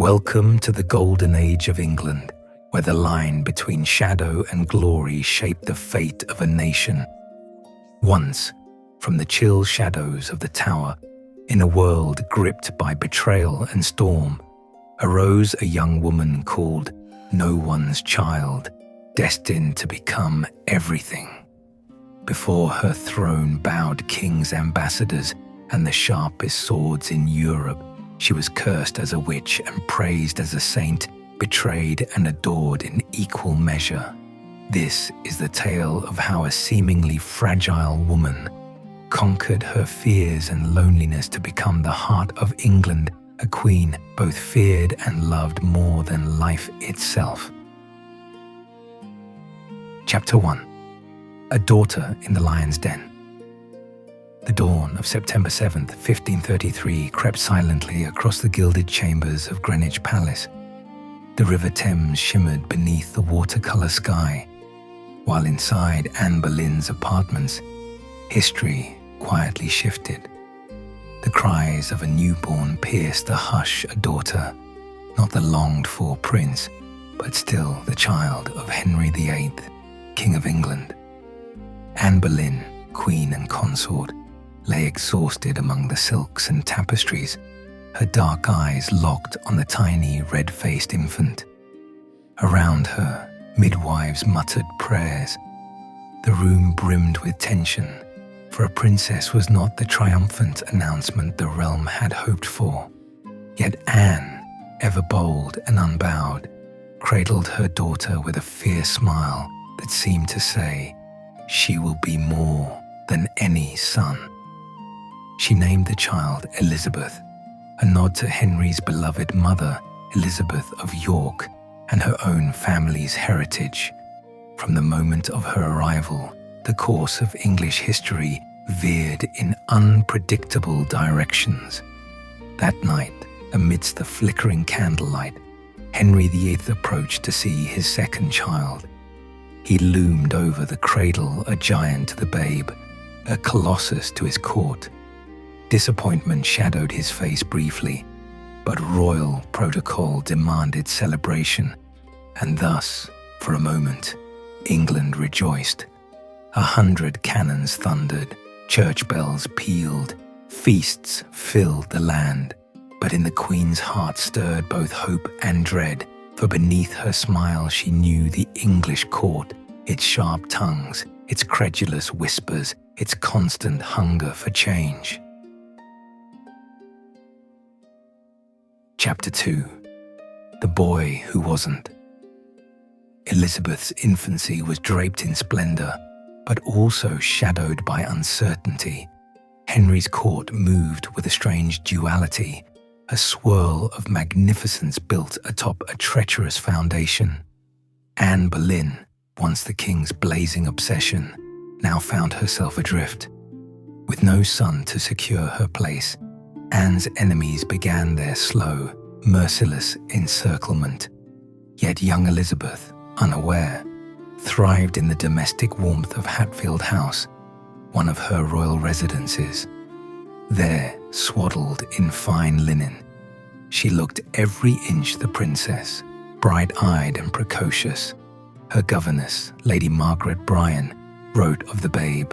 Welcome to the golden age of England, where the line between shadow and glory shaped the fate of a nation. Once, from the chill shadows of the Tower, in a world gripped by betrayal and storm, arose a young woman called No One's Child, destined to become everything. Before her throne bowed kings' ambassadors and the sharpest swords in Europe. She was cursed as a witch and praised as a saint, betrayed and adored in equal measure. This is the tale of how a seemingly fragile woman conquered her fears and loneliness to become the heart of England, a queen both feared and loved more than life itself. Chapter 1. A Daughter in the Lion's Den. The dawn of September 7th, 1533 crept silently across the gilded chambers of Greenwich Palace. The River Thames shimmered beneath the watercolour sky, while inside Anne Boleyn's apartments, history quietly shifted. The cries of a newborn pierced the hush. A daughter, not the longed-for prince, but still the child of Henry VIII, King of England. Anne Boleyn, queen and consort, lay exhausted among the silks and tapestries, her dark eyes locked on the tiny red-faced infant. Around her, midwives muttered prayers. The room brimmed with tension, for a princess was not the triumphant announcement the realm had hoped for. Yet Anne, ever bold and unbowed, cradled her daughter with a fierce smile that seemed to say, "She will be more than any son." She named the child Elizabeth, a nod to Henry's beloved mother, Elizabeth of York, and her own family's heritage. From the moment of her arrival, the course of English history veered in unpredictable directions. That night, amidst the flickering candlelight, Henry VIII approached to see his second child. He loomed over the cradle, a giant to the babe, a colossus to his court. Disappointment shadowed his face briefly, but royal protocol demanded celebration, and thus, for a moment, England rejoiced. 100 cannons thundered, church bells pealed, feasts filled the land. But in the Queen's heart stirred both hope and dread, for beneath her smile she knew the English court, its sharp tongues, its credulous whispers, its constant hunger for change. Chapter 2. The Boy Who Wasn't. Elizabeth's infancy was draped in splendour, but also shadowed by uncertainty. Henry's court moved with a strange duality, a swirl of magnificence built atop a treacherous foundation. Anne Boleyn, once the king's blazing obsession, now found herself adrift. With no son to secure her place, Anne's enemies began their slow, merciless encirclement. Yet young Elizabeth, unaware, thrived in the domestic warmth of Hatfield House, one of her royal residences. There, swaddled in fine linen, she looked every inch the princess, bright-eyed and precocious. Her governess, Lady Margaret Bryan, wrote of the babe,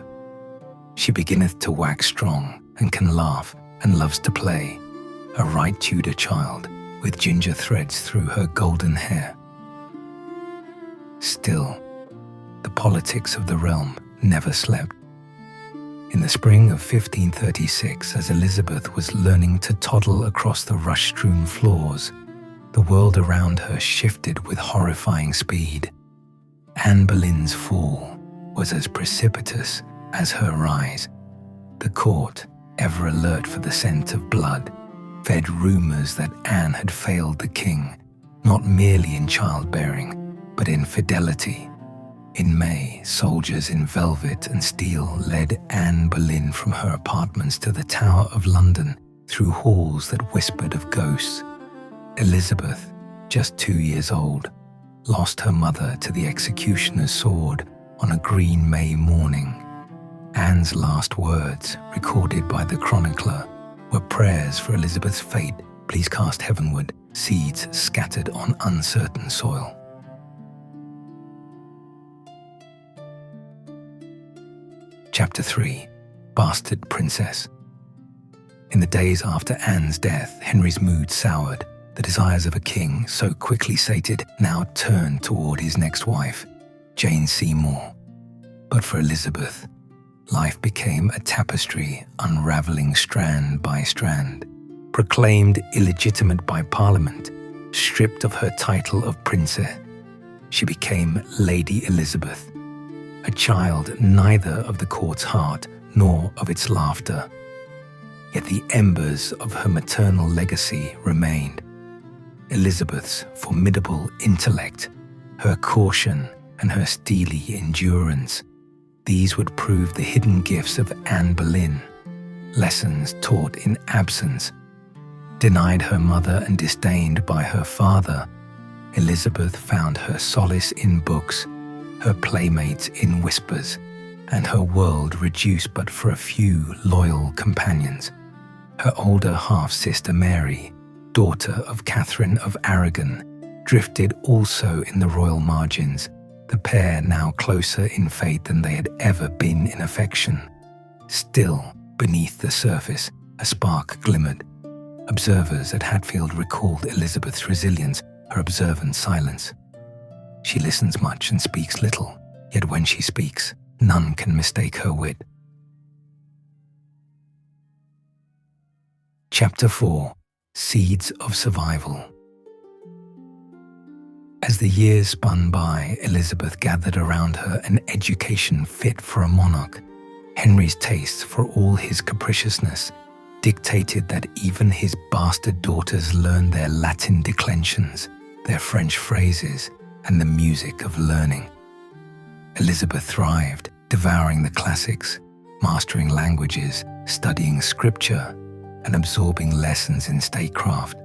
"She beginneth to wax strong, and can laugh, and loves to play, a right Tudor child, with ginger threads through her golden hair." Still, the politics of the realm never slept. In the spring of 1536, as Elizabeth was learning to toddle across the rush-strewn floors, the world around her shifted with horrifying speed. Anne Boleyn's fall was as precipitous as her rise. The court, ever alert for the scent of blood, fed rumours that Anne had failed the king, not merely in childbearing, but in fidelity. In May, soldiers in velvet and steel led Anne Boleyn from her apartments to the Tower of London through halls that whispered of ghosts. Elizabeth, just 2 years old, lost her mother to the executioner's sword on a green May morning. Anne's last words, recorded by the chronicler, were prayers for Elizabeth's fate, "Please cast heavenward, seeds scattered on uncertain soil. Chapter 3. Bastard Princess. In the days after Anne's death, Henry's mood soured. The desires of a king, so quickly sated, now turned toward his next wife, Jane Seymour. But for Elizabeth, life became a tapestry unraveling strand by strand. Proclaimed illegitimate by Parliament, stripped of her title of princess, she became Lady Elizabeth, a child neither of the court's heart nor of its laughter. Yet the embers of her maternal legacy remained. Elizabeth's formidable intellect, her caution, and her steely endurance. These would prove the hidden gifts of Anne Boleyn, lessons taught in absence. Denied her mother and disdained by her father, Elizabeth found her solace in books, her playmates in whispers, and her world reduced but for a few loyal companions. Her older half-sister Mary, daughter of Catherine of Aragon, drifted also in the royal margins, the pair now closer in faith than they had ever been in affection. Still, beneath the surface, a spark glimmered. Observers at Hatfield recalled Elizabeth's resilience, her observant silence. She listens much and speaks little, yet when she speaks, none can mistake her wit. Chapter 4. Seeds of Survival. As the years spun by, Elizabeth gathered around her an education fit for a monarch. Henry's tastes, for all his capriciousness, dictated that even his bastard daughters learn their Latin declensions, their French phrases, and the music of learning. Elizabeth thrived, devouring the classics, mastering languages, studying scripture, and absorbing lessons in statecraft.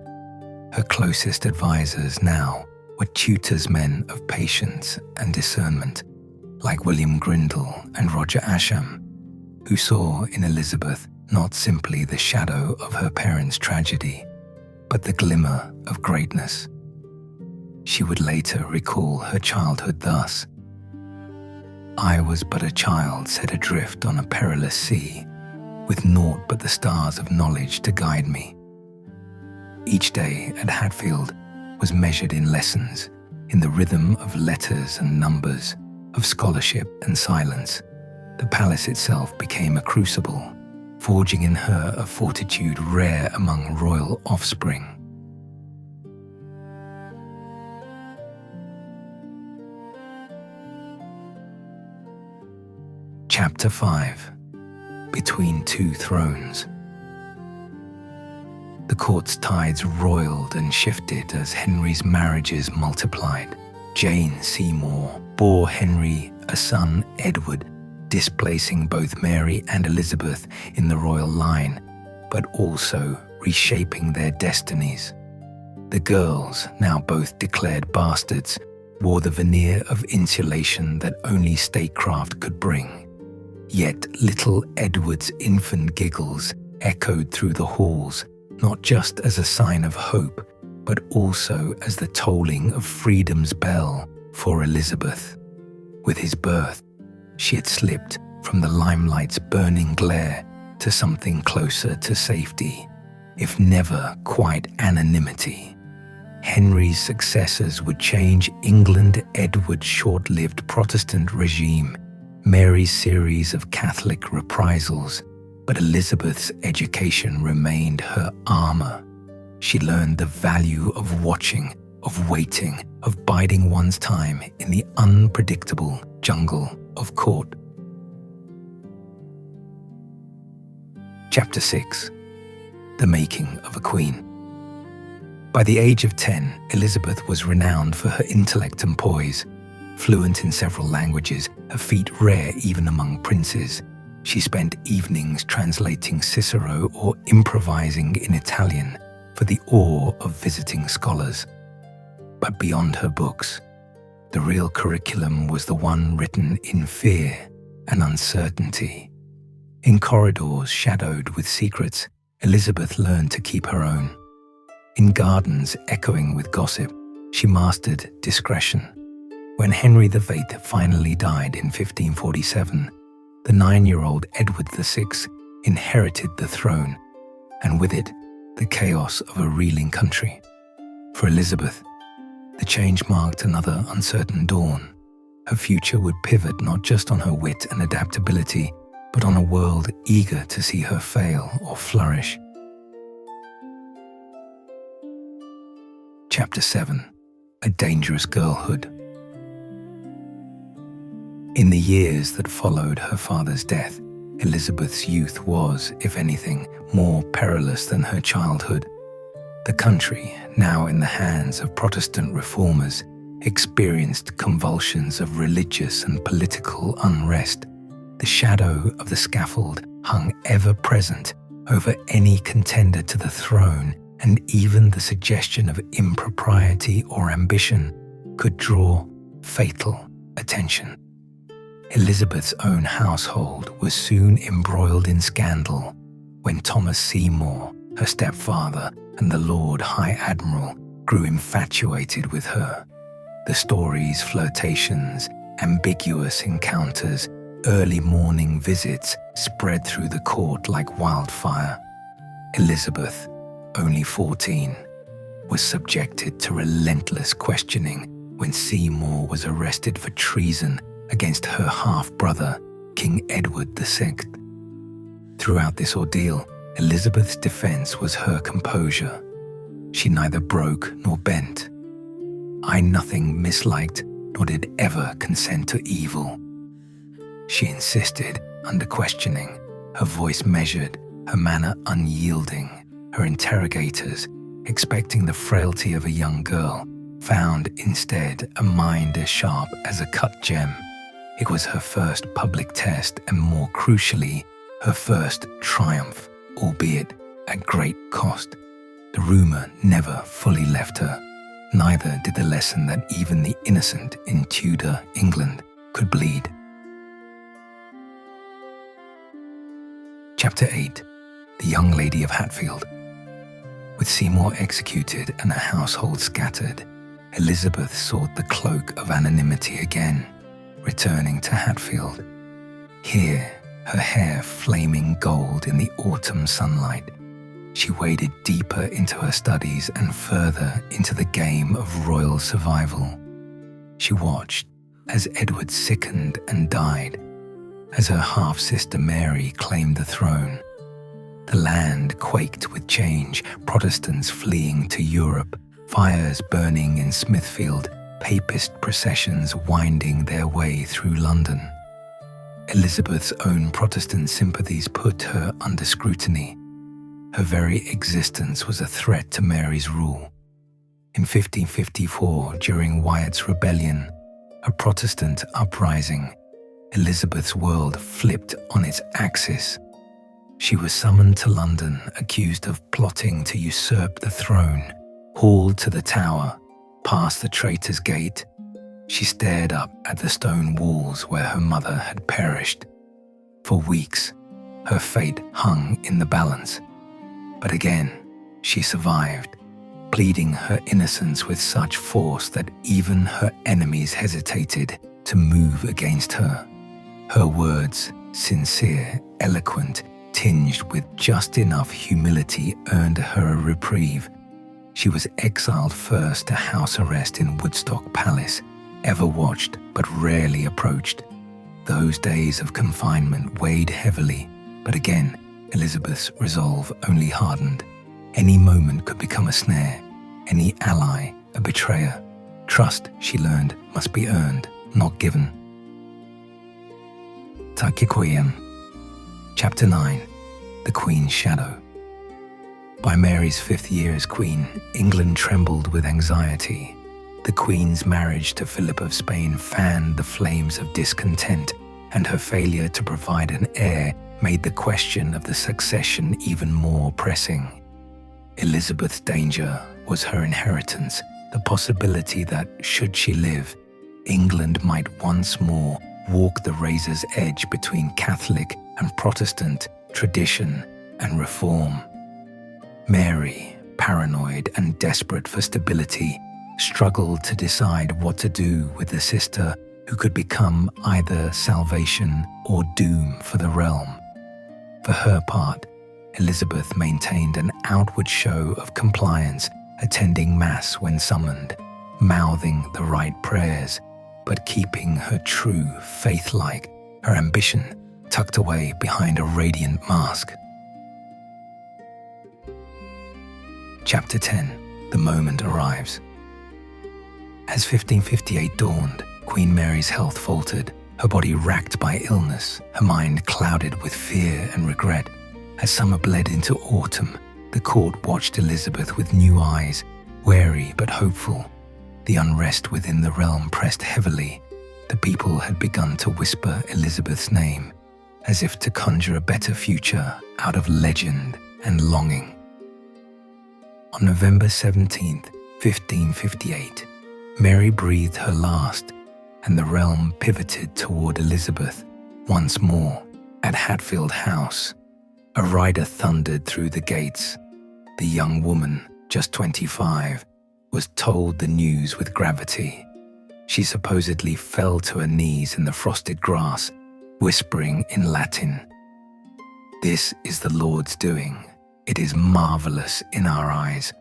Her closest advisors now were tutors men of patience and discernment, like William Grindal and Roger Ascham, who saw in Elizabeth not simply the shadow of her parents' tragedy, but the glimmer of greatness. She would later recall her childhood thus: "I was but a child set adrift on a perilous sea, with naught but the stars of knowledge to guide me." Each day at Hatfield was measured in lessons, in the rhythm of letters and numbers, of scholarship and silence. The palace itself became a crucible, forging in her a fortitude rare among royal offspring. Chapter 5. Between Two Thrones. The court's tides roiled and shifted as Henry's marriages multiplied. Jane Seymour bore Henry a son, Edward, displacing both Mary and Elizabeth in the royal line, but also reshaping their destinies. The girls, now both declared bastards, wore the veneer of insulation that only statecraft could bring. Yet little Edward's infant giggles echoed through the halls, not just as a sign of hope, but also as the tolling of freedom's bell for Elizabeth. With his birth, she had slipped from the limelight's burning glare to something closer to safety, if never quite anonymity. Henry's successors would change England, Edward's short-lived Protestant regime, Mary's series of Catholic reprisals, but Elizabeth's education remained her armor. She learned the value of watching, of waiting, of biding one's time in the unpredictable jungle of court. Chapter 6. The Making of a Queen. By the age of 10, Elizabeth was renowned for her intellect and poise. Fluent in several languages, a feat rare even among princes, she spent evenings translating Cicero or improvising in Italian for the awe of visiting scholars. But beyond her books, the real curriculum was the one written in fear and uncertainty. In corridors shadowed with secrets, Elizabeth learned to keep her own. In gardens echoing with gossip, she mastered discretion. When Henry VIII finally died in 1547, the 9-year-old Edward VI inherited the throne, and with it, the chaos of a reeling country. For Elizabeth, the change marked another uncertain dawn. Her future would pivot not just on her wit and adaptability, but on a world eager to see her fail or flourish. Chapter 7. A Dangerous Girlhood. In the years that followed her father's death, Elizabeth's youth was, if anything, more perilous than her childhood. The country, now in the hands of Protestant reformers, experienced convulsions of religious and political unrest. The shadow of the scaffold hung ever present over any contender to the throne, and even the suggestion of impropriety or ambition could draw fatal attention. Elizabeth's own household was soon embroiled in scandal when Thomas Seymour, her stepfather, and the Lord High Admiral grew infatuated with her. The stories, flirtations, ambiguous encounters, early morning visits spread through the court like wildfire. Elizabeth, only 14, was subjected to relentless questioning when Seymour was arrested for treason against her half-brother, King Edward VI. Throughout this ordeal, Elizabeth's defense was her composure. She neither broke nor bent. I nothing misliked, nor did ever consent to evil. She insisted under questioning, her voice measured, her manner unyielding. Her interrogators, expecting the frailty of a young girl, found instead a mind as sharp as a cut gem. It was her first public test and, more crucially, her first triumph, albeit at great cost. The rumor never fully left her. Neither did the lesson that even the innocent in Tudor England could bleed. Chapter 8. The Young Lady of Hatfield. With Seymour executed and her household scattered, Elizabeth sought the cloak of anonymity again, returning to Hatfield. Here, her hair flaming gold in the autumn sunlight, she waded deeper into her studies and further into the game of royal survival. She watched as Edward sickened and died, as her half-sister Mary claimed the throne. The land quaked with change, Protestants fleeing to Europe, fires burning in Smithfield, papist processions winding their way through London. Elizabeth's own Protestant sympathies put her under scrutiny. Her very existence was a threat to Mary's rule. In 1554, during Wyatt's rebellion, a Protestant uprising, Elizabeth's world flipped on its axis. She was summoned to London, accused of plotting to usurp the throne, hauled to the Tower, past the Traitor's Gate. She stared up at the stone walls where her mother had perished. For weeks, her fate hung in the balance. But again, she survived, pleading her innocence with such force that even her enemies hesitated to move against her. Her words, sincere, eloquent, tinged with just enough humility, earned her a reprieve. She was exiled first to house arrest in Woodstock Palace, ever watched but rarely approached. Those days of confinement weighed heavily, but again, Elizabeth's resolve only hardened. Any moment could become a snare, any ally a betrayer. Trust, she learned, must be earned, not given. Takikoyan. Chapter 9. The Queen's Shadow. By Mary's 5th year as Queen, England trembled with anxiety. The Queen's marriage to Philip of Spain fanned the flames of discontent, and her failure to provide an heir made the question of the succession even more pressing. Elizabeth's danger was her inheritance, the possibility that, should she live, England might once more walk the razor's edge between Catholic and Protestant, tradition and reform. Mary, paranoid and desperate for stability, struggled to decide what to do with the sister who could become either salvation or doom for the realm. For her part, Elizabeth maintained an outward show of compliance, attending Mass when summoned, mouthing the right prayers, but keeping her true faith like her ambition tucked away behind a radiant mask. Chapter 10. The moment arrives. As 1558 dawned, Queen Mary's health faltered, her body racked by illness, her mind clouded with fear and regret. As summer bled into autumn, the court watched Elizabeth with new eyes, wary but hopeful. The unrest within the realm pressed heavily. The people had begun to whisper Elizabeth's name, as if to conjure a better future out of legend and longing. On November 17th, 1558, Mary breathed her last, and the realm pivoted toward Elizabeth once more. At Hatfield House, a rider thundered through the gates. The young woman, just 25, was told the news with gravity. She supposedly fell to her knees in the frosted grass, whispering in Latin, "This is the Lord's doing. It is marvelous in our eyes."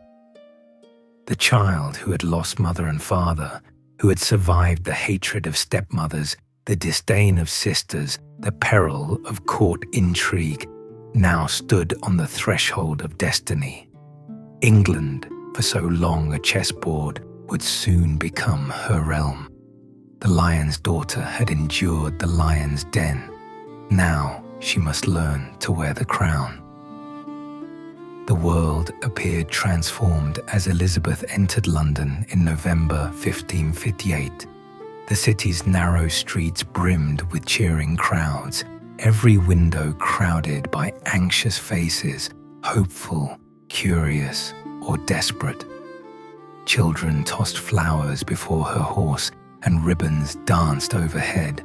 The child who had lost mother and father, who had survived the hatred of stepmothers, the disdain of sisters, the peril of court intrigue, now stood on the threshold of destiny. England, for so long a chessboard, would soon become her realm. The lion's daughter had endured the lion's den. Now she must learn to wear the crown. The world appeared transformed as Elizabeth entered London in November 1558. The city's narrow streets brimmed with cheering crowds, every window crowded by anxious faces, hopeful, curious, or desperate. Children tossed flowers before her horse, and ribbons danced overhead.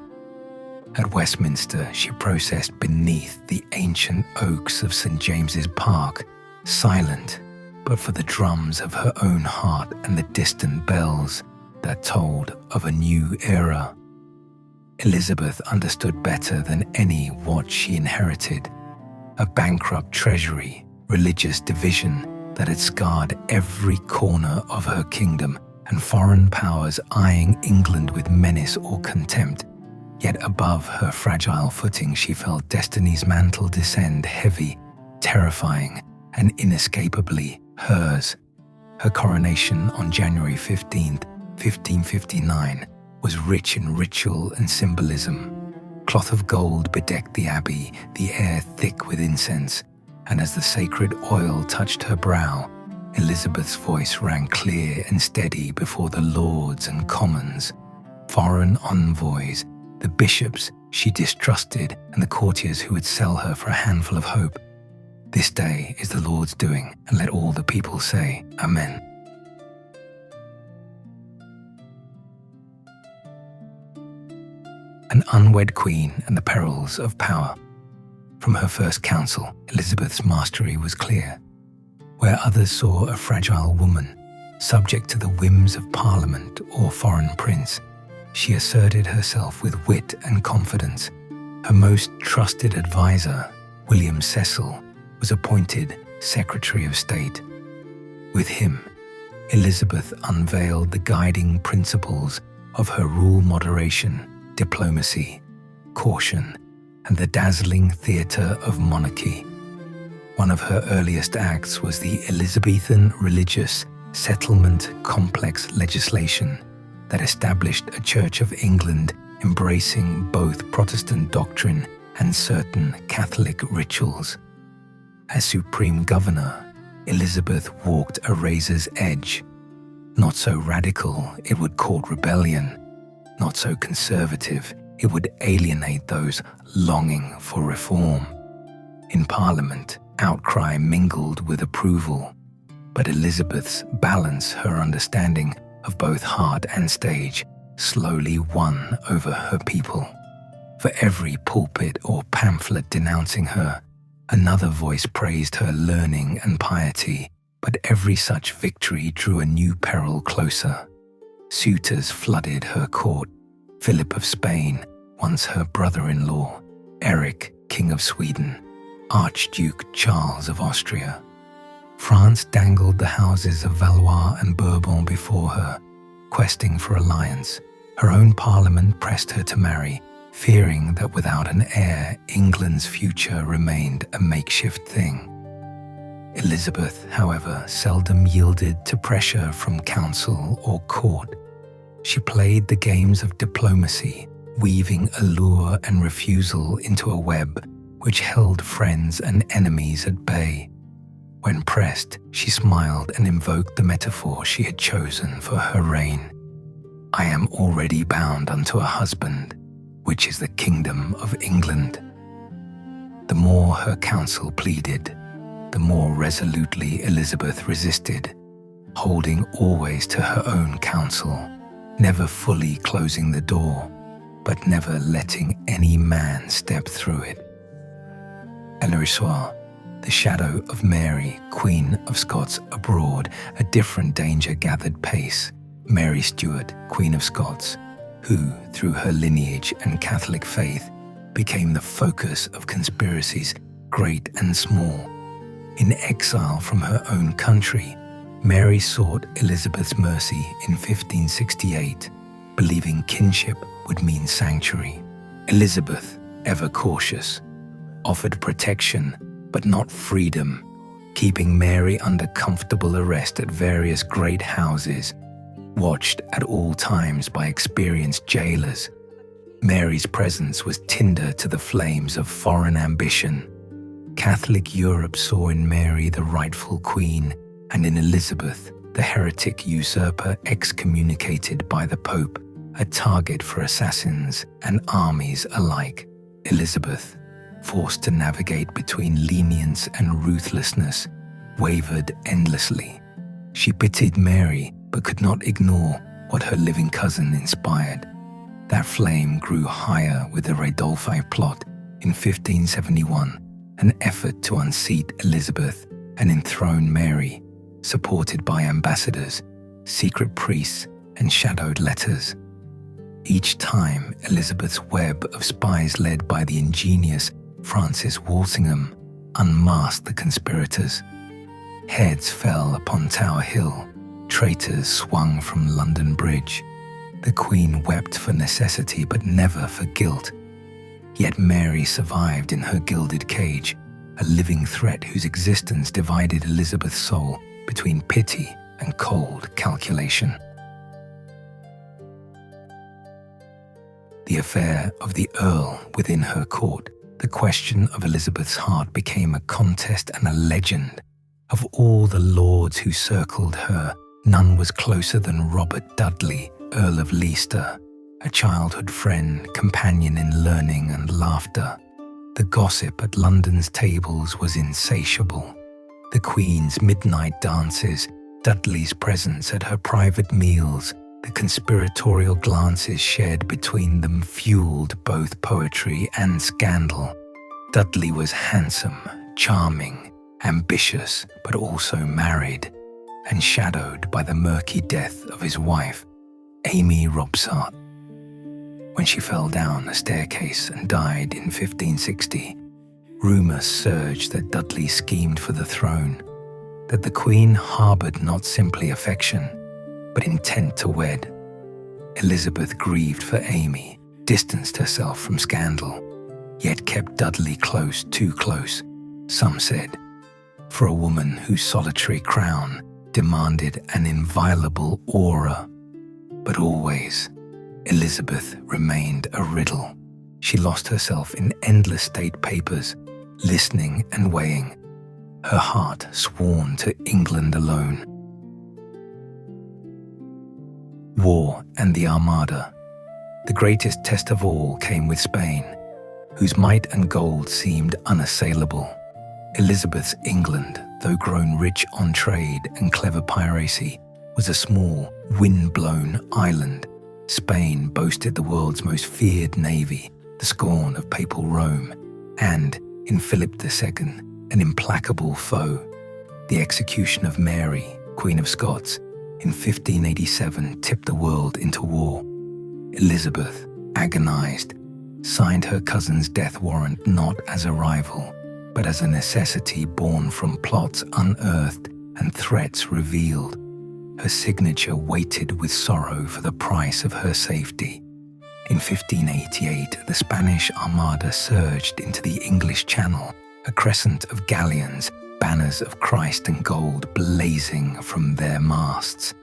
At Westminster, she processed beneath the ancient oaks of St. James's Park, silent but for the drums of her own heart and the distant bells that told of a new era. Elizabeth understood better than any what she inherited: a bankrupt treasury, religious division that had scarred every corner of her kingdom, and foreign powers eyeing England with menace or contempt. Yet above her fragile footing she felt destiny's mantle descend heavy, terrifying, and inescapably hers. Her coronation on January 15th, 1559, was rich in ritual and symbolism. Cloth of gold bedecked the abbey, the air thick with incense, and as the sacred oil touched her brow, Elizabeth's voice rang clear and steady before the lords and commons, foreign envoys, the bishops she distrusted, and the courtiers who would sell her for a handful of hope. This day is the Lord's doing, and let all the people say, Amen. An unwed queen and the perils of power. From her first council, Elizabeth's mastery was clear. Where others saw a fragile woman, subject to the whims of Parliament or foreign prince, she asserted herself with wit and confidence. Her most trusted advisor, William Cecil, was appointed Secretary of State. With him, Elizabeth unveiled the guiding principles of her rule: moderation, diplomacy, caution, and the dazzling theatre of monarchy. One of her earliest acts was the Elizabethan Religious Settlement Complex legislation that established a Church of England embracing both Protestant doctrine and certain Catholic rituals. As Supreme Governor, Elizabeth walked a razor's edge. Not so radical, it would court rebellion. Not so conservative, it would alienate those longing for reform. In Parliament, outcry mingled with approval, but Elizabeth's balance, her understanding of both heart and stage, slowly won over her people. For every pulpit or pamphlet denouncing her, another voice praised her learning and piety, But every such victory drew a new peril closer. Suitors flooded her court. Philip of Spain, once her brother-in-law, Eric, King of Sweden, Archduke Charles of Austria. France dangled the houses of Valois and Bourbon before her, questing for alliance. Her own parliament pressed her to marry, fearing that without an heir, England's future remained a makeshift thing. Elizabeth, however, seldom yielded to pressure from council or court. She played the games of diplomacy, weaving allure and refusal into a web which held friends and enemies at bay. When pressed, she smiled and invoked the metaphor she had chosen for her reign. "I am already bound unto a husband, which is the kingdom of England." The more her counsel pleaded, the more resolutely Elizabeth resisted, holding always to her own counsel, never fully closing the door, but never letting any man step through it. Eloise, the shadow of Mary, Queen of Scots abroad, a different danger gathered pace. Mary Stuart, Queen of Scots, who, through her lineage and Catholic faith, became the focus of conspiracies great and small. In exile from her own country, Mary sought Elizabeth's mercy in 1568, believing kinship would mean sanctuary. Elizabeth, ever cautious, offered protection but not freedom, keeping Mary under comfortable arrest at various great houses, watched at all times by experienced jailers. Mary's presence was tinder to the flames of foreign ambition. Catholic Europe saw in Mary the rightful queen, and in Elizabeth, the heretic usurper excommunicated by the Pope, a target for assassins and armies alike. Elizabeth, forced to navigate between lenience and ruthlessness, wavered endlessly. She pitied Mary, but could not ignore what her living cousin inspired. That flame grew higher with the Radolfi plot in 1571, an effort to unseat Elizabeth and enthrone Mary, supported by ambassadors, secret priests, and shadowed letters. Each time, Elizabeth's web of spies led by the ingenious Francis Walsingham unmasked the conspirators. Heads fell upon Tower Hill, traitors swung from London Bridge. The Queen wept for necessity but never for guilt. Yet Mary survived in her gilded cage, a living threat whose existence divided Elizabeth's soul between pity and cold calculation. The affair of the Earl within her court, the question of Elizabeth's heart, became a contest and a legend. Of all the lords who circled her, none was closer than Robert Dudley, Earl of Leicester, a childhood friend, companion in learning and laughter. The gossip at London's tables was insatiable. The Queen's midnight dances, Dudley's presence at her private meals, the conspiratorial glances shared between them fueled both poetry and scandal. Dudley was handsome, charming, ambitious, but also married, and shadowed by the murky death of his wife, Amy Robsart. When she fell down a staircase and died in 1560, rumours surged that Dudley schemed for the throne, that the Queen harboured not simply affection, but intent to wed. Elizabeth grieved for Amy, distanced herself from scandal, yet kept Dudley close, too close, some said, for a woman whose solitary crown demanded an inviolable aura. But always, Elizabeth remained a riddle. She lost herself in endless state papers, listening and weighing, her heart sworn to England alone. War and the Armada. The greatest test of all came with Spain, whose might and gold seemed unassailable. Elizabeth's England, though grown rich on trade and clever piracy, was a small, wind-blown island. Spain boasted the world's most feared navy, the scorn of papal Rome, and, in Philip II, an implacable foe. The execution of Mary, Queen of Scots, in 1587 tipped the world into war. Elizabeth, agonized, signed her cousin's death warrant not as a rival, but as a necessity born from plots unearthed and threats revealed. Her signature weighted with sorrow for the price of her safety. In 1588, the Spanish Armada surged into the English Channel, a crescent of galleons, banners of Christ and gold blazing from their masts.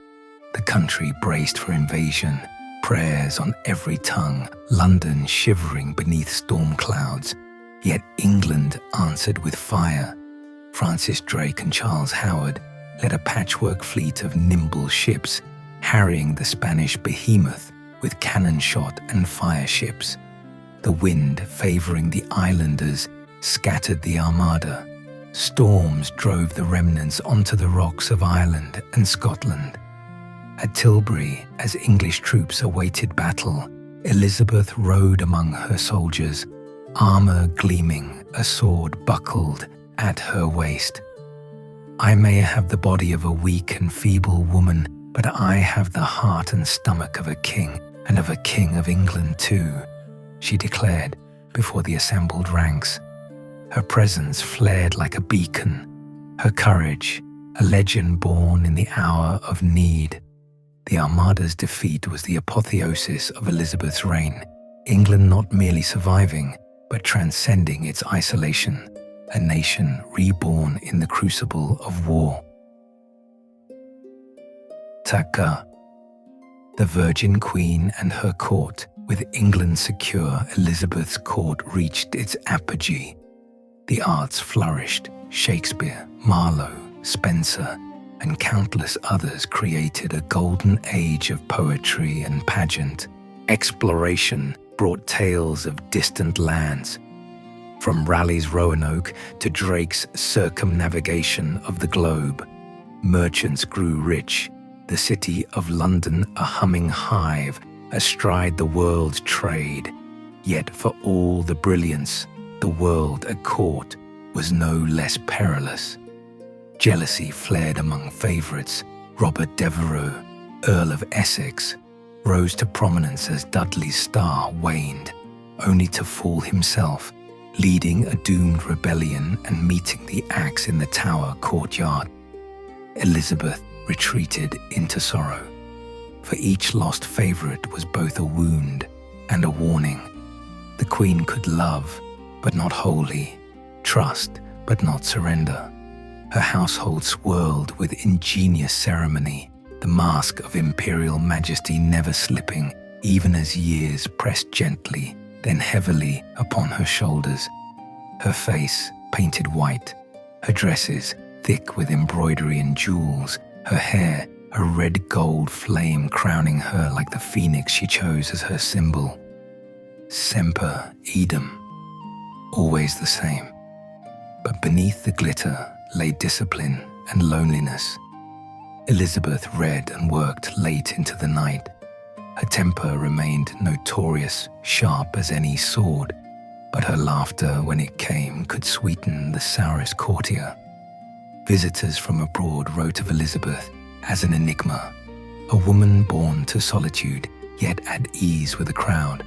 The country braced for invasion, prayers on every tongue, London shivering beneath storm clouds. Yet England answered with fire. Francis Drake and Charles Howard led a patchwork fleet of nimble ships, harrying the Spanish behemoth with cannon shot and fire ships. The wind favoring the islanders scattered the Armada. Storms drove the remnants onto the rocks of Ireland and Scotland. At Tilbury, as English troops awaited battle, Elizabeth rode among her soldiers, armor gleaming, a sword buckled at her waist. "I may have the body of a weak and feeble woman, but I have the heart and stomach of a king, and of a king of England too," she declared before the assembled ranks. Her presence flared like a beacon, her courage a legend born in the hour of need. The Armada's defeat was the apotheosis of Elizabeth's reign, England not merely surviving, but transcending its isolation, a nation reborn in the crucible of war. Taka. The Virgin Queen and her court, with England secure, Elizabeth's court reached its apogee. The arts flourished. Shakespeare, Marlowe, Spencer, and countless others created a golden age of poetry and pageant. Exploration brought tales of distant lands, from Raleigh's Roanoke to Drake's circumnavigation of the globe. Merchants grew rich, the city of London a humming hive astride the world's trade. Yet for all the brilliance, the world at court was no less perilous. Jealousy flared among favourites. Robert Devereux, Earl of Essex, rose to prominence as Dudley's star waned, only to fall himself, leading a doomed rebellion and meeting the axe in the Tower courtyard. Elizabeth retreated into sorrow. For each lost favourite was both a wound and a warning. The Queen could love, but not wholly, trust, but not surrender. Her household swirled with ingenious ceremony, the mask of imperial majesty never slipping, even as years pressed gently, then heavily upon her shoulders. Her face painted white, her dresses thick with embroidery and jewels, her hair a red gold flame crowning her like the phoenix she chose as her symbol. Semper Idem, always the same. But beneath the glitter lay discipline and loneliness. Elizabeth read and worked late into the night. Her temper remained notorious, sharp as any sword, but her laughter, when it came, could sweeten the sourest courtier. Visitors from abroad wrote of Elizabeth as an enigma, a woman born to solitude, yet at ease with the crowd,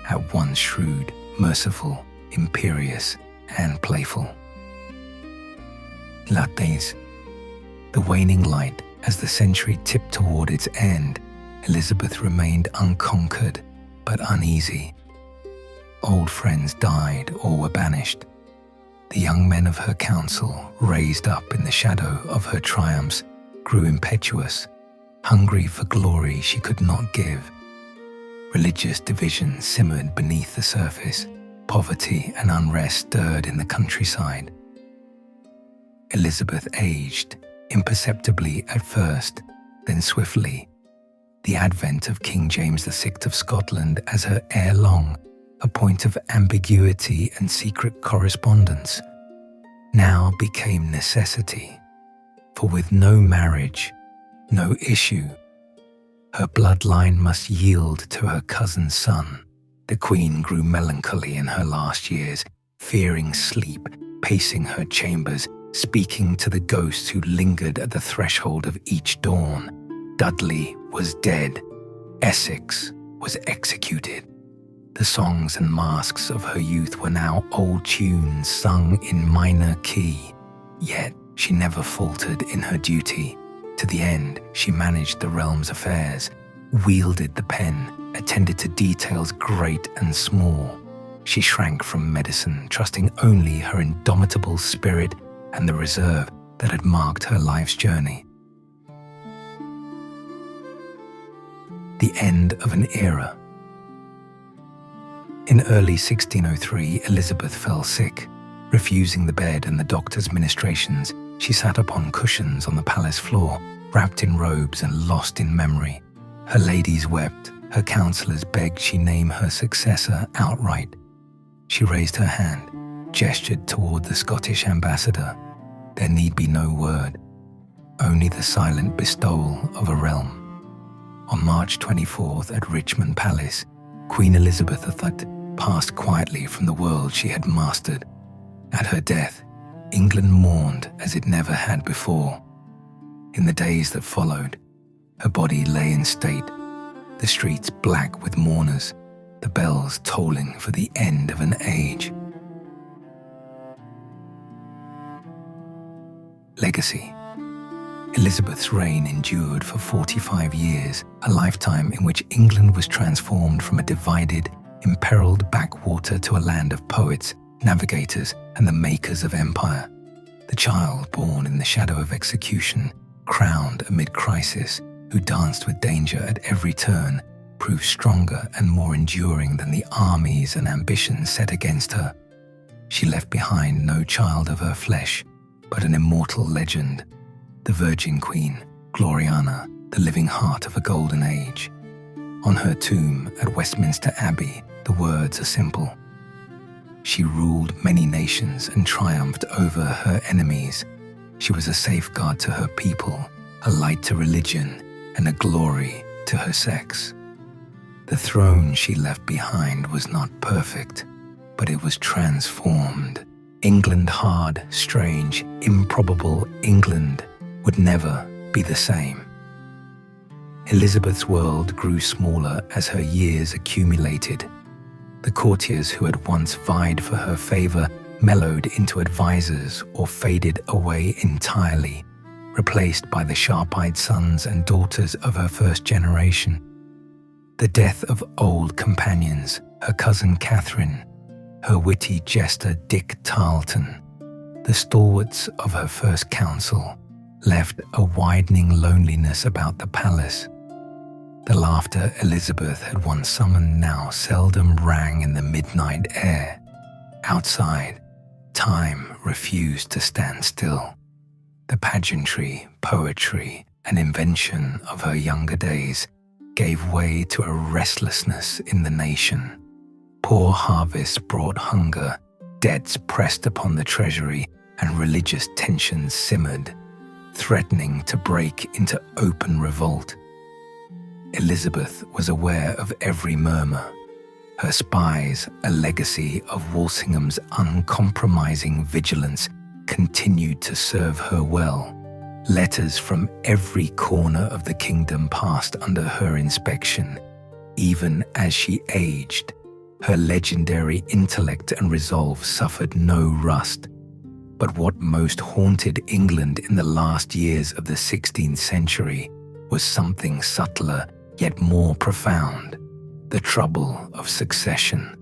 at once shrewd, merciful, imperious, and playful. Lattes. The waning light, as the century tipped toward its end, Elizabeth remained unconquered but uneasy. Old friends died or were banished. The young men of her council, raised up in the shadow of her triumphs, grew impetuous, hungry for glory she could not give. Religious division simmered beneath the surface. Poverty and unrest stirred in the countryside. Elizabeth aged, imperceptibly at first, then swiftly. The advent of King James VI of Scotland as her heir long, a point of ambiguity and secret correspondence, now became necessity. For with no marriage, no issue, her bloodline must yield to her cousin's son. The Queen grew melancholy in her last years, fearing sleep, pacing her chambers, speaking to the ghosts who lingered at the threshold of each dawn. Dudley was dead. Essex was executed. The songs and masks of her youth were now old tunes sung in minor key. Yet she never faltered in her duty. To the end, she managed the realm's affairs, wielded the pen, attended to details great and small. She shrank from medicine, trusting only her indomitable spirit and the reserve that had marked her life's journey. The end of an era. In early 1603, Elizabeth fell sick. Refusing the bed and the doctor's ministrations, she sat upon cushions on the palace floor, wrapped in robes and lost in memory. Her ladies wept, her counsellors begged she name her successor outright. She raised her hand, gestured toward the Scottish ambassador. There need be no word, only the silent bestowal of a realm. On March 24th at Richmond Palace, Queen Elizabeth II passed quietly from the world she had mastered. At her death, England mourned as it never had before. In the days that followed, her body lay in state, the streets black with mourners, the bells tolling for the end of an age. Legacy. Elizabeth's reign endured for 45 years, a lifetime in which England was transformed from a divided, imperiled backwater to a land of poets, navigators, and the makers of empire. The child born in the shadow of execution, crowned amid crisis, who danced with danger at every turn, proved stronger and more enduring than the armies and ambitions set against her. She left behind no child of her flesh, but an immortal legend, the Virgin Queen, Gloriana, the living heart of a golden age. On her tomb at Westminster Abbey, the words are simple. She ruled many nations and triumphed over her enemies. She was a safeguard to her people, a light to religion, and a glory to her sex. The throne she left behind was not perfect, but it was transformed. England, hard, strange, improbable England, would never be the same. Elizabeth's world grew smaller as her years accumulated. The courtiers who had once vied for her favor mellowed into advisors or faded away entirely, replaced by the sharp-eyed sons and daughters of her first generation. The death of old companions, her cousin Catherine, her witty jester Dick Tarleton, the stalwarts of her first council, left a widening loneliness about the palace. The laughter Elizabeth had once summoned now seldom rang in the midnight air. Outside, time refused to stand still. The pageantry, poetry, and invention of her younger days gave way to a restlessness in the nation. Poor harvests brought hunger, debts pressed upon the treasury, and religious tensions simmered, threatening to break into open revolt. Elizabeth was aware of every murmur. Her spies, a legacy of Walsingham's uncompromising vigilance, continued to serve her well. Letters from every corner of the kingdom passed under her inspection. Even as she aged, her legendary intellect and resolve suffered no rust. But what most haunted England in the last years of the 16th century was something subtler yet more profound: the trouble of succession.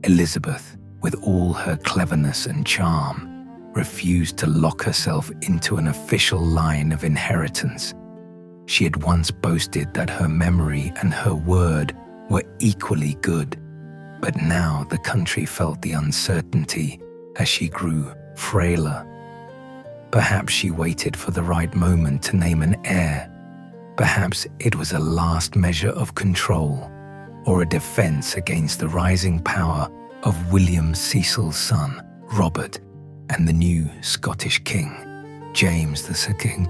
Elizabeth, with all her cleverness and charm, refused to lock herself into an official line of inheritance. She had once boasted that her memory and her word were equally good, but now the country felt the uncertainty as she grew frailer. Perhaps she waited for the right moment to name an heir. Perhaps it was a last measure of control, or a defense against the rising power of William Cecil's son, Robert, and the new Scottish king, James II.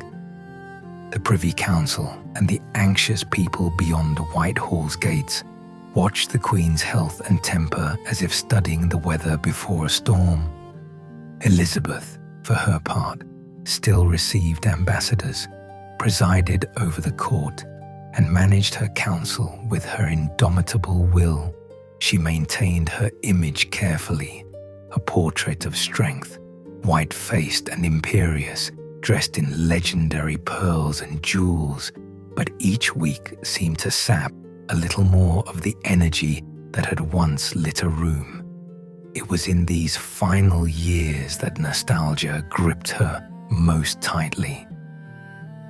The Privy Council and the anxious people beyond Whitehall's gates watched the Queen's health and temper as if studying the weather before a storm. Elizabeth, for her part, still received ambassadors, presided over the court, and managed her council with her indomitable will. She maintained her image carefully, a portrait of strength, white-faced and imperious, dressed in legendary pearls and jewels, but each week seemed to sap a little more of the energy that had once lit a room. It was in these final years that nostalgia gripped her most tightly.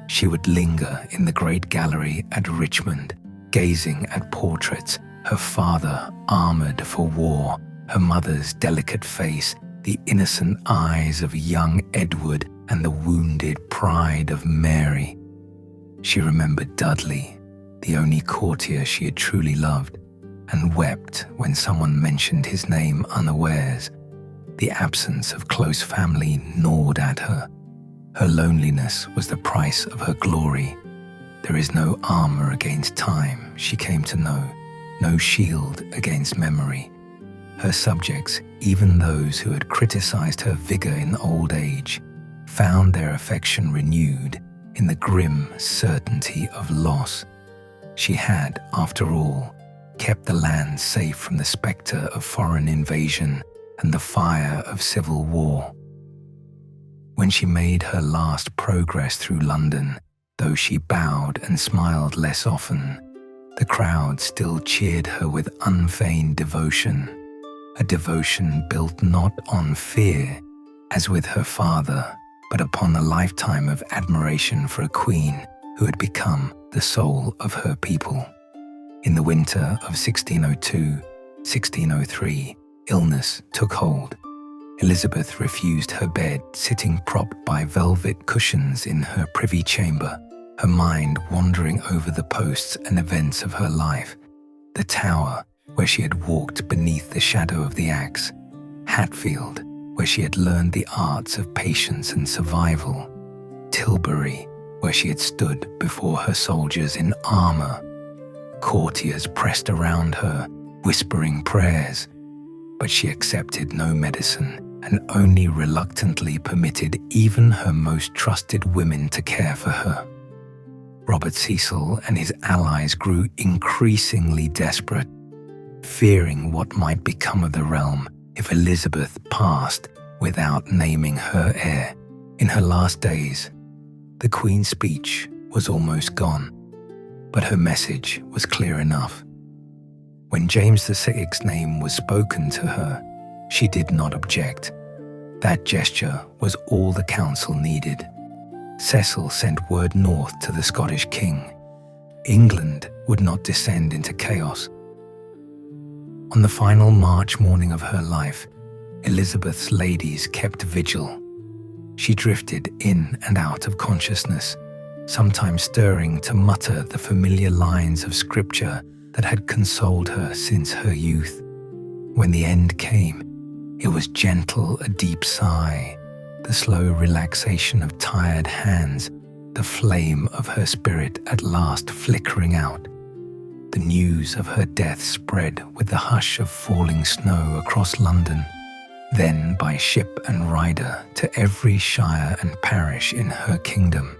She would linger in the Great Gallery at Richmond, gazing at portraits, her father armored for war, her mother's delicate face, the innocent eyes of young Edward, and the wounded pride of Mary. She remembered Dudley, the only courtier she had truly loved, and wept when someone mentioned his name unawares. The absence of close family gnawed at her. Her loneliness was the price of her glory. There is no armor against time, she came to know, no shield against memory. Her subjects, even those who had criticized her vigor in old age, found their affection renewed in the grim certainty of loss. She had, after all, kept the land safe from the specter of foreign invasion and the fire of civil war. When she made her last progress through London, though she bowed and smiled less often, the crowd still cheered her with unfeigned devotion, a devotion built not on fear, as with her father, but upon a lifetime of admiration for a queen who had become the soul of her people. In the winter of 1602-1603, illness took hold. Elizabeth refused her bed, sitting propped by velvet cushions in her privy chamber, her mind wandering over the posts and events of her life. The Tower, where she had walked beneath the shadow of the axe; Hatfield, where she had learned the arts of patience and survival; Tilbury, where she had stood before her soldiers in armor. Courtiers pressed around her, whispering prayers, but she accepted no medicine and only reluctantly permitted even her most trusted women to care for her. Robert Cecil and his allies grew increasingly desperate, fearing what might become of the realm if Elizabeth passed without naming her heir. In her last days, the Queen's speech was almost gone, but her message was clear enough. When James VI's name was spoken to her, she did not object. That gesture was all the council needed. Cecil sent word north to the Scottish king. England would not descend into chaos. On the final March morning of her life, Elizabeth's ladies kept vigil. She drifted in and out of consciousness, sometimes stirring to mutter the familiar lines of scripture that had consoled her since her youth. When the end came, it was gentle, a deep sigh, the slow relaxation of tired hands, the flame of her spirit at last flickering out. The news of her death spread with the hush of falling snow across London, then by ship and rider to every shire and parish in her kingdom.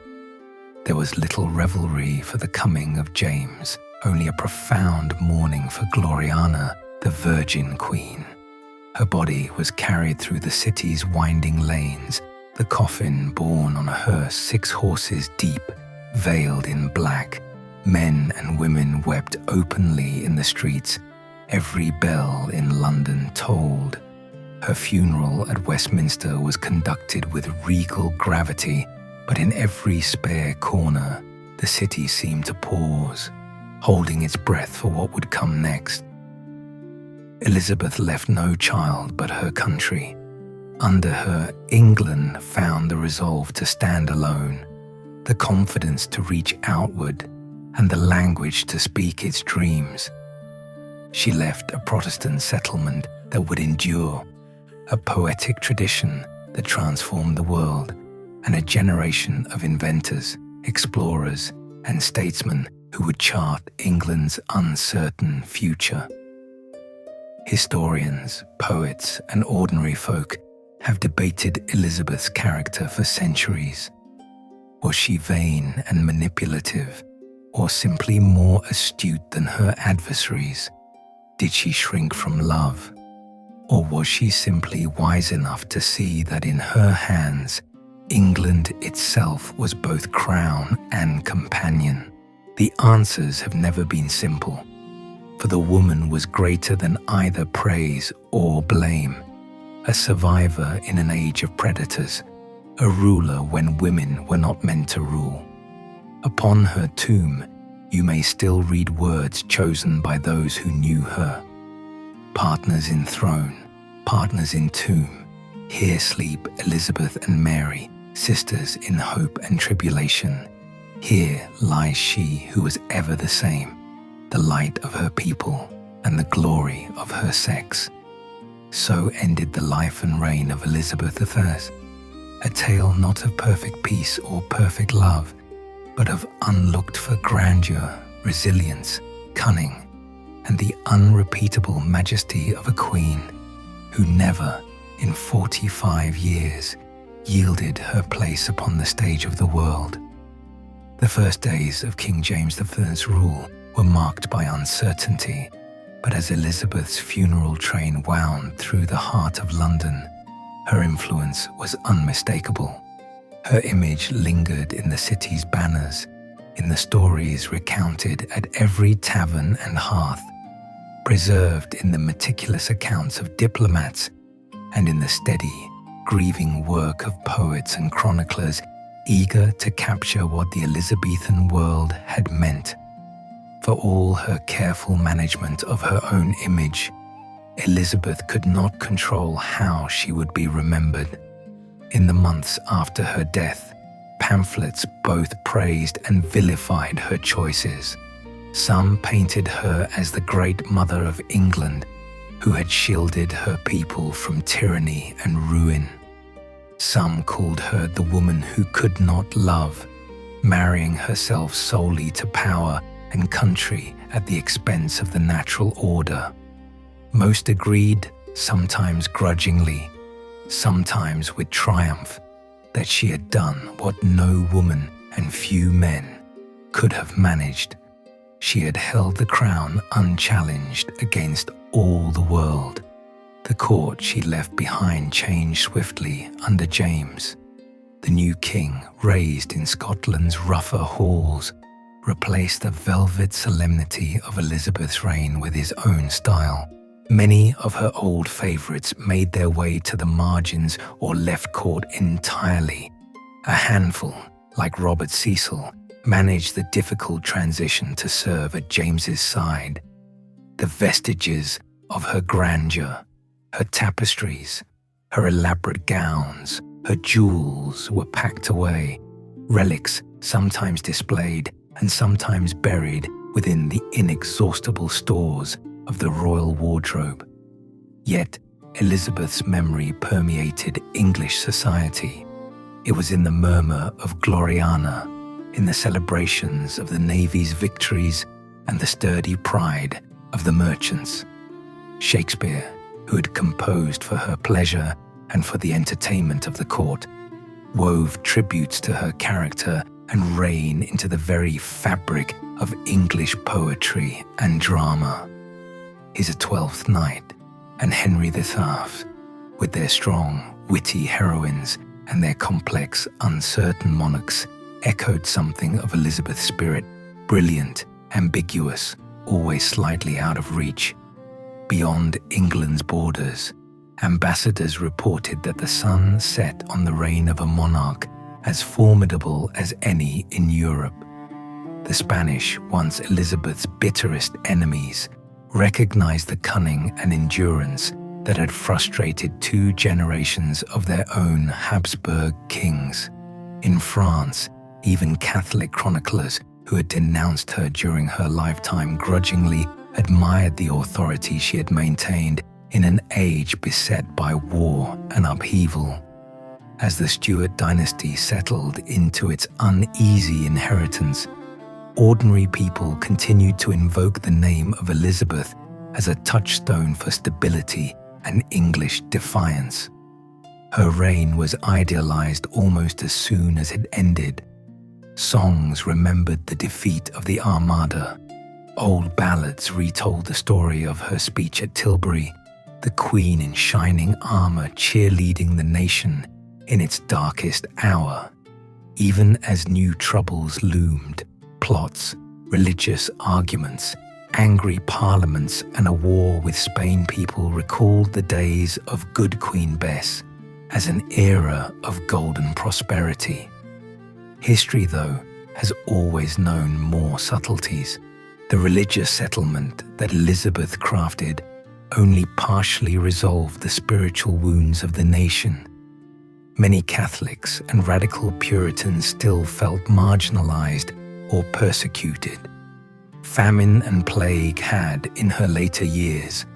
There was little revelry for the coming of James, only a profound mourning for Gloriana, the Virgin Queen. Her body was carried through the city's winding lanes, the coffin borne on a hearse 6 horses deep, veiled in black. Men and women wept openly in the streets. Every bell in London tolled. Her funeral at Westminster was conducted with regal gravity, but in every spare corner, the city seemed to pause, holding its breath for what would come next. Elizabeth left no child but her country. Under her, England found the resolve to stand alone, the confidence to reach outward, and the language to speak its dreams. She left a Protestant settlement that would endure, a poetic tradition that transformed the world, and a generation of inventors, explorers, and statesmen who would chart England's uncertain future. Historians, poets, and ordinary folk have debated Elizabeth's character for centuries. Was she vain and manipulative, or simply more astute than her adversaries? Did she shrink from love, or was she simply wise enough to see that in her hands, England itself was both crown and companion? The answers have never been simple, for the woman was greater than either praise or blame, a survivor in an age of predators, a ruler when women were not meant to rule. Upon her tomb, you may still read words chosen by those who knew her. Partners in throne, partners in tomb, here sleep Elizabeth and Mary, sisters in hope and tribulation. Here lies she who was ever the same, the light of her people and the glory of her sex. So ended the life and reign of Elizabeth I, a tale not of perfect peace or perfect love, but of unlooked-for grandeur, resilience, cunning, and the unrepeatable majesty of a queen who never, in 45 years, yielded her place upon the stage of the world. The first days of King James I's rule were marked by uncertainty, but as Elizabeth's funeral train wound through the heart of London, her influence was unmistakable. Her image lingered in the city's banners, in the stories recounted at every tavern and hearth, preserved in the meticulous accounts of diplomats, and in the steady, grieving work of poets and chroniclers eager to capture what the Elizabethan world had meant. For all her careful management of her own image, Elizabeth could not control how she would be remembered. In the months after her death, pamphlets both praised and vilified her choices. Some painted her as the great mother of England, who had shielded her people from tyranny and ruin. Some called her the woman who could not love, marrying herself solely to power and country at the expense of the natural order. Most agreed, sometimes grudgingly, sometimes with triumph, that she had done what no woman and few men could have managed. She had held the crown unchallenged against all the world. The court she left behind changed swiftly under James. The new king, raised in Scotland's rougher halls, replaced the velvet solemnity of Elizabeth's reign with his own style. Many of her old favourites made their way to the margins or left court entirely. A handful, like Robert Cecil, managed the difficult transition to serve at James's side. The vestiges of her grandeur, her tapestries, her elaborate gowns, her jewels were packed away, relics sometimes displayed and sometimes buried within the inexhaustible stores of the royal wardrobe. Yet Elizabeth's memory permeated English society. It was in the murmur of Gloriana, in the celebrations of the Navy's victories and the sturdy pride of the merchants. Shakespeare, who had composed for her pleasure and for the entertainment of the court, wove tributes to her character and reign into the very fabric of English poetry and drama. His Twelfth Night and Henry VIII, with their strong, witty heroines and their complex, uncertain monarchs, echoed something of Elizabeth's spirit, brilliant, ambiguous, always slightly out of reach. Beyond England's borders, ambassadors reported that the sun set on the reign of a monarch as formidable as any in Europe. The Spanish, once Elizabeth's bitterest enemies, recognized the cunning and endurance that had frustrated 2 generations of their own Habsburg kings. In France, even Catholic chroniclers who had denounced her during her lifetime grudgingly admired the authority she had maintained in an age beset by war and upheaval. As the Stuart dynasty settled into its uneasy inheritance, ordinary people continued to invoke the name of Elizabeth as a touchstone for stability and English defiance. Her reign was idealized almost as soon as it ended. Songs remembered the defeat of the Armada. Old ballads retold the story of her speech at Tilbury, the Queen in shining armor cheerleading the nation in its darkest hour. Even as new troubles loomed, plots, religious arguments, angry parliaments, and a war with Spain, people recalled the days of Good Queen Bess as an era of golden prosperity. History, though, has always known more subtleties. The religious settlement that Elizabeth crafted only partially resolved the spiritual wounds of the nation. Many Catholics and radical Puritans still felt marginalized or persecuted. Famine and plague had, in her later years,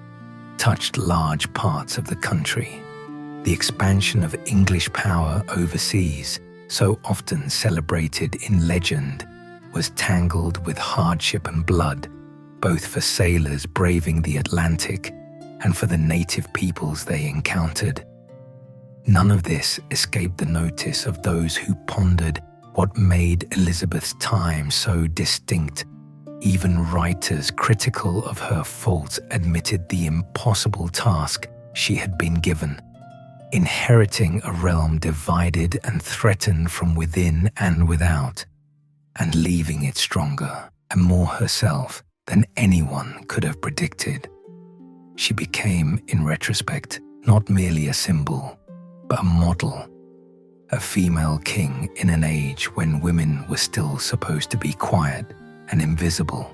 touched large parts of the country. The expansion of English power overseas, so often celebrated in legend, was tangled with hardship and blood, both for sailors braving the Atlantic and for the native peoples they encountered. None of this escaped the notice of those who pondered what made Elizabeth's time so distinct. Even writers critical of her faults admitted the impossible task she had been given, inheriting a realm divided and threatened from within and without, and leaving it stronger and more herself than anyone could have predicted. She became, in retrospect, not merely a symbol, but a model, a female king in an age when women were still supposed to be quiet and invisible,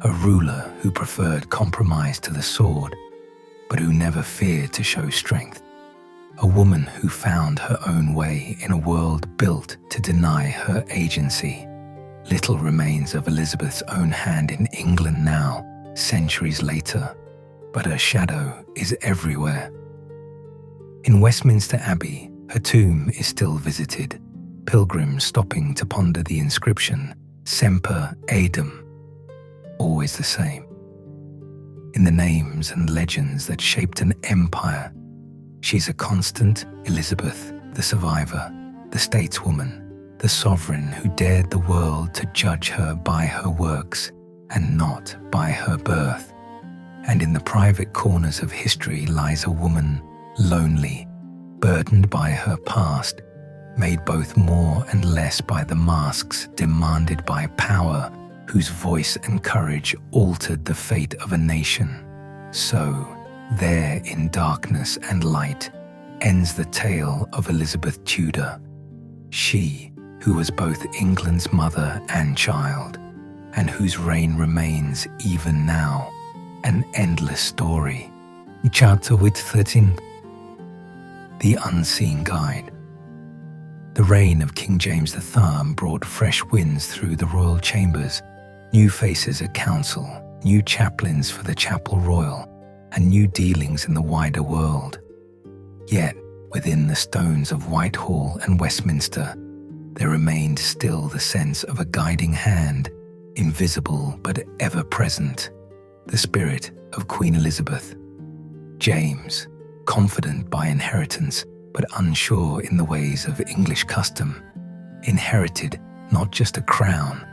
a ruler who preferred compromise to the sword, but who never feared to show strength, a woman who found her own way in a world built to deny her agency. Little remains of Elizabeth's own hand in England now, centuries later, but her shadow is everywhere. In Westminster Abbey, her tomb is still visited, pilgrims stopping to ponder the inscription, Semper Eadem, always the same. In the names and legends that shaped an empire, she's a constant Elizabeth, the survivor, the stateswoman, the sovereign who dared the world to judge her by her works and not by her birth. And in the private corners of history lies a woman, lonely, burdened by her past, made both more and less by the masks demanded by power, whose voice and courage altered the fate of a nation. So, there in darkness and light ends the tale of Elizabeth Tudor, she who was both England's mother and child, and whose reign remains even now an endless story. Chapter 13. The Unseen Guide. The reign of King James III brought fresh winds through the royal chambers, new faces at council, new chaplains for the Chapel Royal, and new dealings in the wider world. Yet, within the stones of Whitehall and Westminster, there remained still the sense of a guiding hand, invisible but ever present, the spirit of Queen Elizabeth. James, confident by inheritance but unsure in the ways of English custom, inherited not just a crown,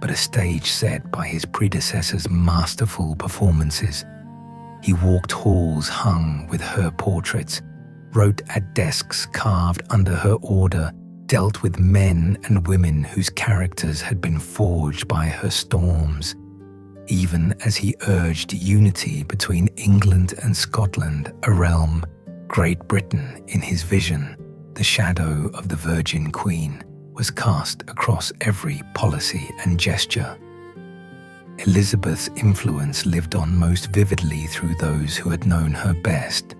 but a stage set by his predecessor's masterful performances. He walked halls hung with her portraits, wrote at desks carved under her order, dealt with men and women whose characters had been forged by her storms. Even as he urged unity between England and Scotland, a realm, Great Britain, in his vision, the shadow of the Virgin Queen was cast across every policy and gesture. Elizabeth's influence lived on most vividly through those who had known her best,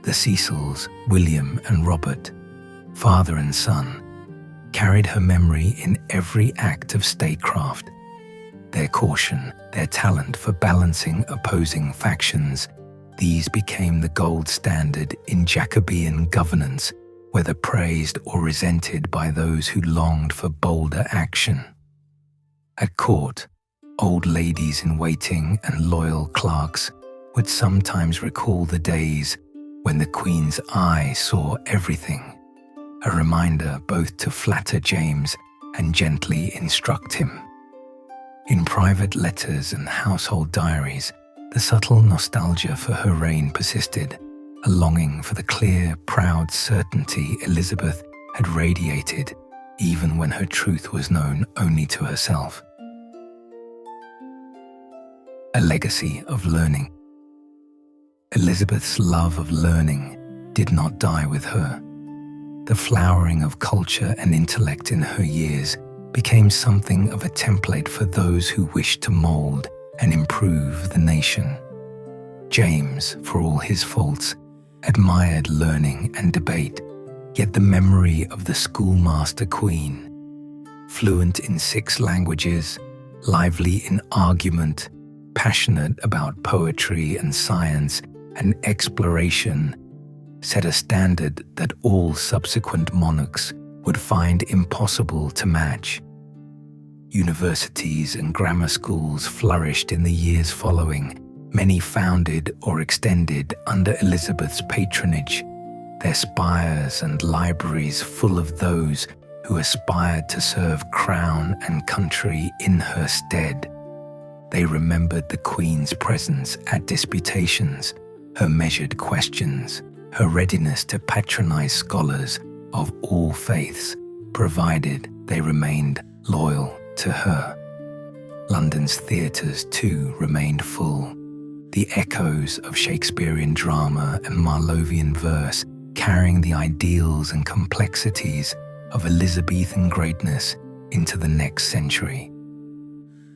the Cecils, William and Robert, father and son, carried her memory in every act of statecraft. Their caution, their talent for balancing opposing factions, these became the gold standard in Jacobean governance, whether praised or resented by those who longed for bolder action. At court, old ladies in waiting and loyal clerks would sometimes recall the days when the Queen's eye saw everything, a reminder both to flatter James and gently instruct him. In private letters and household diaries, the subtle nostalgia for her reign persisted, a longing for the clear, proud certainty Elizabeth had radiated even when her truth was known only to herself. A legacy of learning. Elizabeth's love of learning did not die with her. The flowering of culture and intellect in her years became something of a template for those who wished to mold and improve the nation. James, for all his faults, admired learning and debate, yet the memory of the schoolmaster queen, fluent in 6 languages, lively in argument, passionate about poetry and science and exploration, set a standard that all subsequent monarchs would find impossible to match. Universities and grammar schools flourished in the years following, many founded or extended under Elizabeth's patronage, their spires and libraries full of those who aspired to serve crown and country in her stead. They remembered the Queen's presence at disputations, her measured questions, her readiness to patronize scholars of all faiths, provided they remained loyal to her. London's theatres, too, remained full. The echoes of Shakespearean drama and Marlowean verse carrying the ideals and complexities of Elizabethan greatness into the next century.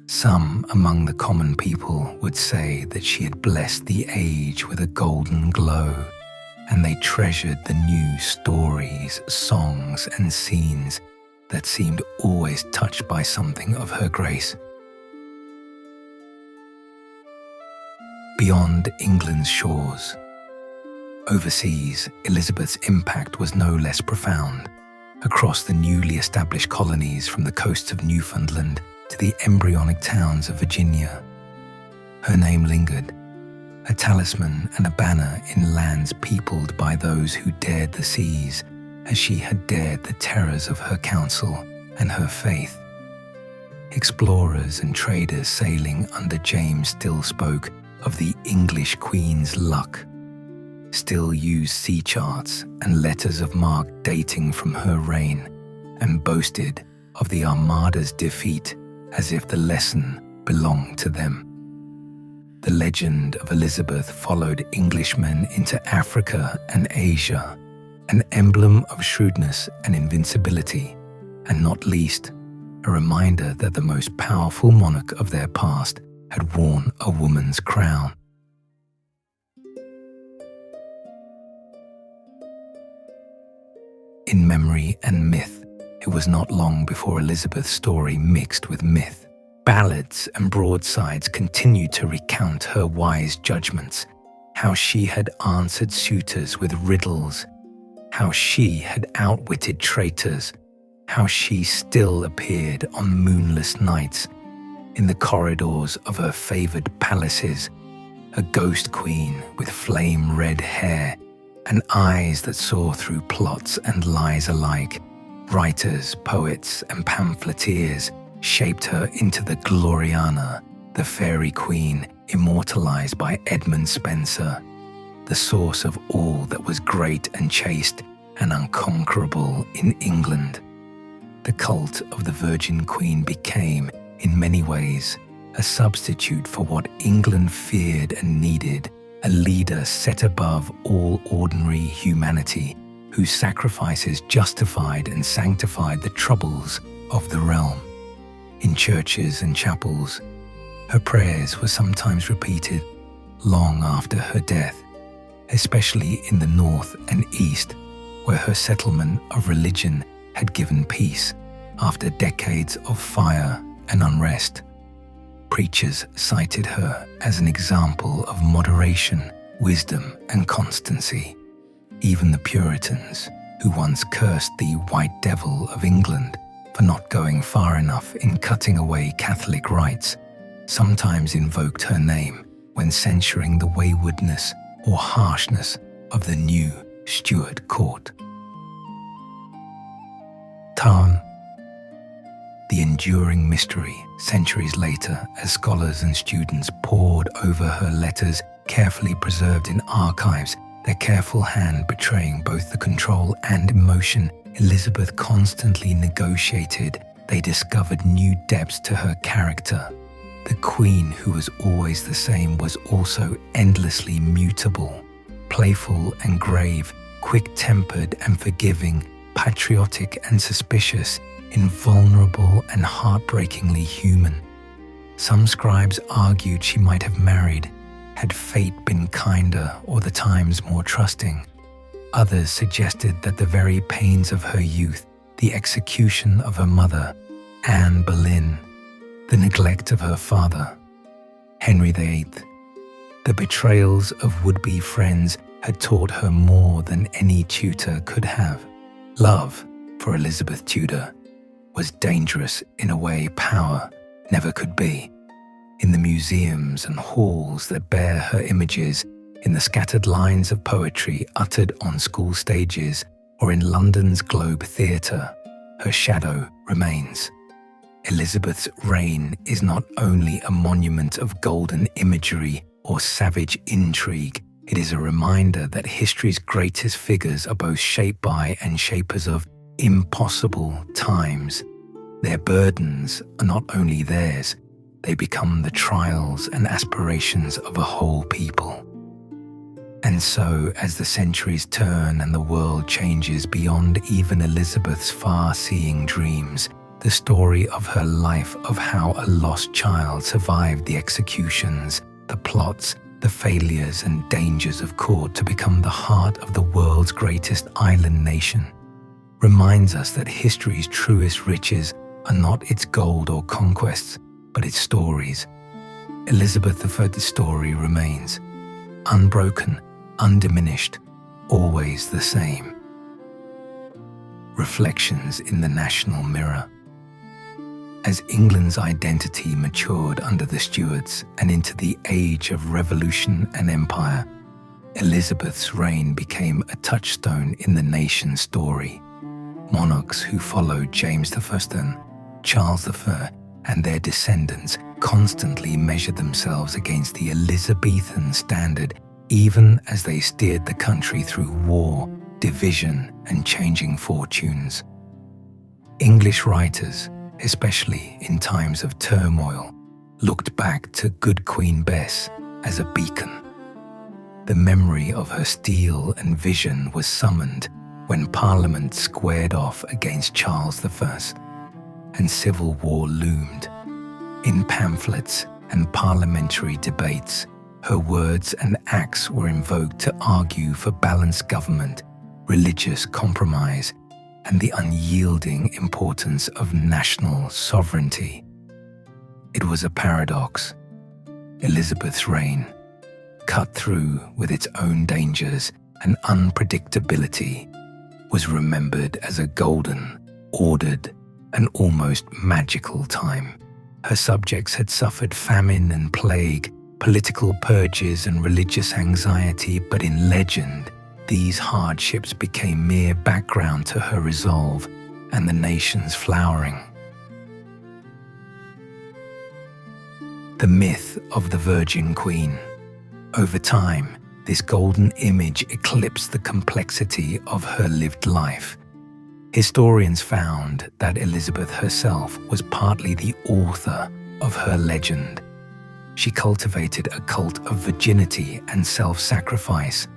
Some among the common people would say that she had blessed the age with a golden glow, and they treasured the new stories, songs, and scenes that seemed always touched by something of her grace. Beyond England's shores. Overseas, Elizabeth's impact was no less profound. Across the newly established colonies from the coasts of Newfoundland to the embryonic towns of Virginia, her name lingered, a talisman and a banner in lands peopled by those who dared the seas as she had dared the terrors of her counsel and her faith. Explorers and traders sailing under James still spoke of the English Queen's luck, still used sea charts and letters of marque dating from her reign, and boasted of the Armada's defeat as if the lesson belonged to them. The legend of Elizabeth followed Englishmen into Africa and Asia, an emblem of shrewdness and invincibility, and not least, a reminder that the most powerful monarch of their past had worn a woman's crown. In memory and myth, it was not long before Elizabeth's story mixed with myth. Ballads and broadsides continued to recount her wise judgments, how she had answered suitors with riddles, how she had outwitted traitors, how she still appeared on moonless nights in the corridors of her favored palaces, a ghost queen with flame-red hair and eyes that saw through plots and lies alike. Writers, poets, and pamphleteers shaped her into the Gloriana, the fairy queen immortalized by Edmund Spenser, the source of all that was great and chaste and unconquerable in England. The cult of the Virgin Queen became, in many ways, a substitute for what England feared and needed, a leader set above all ordinary humanity, whose sacrifices justified and sanctified the troubles of the realm. In churches and chapels, her prayers were sometimes repeated long after her death, especially in the north and east, where her settlement of religion had given peace after decades of fire and unrest. Preachers cited her as an example of moderation, wisdom, and constancy. Even the Puritans, who once cursed the White Devil of England for not going far enough in cutting away Catholic rights, sometimes invoked her name when censuring the waywardness or harshness of the new Stuart court. Tarn, the enduring mystery centuries later as scholars and students pored over her letters carefully preserved in archives, their careful hand betraying both the control and emotion Elizabeth constantly negotiated. They discovered new depths to her character. The queen, who was always the same, was also endlessly mutable, playful and grave, quick-tempered and forgiving, patriotic and suspicious, invulnerable and heartbreakingly human. Some scribes argued she might have married, had fate been kinder or the times more trusting. Others suggested that the very pains of her youth, the execution of her mother, Anne Boleyn, the neglect of her father, Henry VIII, the betrayals of would-be friends had taught her more than any tutor could have. Love, for Elizabeth Tudor, was dangerous in a way power never could be. In the museums and halls that bear her images, in the scattered lines of poetry uttered on school stages, or in London's Globe Theatre, her shadow remains. Elizabeth's reign is not only a monument of golden imagery or savage intrigue, it is a reminder that history's greatest figures are both shaped by and shapers of impossible times. Their burdens are not only theirs, they become the trials and aspirations of a whole people. And so, as the centuries turn and the world changes beyond even Elizabeth's far-seeing dreams, the story of her life, of how a lost child survived the executions, the plots, the failures and dangers of court to become the heart of the world's greatest island nation, reminds us that history's truest riches are not its gold or conquests, but its stories. Elizabeth I's story remains, unbroken, undiminished, always the same. Reflections in the National Mirror. As England's identity matured under the Stuarts and into the age of revolution and empire, Elizabeth's reign became a touchstone in the nation's story. Monarchs who followed James I, Charles I, and their descendants constantly measured themselves against the Elizabethan standard, even as they steered the country through war, division, and changing fortunes. English writers, especially in times of turmoil, looked back to good Queen Bess as a beacon. The memory of her steel and vision was summoned when Parliament squared off against Charles I and civil war loomed. In pamphlets and parliamentary debates, her words and acts were invoked to argue for balanced government, religious compromise, and the unyielding importance of national sovereignty. It was a paradox. Elizabeth's reign, cut through with its own dangers and unpredictability, was remembered as a golden, ordered, and almost magical time. Her subjects had suffered famine and plague, political purges and religious anxiety, but in legend, these hardships became mere background to her resolve and the nation's flowering. The myth of the Virgin Queen. Over time, this golden image eclipsed the complexity of her lived life. Historians found that Elizabeth herself was partly the author of her legend. She cultivated a cult of virginity and self-sacrifice,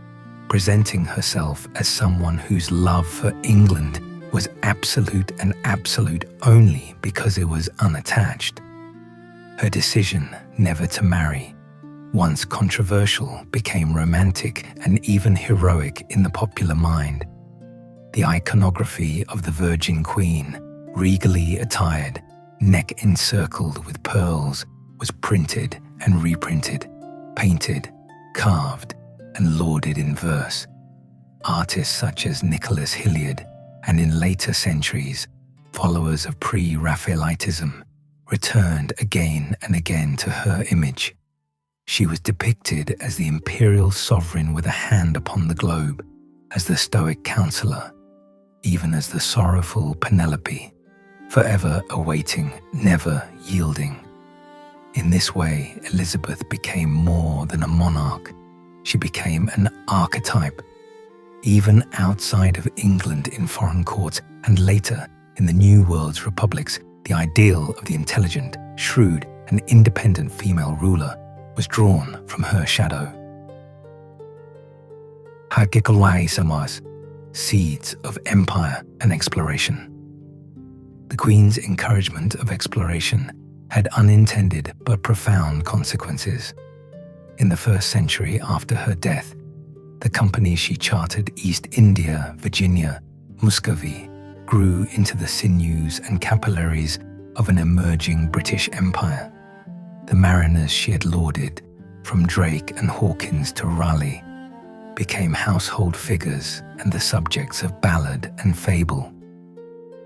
presenting herself as someone whose love for England was absolute and absolute only because it was unattached. Her decision never to marry, once controversial, became romantic and even heroic in the popular mind. The iconography of the Virgin Queen, regally attired, neck encircled with pearls, was printed and reprinted, painted, carved, and lauded in verse. Artists such as Nicholas Hilliard, and in later centuries, followers of pre-Raphaelitism, returned again and again to her image. She was depicted as the imperial sovereign with a hand upon the globe, as the stoic counselor, even as the sorrowful Penelope, forever awaiting, never yielding. In this way, Elizabeth became more than a monarch. She became an archetype, even outside of England in foreign courts, and later in the New World's republics. The ideal of the intelligent, shrewd, and independent female ruler was drawn from her shadow. Hagikolaisamas, seeds of empire and exploration. The Queen's encouragement of exploration had unintended but profound consequences. In the first century after her death, the companies she chartered East India, Virginia, Muscovy, grew into the sinews and capillaries of an emerging British Empire. The mariners she had lauded, from Drake and Hawkins to Raleigh, became household figures and the subjects of ballad and fable.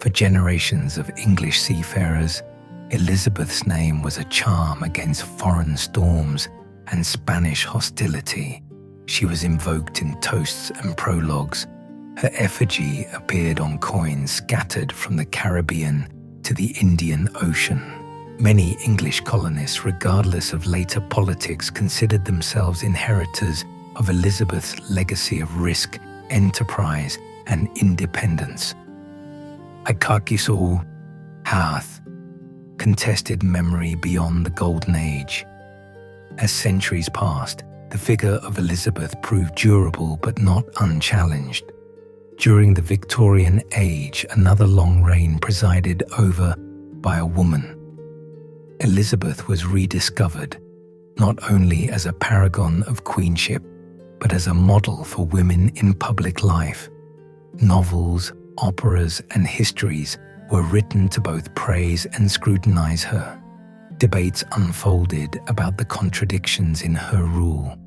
For generations of English seafarers, Elizabeth's name was a charm against foreign storms and Spanish hostility. She was invoked in toasts and prologues. Her effigy appeared on coins scattered from the Caribbean to the Indian Ocean. Many English colonists, regardless of later politics, considered themselves inheritors of Elizabeth's legacy of risk, enterprise, and independence. Ikakiso Hearth, contested memory beyond the Golden Age. As centuries passed, the figure of Elizabeth proved durable but not unchallenged. During the Victorian Age, another long reign presided over by a woman. Elizabeth was rediscovered, not only as a paragon of queenship, but as a model for women in public life. Novels, operas, and histories were written to both praise and scrutinize her. Debates unfolded about the contradictions in her rule.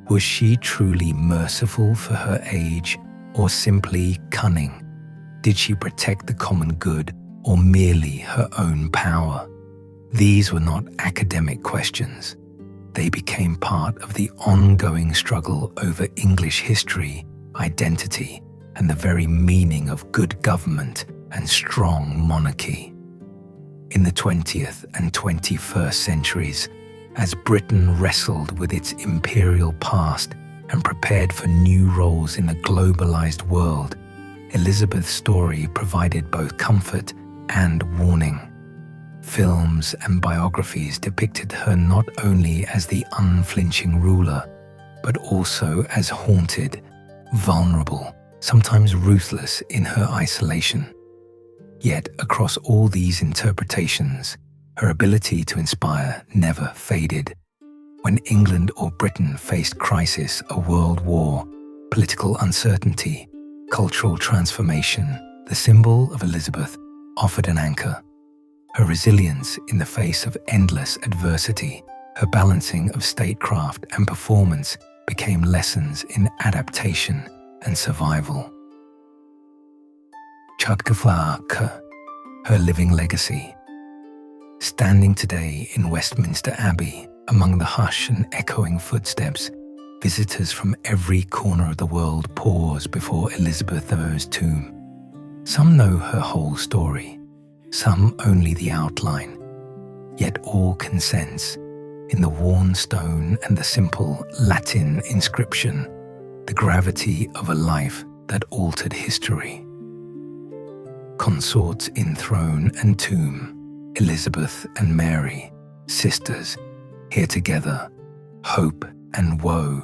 Was she truly merciful for her age, or simply cunning? Did she protect the common good, or merely her own power? These were not academic questions. They became part of the ongoing struggle over English history, identity, and the very meaning of good government and strong monarchy. In the 20th and 21st centuries, as Britain wrestled with its imperial past and prepared for new roles in a globalized world, Elizabeth's story provided both comfort and warning. Films and biographies depicted her not only as the unflinching ruler, but also as haunted, vulnerable, sometimes ruthless in her isolation. Yet, across all these interpretations, her ability to inspire never faded. When England or Britain faced crisis, a world war, political uncertainty, cultural transformation, the symbol of Elizabeth offered an anchor. Her resilience in the face of endless adversity, her balancing of statecraft and performance became lessons in adaptation and survival. Chadkaflaaka, her living legacy. Standing today in Westminster Abbey, among the hush and echoing footsteps, visitors from every corner of the world pause before Elizabeth I's tomb. Some know her whole story, some only the outline, yet all can sense, in the worn stone and the simple Latin inscription, the gravity of a life that altered history. Consorts in throne and tomb, Elizabeth and Mary, sisters, here together, hope and woe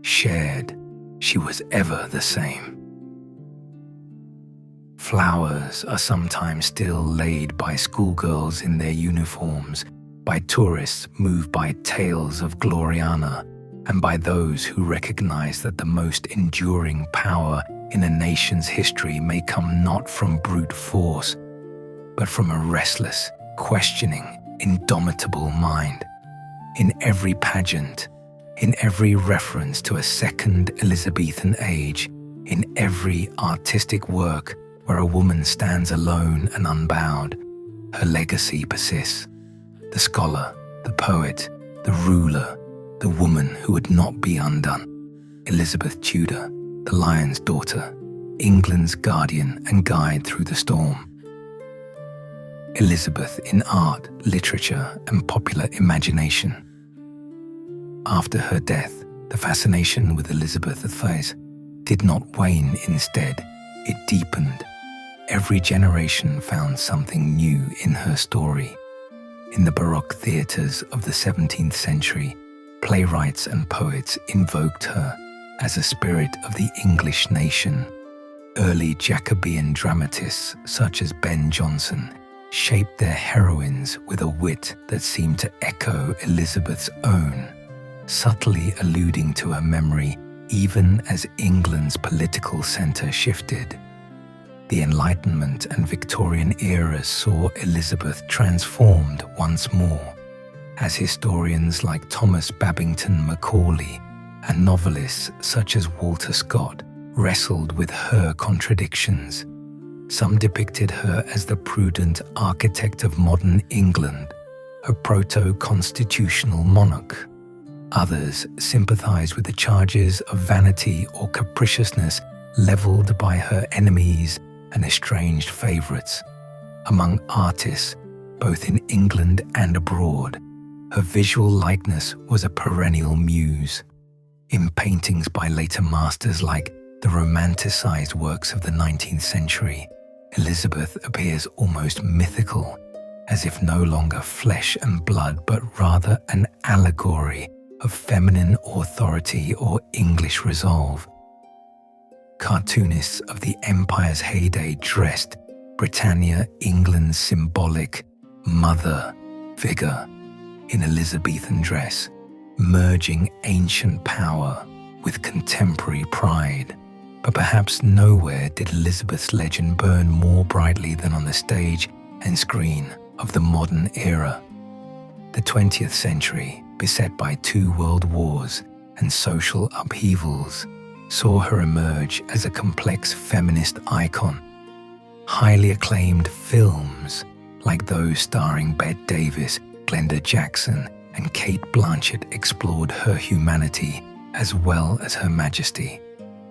shared, she was ever the same. Flowers are sometimes still laid by schoolgirls in their uniforms, by tourists moved by tales of Gloriana, and by those who recognize that the most enduring power in a nation's history may come not from brute force, but from a restless, questioning, indomitable mind. In every pageant, in every reference to a second Elizabethan age, in every artistic work where a woman stands alone and unbowed, her legacy persists. The scholar, the poet, the ruler, the woman who would not be undone. Elizabeth Tudor, the Lion's Daughter, England's guardian and guide through the storm. Elizabeth in art, literature, and popular imagination. After her death, the fascination with Elizabeth I did not wane. Instead, it deepened. Every generation found something new in her story. In the Baroque theatres of the 17th century, playwrights and poets invoked her as a spirit of the English nation. Early Jacobean dramatists such as Ben Jonson shaped their heroines with a wit that seemed to echo Elizabeth's own, subtly alluding to her memory even as England's political centre shifted. The Enlightenment and Victorian eras saw Elizabeth transformed once more, as historians like Thomas Babington Macaulay and novelists such as Walter Scott wrestled with her contradictions. Some depicted her as the prudent architect of modern England, a proto-constitutional monarch. Others sympathized with the charges of vanity or capriciousness leveled by her enemies and estranged favorites. Among artists, both in England and abroad, her visual likeness was a perennial muse. In paintings by later masters like the romanticized works of the 19th century, Elizabeth appears almost mythical, as if no longer flesh and blood but rather an allegory of feminine authority or English resolve. Cartoonists of the Empire's heyday dressed Britannia, England's symbolic mother figure, in Elizabethan dress, merging ancient power with contemporary pride. But perhaps nowhere did Elizabeth's legend burn more brightly than on the stage and screen of the modern era. The 20th century, beset by 2 world wars and social upheavals, saw her emerge as a complex feminist icon. Highly acclaimed films, like those starring Bette Davis, Glenda Jackson, and Kate Blanchett, explored her humanity as well as her majesty.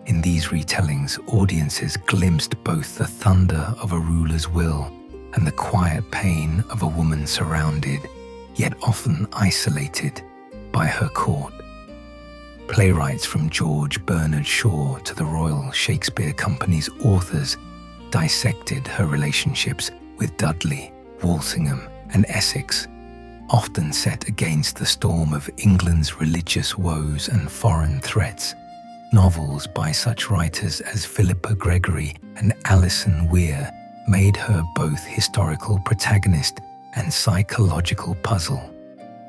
In these retellings, audiences glimpsed both the thunder of a ruler's will and the quiet pain of a woman surrounded, yet often isolated, by her court. Playwrights from George Bernard Shaw to the Royal Shakespeare Company's authors dissected her relationships with Dudley, Walsingham, and Essex, often set against the storm of England's religious woes and foreign threats. Novels by such writers as Philippa Gregory and Alison Weir made her both historical protagonist and psychological puzzle,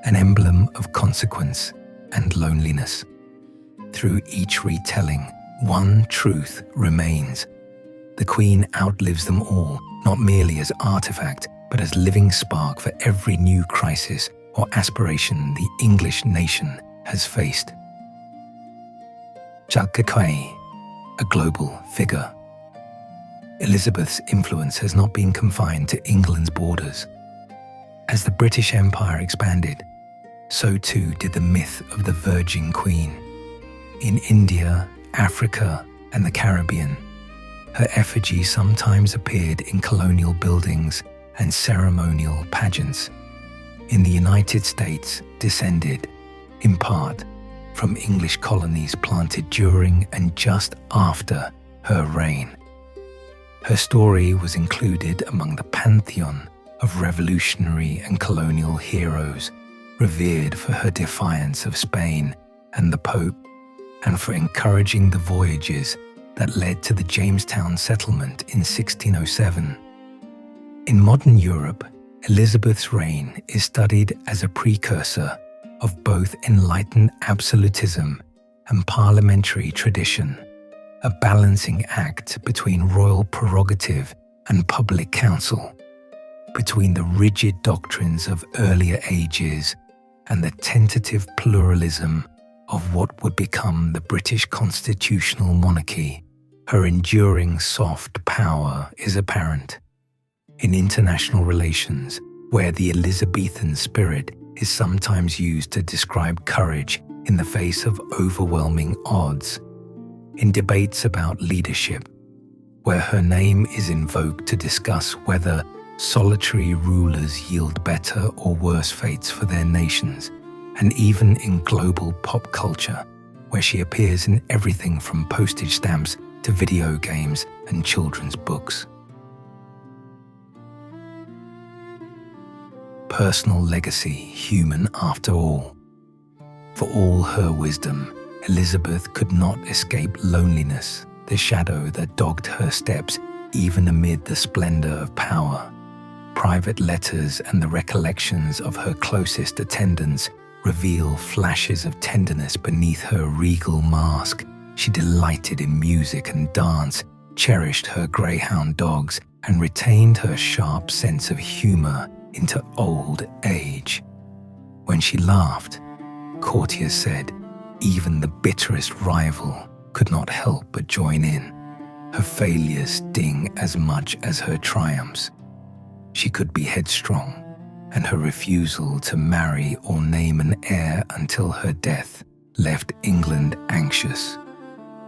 an emblem of consequence and loneliness. Through each retelling, one truth remains. The Queen outlives them all, not merely as artifact, but as living spark for every new crisis or aspiration the English nation has faced. Jalkakay, a global figure. Elizabeth's influence has not been confined to England's borders. As the British Empire expanded, so too did the myth of the Virgin Queen. In India, Africa, and the Caribbean, her effigy sometimes appeared in colonial buildings and ceremonial pageants. In the United States, descended, in part, from English colonies planted during and just after her reign. Her story was included among the pantheon of revolutionary and colonial heroes, revered for her defiance of Spain and the Pope, and for encouraging the voyages that led to the Jamestown settlement in 1607. In modern Europe, Elizabeth's reign is studied as a precursor of both enlightened absolutism and parliamentary tradition, a balancing act between royal prerogative and public counsel, between the rigid doctrines of earlier ages and the tentative pluralism of what would become the British constitutional monarchy. Her enduring soft power is apparent. In international relations, where the Elizabethan spirit is sometimes used to describe courage in the face of overwhelming odds, in debates about leadership, where her name is invoked to discuss whether solitary rulers yield better or worse fates for their nations, and even in global pop culture, where she appears in everything from postage stamps to video games and children's books. Personal legacy, human after all. For all her wisdom, Elizabeth could not escape loneliness, the shadow that dogged her steps even amid the splendor of power. Private letters and the recollections of her closest attendants reveal flashes of tenderness beneath her regal mask. She delighted in music and dance, cherished her greyhound dogs, and retained her sharp sense of humor into old age. When she laughed, courtiers said, even the bitterest rival could not help but join in. Her failures sting as much as her triumphs. She could be headstrong, and her refusal to marry or name an heir until her death left England anxious.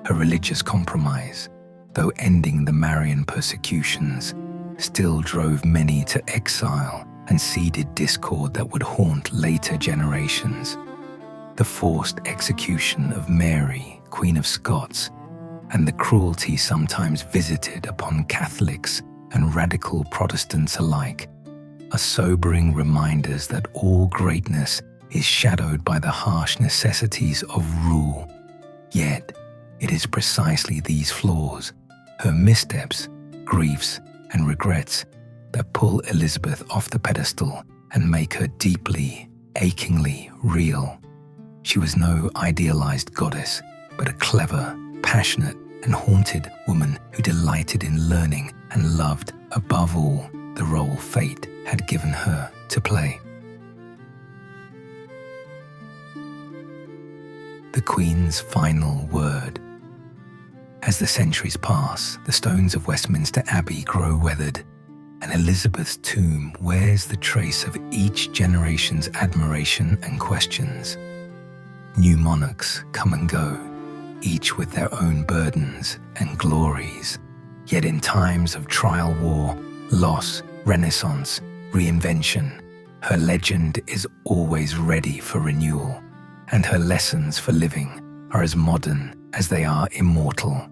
Her religious compromise, though ending the Marian persecutions, still drove many to exile and seeded discord that would haunt later generations. The forced execution of Mary, Queen of Scots, and the cruelty sometimes visited upon Catholics and radical Protestants alike are sobering reminders that all greatness is shadowed by the harsh necessities of rule. Yet, it is precisely these flaws, her missteps, griefs, and regrets that pull Elizabeth off the pedestal and make her deeply, achingly real. She was no idealized goddess, but a clever, passionate, and haunted woman who delighted in learning and loved, above all, the role fate had given her to play. The Queen's final word. As the centuries pass, the stones of Westminster Abbey grow weathered, and Elizabeth's tomb wears the trace of each generation's admiration and questions. New monarchs come and go, each with their own burdens and glories. Yet in times of trial war, loss, renaissance, reinvention, her legend is always ready for renewal, and her lessons for living are as modern as they are immortal.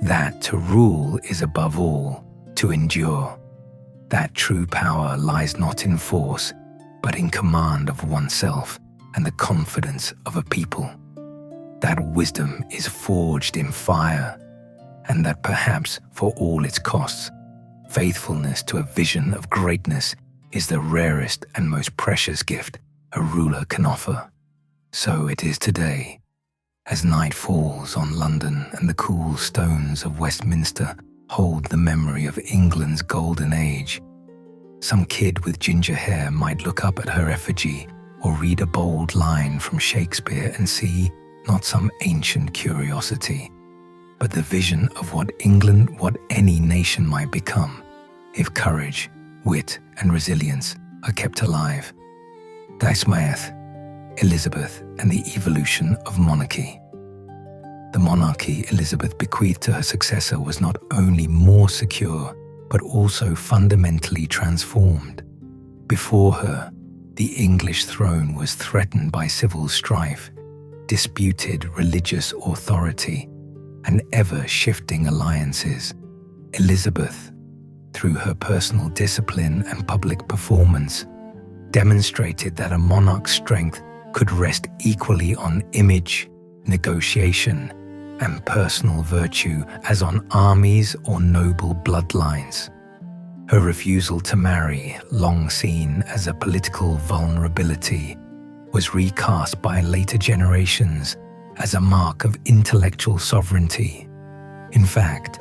That to rule is above all to endure. That true power lies not in force, but in command of oneself and the confidence of a people. That wisdom is forged in fire, and that perhaps for all its costs, faithfulness to a vision of greatness is the rarest and most precious gift a ruler can offer. So it is today, as night falls on London and the cool stones of Westminster hold the memory of England's golden age. Some kid with ginger hair might look up at her effigy or read a bold line from Shakespeare and see not some ancient curiosity, but the vision of what England, what any nation might become, if courage, wit, and resilience are kept alive. Daismaeth, Elizabeth, and the evolution of monarchy. The monarchy Elizabeth bequeathed to her successor was not only more secure, but also fundamentally transformed. Before her, the English throne was threatened by civil strife, disputed religious authority, and ever-shifting alliances. Elizabeth, through her personal discipline and public performance, demonstrated that a monarch's strength could rest equally on image, negotiation, and personal virtue as on armies or noble bloodlines. Her refusal to marry, long seen as a political vulnerability, was recast by later generations as a mark of intellectual sovereignty. In fact,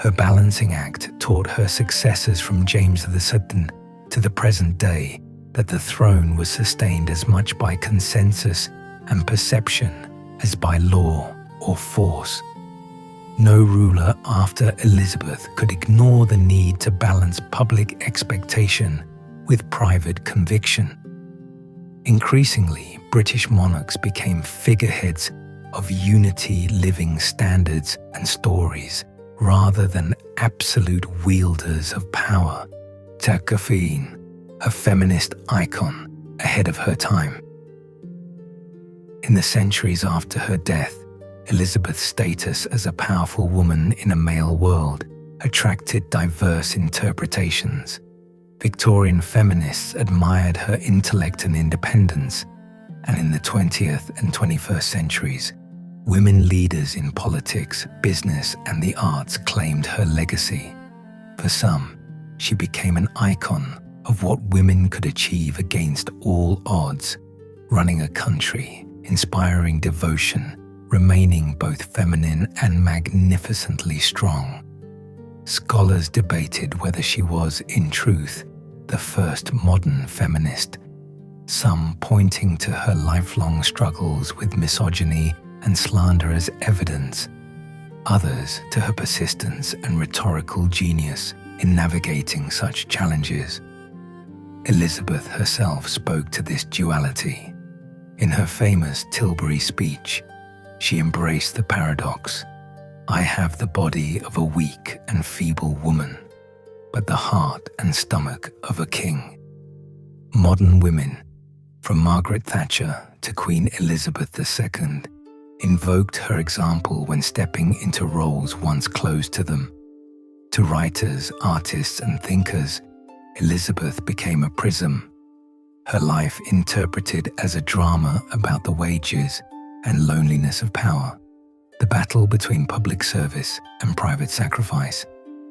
her balancing act taught her successors from James II to the present day that the throne was sustained as much by consensus and perception as by law or force. No ruler after Elizabeth could ignore the need to balance public expectation with private conviction. Increasingly, British monarchs became figureheads of unity, living standards and stories, rather than absolute wielders of power. Josephine, a feminist icon ahead of her time. In the centuries after her death, Elizabeth's status as a powerful woman in a male world attracted diverse interpretations. Victorian feminists admired her intellect and independence, and in the 20th and 21st centuries, women leaders in politics, business, and the arts claimed her legacy. For some, she became an icon of what women could achieve against all odds, running a country, inspiring devotion, remaining both feminine and magnificently strong. Scholars debated whether she was, in truth, the first modern feminist, some pointing to her lifelong struggles with misogyny and slander as evidence, others to her persistence and rhetorical genius in navigating such challenges. Elizabeth herself spoke to this duality. In her famous Tilbury speech, she embraced the paradox: "I have the body of a weak and feeble woman, but the heart and stomach of a king." Modern women, from Margaret Thatcher to Queen Elizabeth II, invoked her example when stepping into roles once closed to them. To writers, artists, and thinkers, Elizabeth became a prism, her life interpreted as a drama about the wages and loneliness of power, the battle between public service and private sacrifice,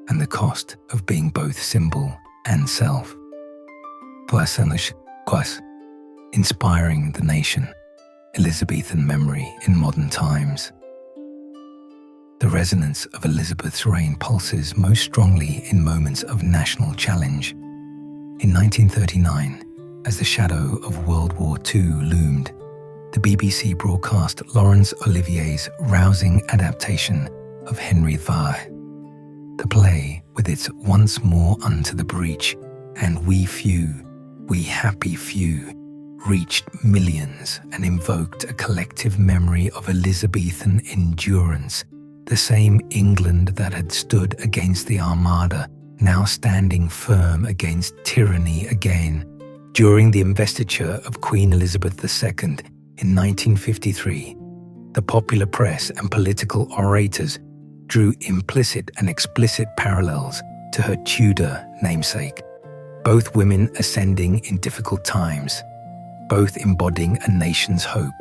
and the cost of being both symbol and self. Inspiring the nation, Elizabethan memory in modern times. The resonance of Elizabeth's reign pulses most strongly in moments of national challenge. In 1939, as the shadow of World War II loomed, the BBC broadcast Laurence Olivier's rousing adaptation of Henry V. The play, with its "Once more unto the breach" and "We few, we happy few," reached millions and invoked a collective memory of Elizabethan endurance, the same England that had stood against the Armada, now standing firm against tyranny again. During the investiture of Queen Elizabeth II in 1953, the popular press and political orators drew implicit and explicit parallels to her Tudor namesake, both women ascending in difficult times, both embodying a nation's hope.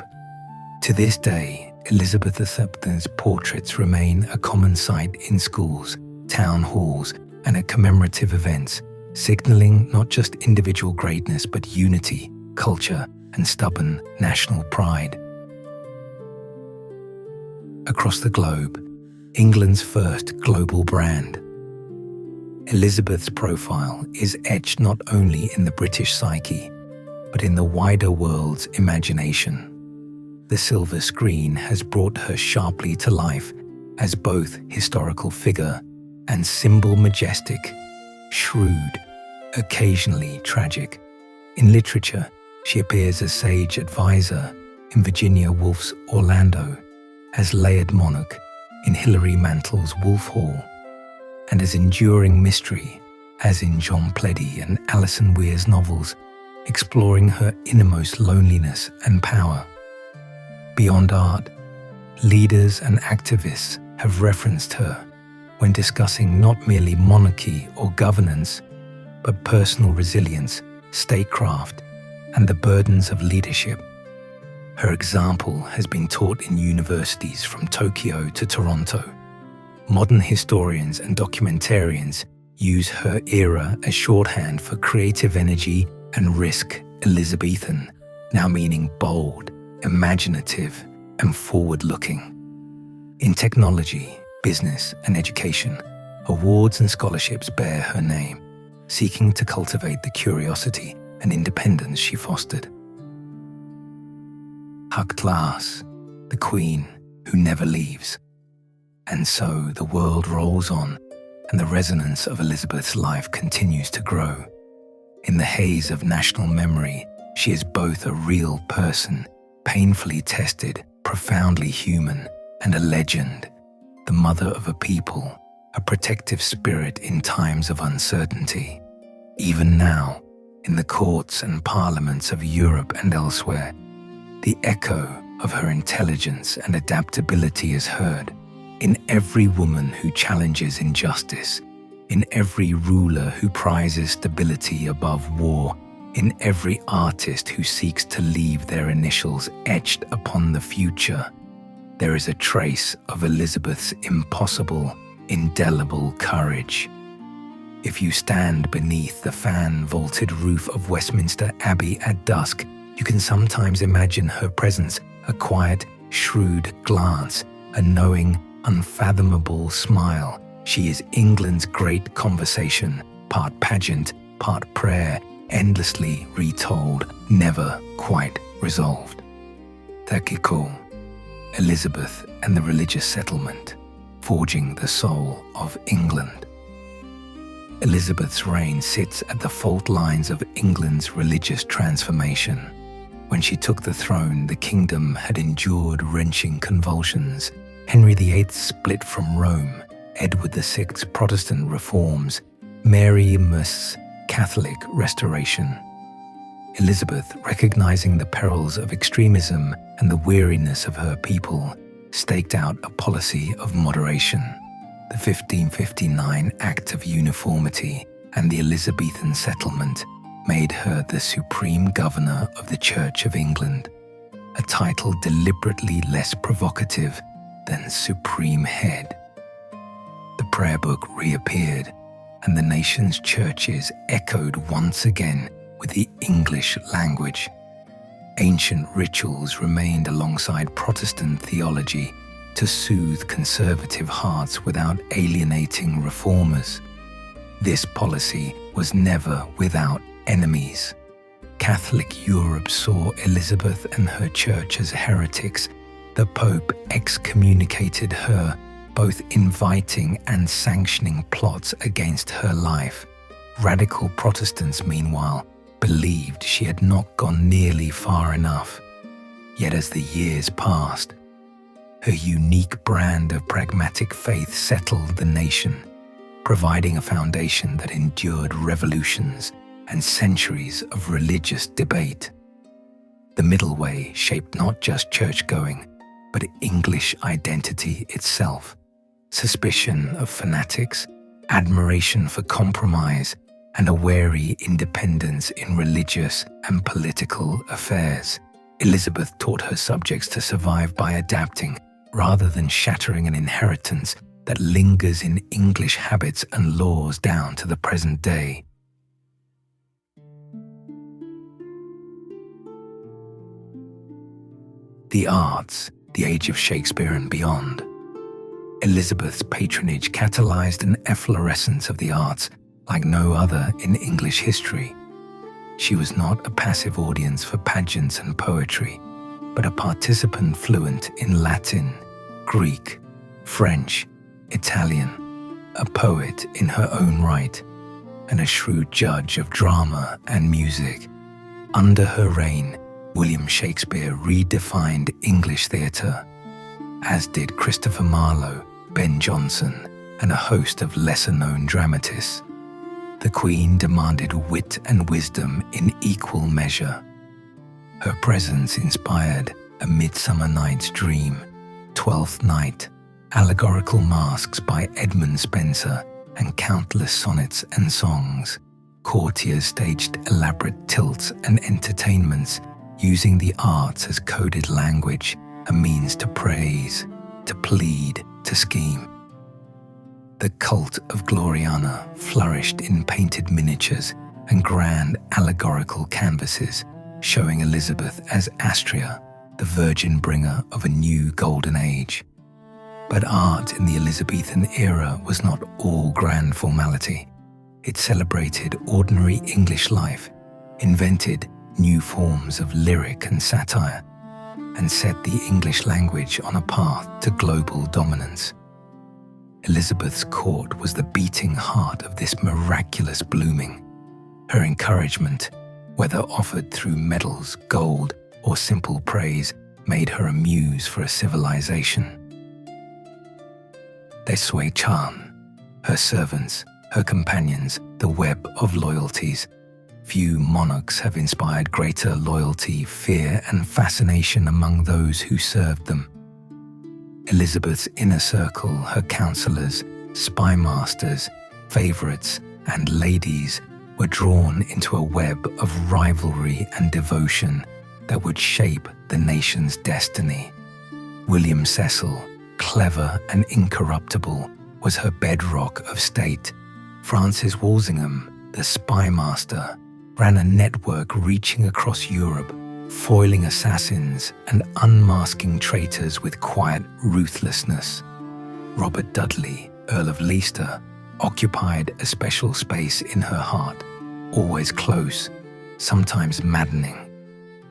To this day, Elizabeth II's portraits remain a common sight in schools, town halls, and at commemorative events, signaling not just individual greatness but unity, culture, and stubborn national pride. Across the globe, England's first global brand, Elizabeth's profile is etched not only in the British psyche, but in the wider world's imagination. The silver screen has brought her sharply to life as both historical figure and symbol, majestic, shrewd, occasionally tragic. In literature, she appears as sage advisor in Virginia Woolf's Orlando, as layered monarch in Hilary Mantel's Wolf Hall, and as enduring mystery as in John Pleddy and Alison Weir's novels, exploring her innermost loneliness and power. Beyond art, leaders and activists have referenced her when discussing not merely monarchy or governance, but personal resilience, statecraft, and the burdens of leadership. Her example has been taught in universities from Tokyo to Toronto. Modern historians and documentarians use her era as shorthand for creative energy and risk. Elizabethan, now meaning bold, imaginative, and forward-looking. In technology, business, and education, awards and scholarships bear her name, seeking to cultivate the curiosity and independence she fostered. Haktlas, the queen who never leaves. And so the world rolls on, and the resonance of Elizabeth's life continues to grow. In the haze of national memory, She is both a real person, painfully tested, profoundly human, and a legend, the mother of a people, a protective spirit in times of uncertainty. Even now, in the courts and parliaments of Europe and elsewhere, the echo of her intelligence and adaptability is heard in every woman who challenges injustice, in every ruler who prizes stability above war, in every artist who seeks to leave their initials etched upon the future. There is a trace of Elizabeth's impossible, indelible courage. If you stand beneath the fan-vaulted roof of Westminster Abbey at dusk, you can sometimes imagine her presence, a quiet, shrewd glance, a knowing, unfathomable smile. She is England's great conversation, part pageant, part prayer, endlessly retold, never quite resolved. Takiko, Elizabeth and the religious settlement, forging the soul of England. Elizabeth's reign sits at the fault lines of England's religious transformation. When she took the throne, the kingdom had endured wrenching convulsions. Henry VIII split from Rome, Edward VI's Protestant reforms, Mary Must's Catholic restoration. Elizabeth, recognizing the perils of extremism and the weariness of her people, staked out a policy of moderation. The 1559 Act of Uniformity and the Elizabethan settlement made her the supreme governor of the Church of England, a title deliberately less provocative than supreme head. The prayer book reappeared, and the nation's churches echoed once again with the English language. Ancient rituals remained alongside Protestant theology to soothe conservative hearts without alienating reformers. This policy was never without enemies. Catholic Europe saw Elizabeth and her church as heretics. The Pope excommunicated her, both inviting and sanctioning plots against her life. Radical Protestants, meanwhile, believed she had not gone nearly far enough. Yet as the years passed, her unique brand of pragmatic faith settled the nation, providing a foundation that endured revolutions and centuries of religious debate. The middle way shaped not just church-going, but English identity itself. Suspicion of fanatics, admiration for compromise, and a wary independence in religious and political affairs. Elizabeth taught her subjects to survive by adapting, rather than shattering an inheritance that lingers in English habits and laws down to the present day. The arts, the age of Shakespeare and beyond. Elizabeth's patronage catalyzed an efflorescence of the arts like no other in English history. She was not a passive audience for pageants and poetry, but a participant fluent in Latin, Greek, French, Italian, a poet in her own right, and a shrewd judge of drama and music. Under her reign, William Shakespeare redefined English theatre, as did Christopher Marlowe, Ben Jonson, and a host of lesser-known dramatists. The Queen demanded wit and wisdom in equal measure. Her presence inspired A Midsummer Night's Dream, Twelfth Night, allegorical masques by Edmund Spenser, and countless sonnets and songs. Courtiers staged elaborate tilts and entertainments, using the arts as coded language, a means to praise, to plead, to scheme. The cult of Gloriana flourished in painted miniatures and grand allegorical canvases, showing Elizabeth as Astrea, the virgin bringer of a new golden age. But art in the Elizabethan era was not all grand formality. It celebrated ordinary English life, invented new forms of lyric and satire, and set the English language on a path to global dominance. Elizabeth's court was the beating heart of this miraculous blooming. Her encouragement, whether offered through medals, gold, or simple praise, made her a muse for a civilization. They sway charm, her servants, her companions, the web of loyalties. Few monarchs have inspired greater loyalty, fear, and fascination among those who served them. Elizabeth's inner circle, her counselors, spy masters, favorites, and ladies were drawn into a web of rivalry and devotion that would shape the nation's destiny. William Cecil, clever and incorruptible, was her bedrock of state. Francis Walsingham, the spy master, ran a network reaching across Europe, foiling assassins and unmasking traitors with quiet ruthlessness. Robert Dudley, Earl of Leicester, occupied a special space in her heart, always close, sometimes maddening.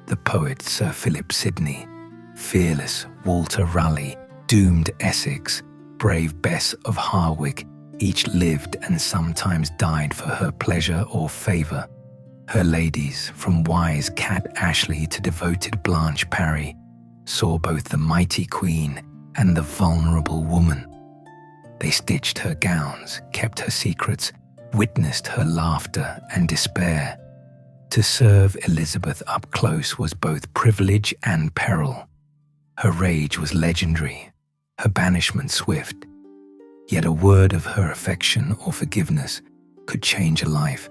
The poet Sir Philip Sidney, fearless Walter Raleigh, doomed Essex, brave Bess of Harwick, each lived and sometimes died for her pleasure or favour. Her ladies, from wise Cat Ashley to devoted Blanche Parry, saw both the mighty queen and the vulnerable woman. They stitched her gowns, kept her secrets, witnessed her laughter and despair. To serve Elizabeth up close was both privilege and peril. Her rage was legendary, her banishment swift. Yet a word of her affection or forgiveness could change a life.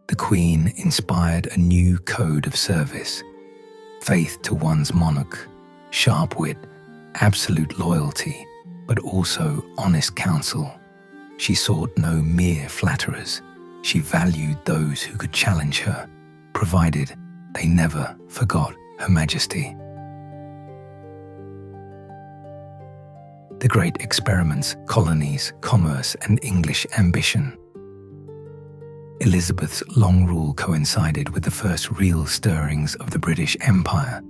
The Queen inspired a new code of service: faith to one's monarch, sharp wit, absolute loyalty, but also honest counsel. She sought no mere flatterers. She valued those who could challenge her, provided they never forgot Her Majesty. The great experiments, colonies, commerce, and English ambition. Elizabeth's long rule coincided with the first real stirrings of the British Empire.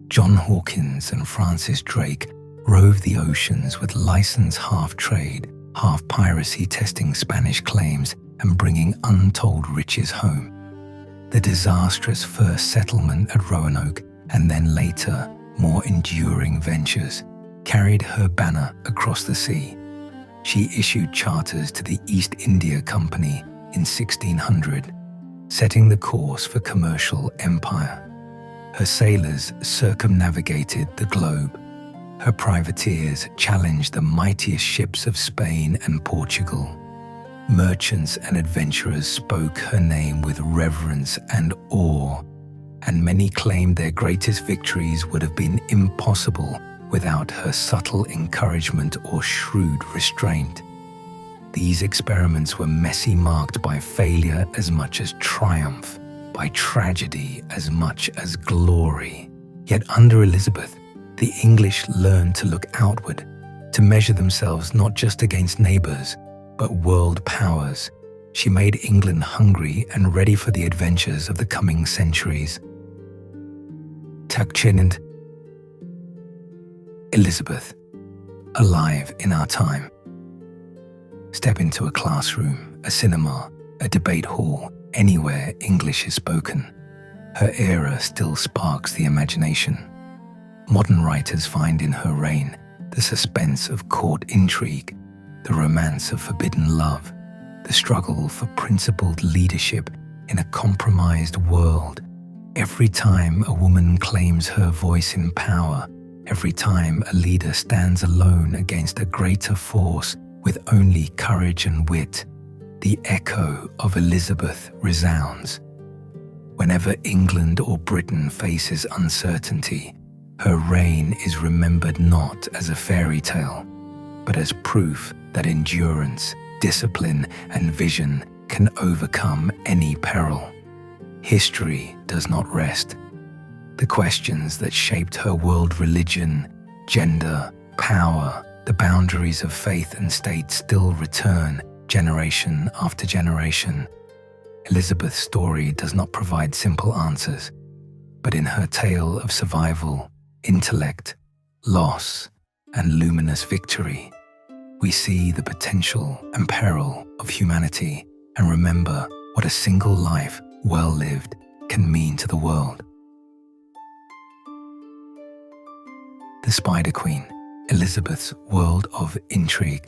John Hawkins and Francis Drake roved the oceans with license half trade, half piracy, testing Spanish claims and bringing untold riches home. The disastrous first settlement at Roanoke and then later more enduring ventures carried her banner across the sea. She issued charters to the East India Company in 1600, setting the course for commercial empire. Her sailors circumnavigated the globe. Her privateers challenged the mightiest ships of Spain and Portugal. Merchants and adventurers spoke her name with reverence and awe, and many claimed their greatest victories would have been impossible without her subtle encouragement or shrewd restraint. These experiments were messy, marked by failure as much as triumph, by tragedy as much as glory. Yet under Elizabeth, the English learned to look outward, to measure themselves not just against neighbours, but world powers. She made England hungry and ready for the adventures of the coming centuries. Tranquility. Elizabeth, alive in our time. Step into a classroom, a cinema, a debate hall, anywhere English is spoken. Her era still sparks the imagination. Modern writers find in her reign the suspense of court intrigue, the romance of forbidden love, the struggle for principled leadership in a compromised world. Every time a woman claims her voice in power, every time a leader stands alone against a greater force with only courage and wit, the echo of Elizabeth resounds. Whenever England or Britain faces uncertainty, her reign is remembered not as a fairy tale, but as proof that endurance, discipline, and vision can overcome any peril. History does not rest. The questions that shaped her world religion, gender, power, the boundaries of faith and state still return generation after generation. Elizabeth's story does not provide simple answers, but in her tale of survival, intellect, loss, and luminous victory, we see the potential and peril of humanity and remember what a single life well lived can mean to the world. The Spider Queen, Elizabeth's world of intrigue.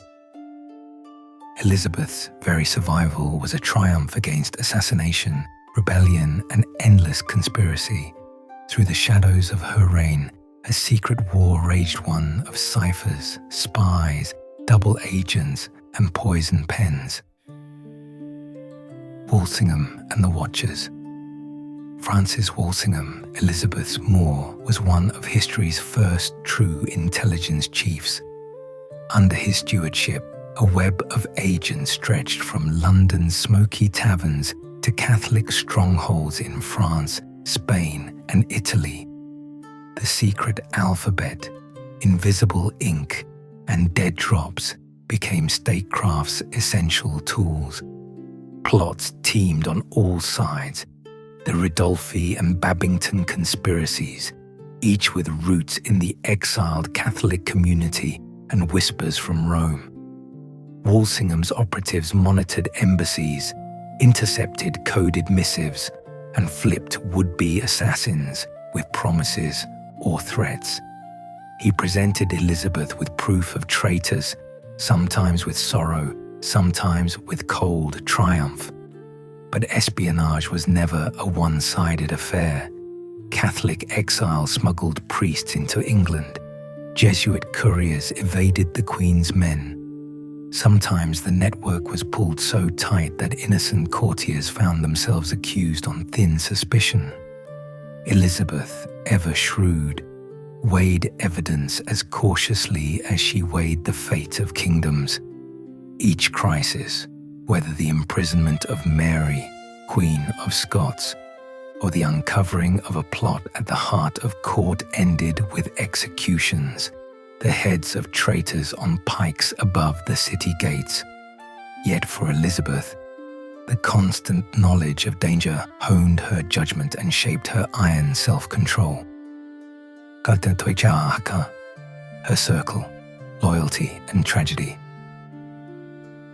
Elizabeth's very survival was a triumph against assassination, rebellion, and endless conspiracy. Through the shadows of her reign, a secret war raged, one of ciphers, spies, double agents, and poison pens. Walsingham and the Watchers. Francis Walsingham, Elizabeth's Moor, was one of history's first true intelligence chiefs. Under his stewardship, a web of agents stretched from London's smoky taverns to Catholic strongholds in France, Spain, and Italy. The secret alphabet, invisible ink, and dead drops became statecraft's essential tools. Plots teemed on all sides, the Ridolfi and Babington conspiracies, each with roots in the exiled Catholic community and whispers from Rome. Walsingham's operatives monitored embassies, intercepted coded missives, and flipped would-be assassins with promises or threats. He presented Elizabeth with proof of traitors, sometimes with sorrow, sometimes with cold triumph. But espionage was never a one-sided affair. Catholic exiles smuggled priests into England. Jesuit couriers evaded the Queen's men. Sometimes the network was pulled so tight that innocent courtiers found themselves accused on thin suspicion. Elizabeth, ever shrewd, weighed evidence as cautiously as she weighed the fate of kingdoms. Each crisis, whether the imprisonment of Mary, Queen of Scots, or the uncovering of a plot at the heart of court, ended with executions, the heads of traitors on pikes above the city gates. Yet for Elizabeth, the constant knowledge of danger honed her judgment and shaped her iron self-control. Her circle, loyalty, and tragedy.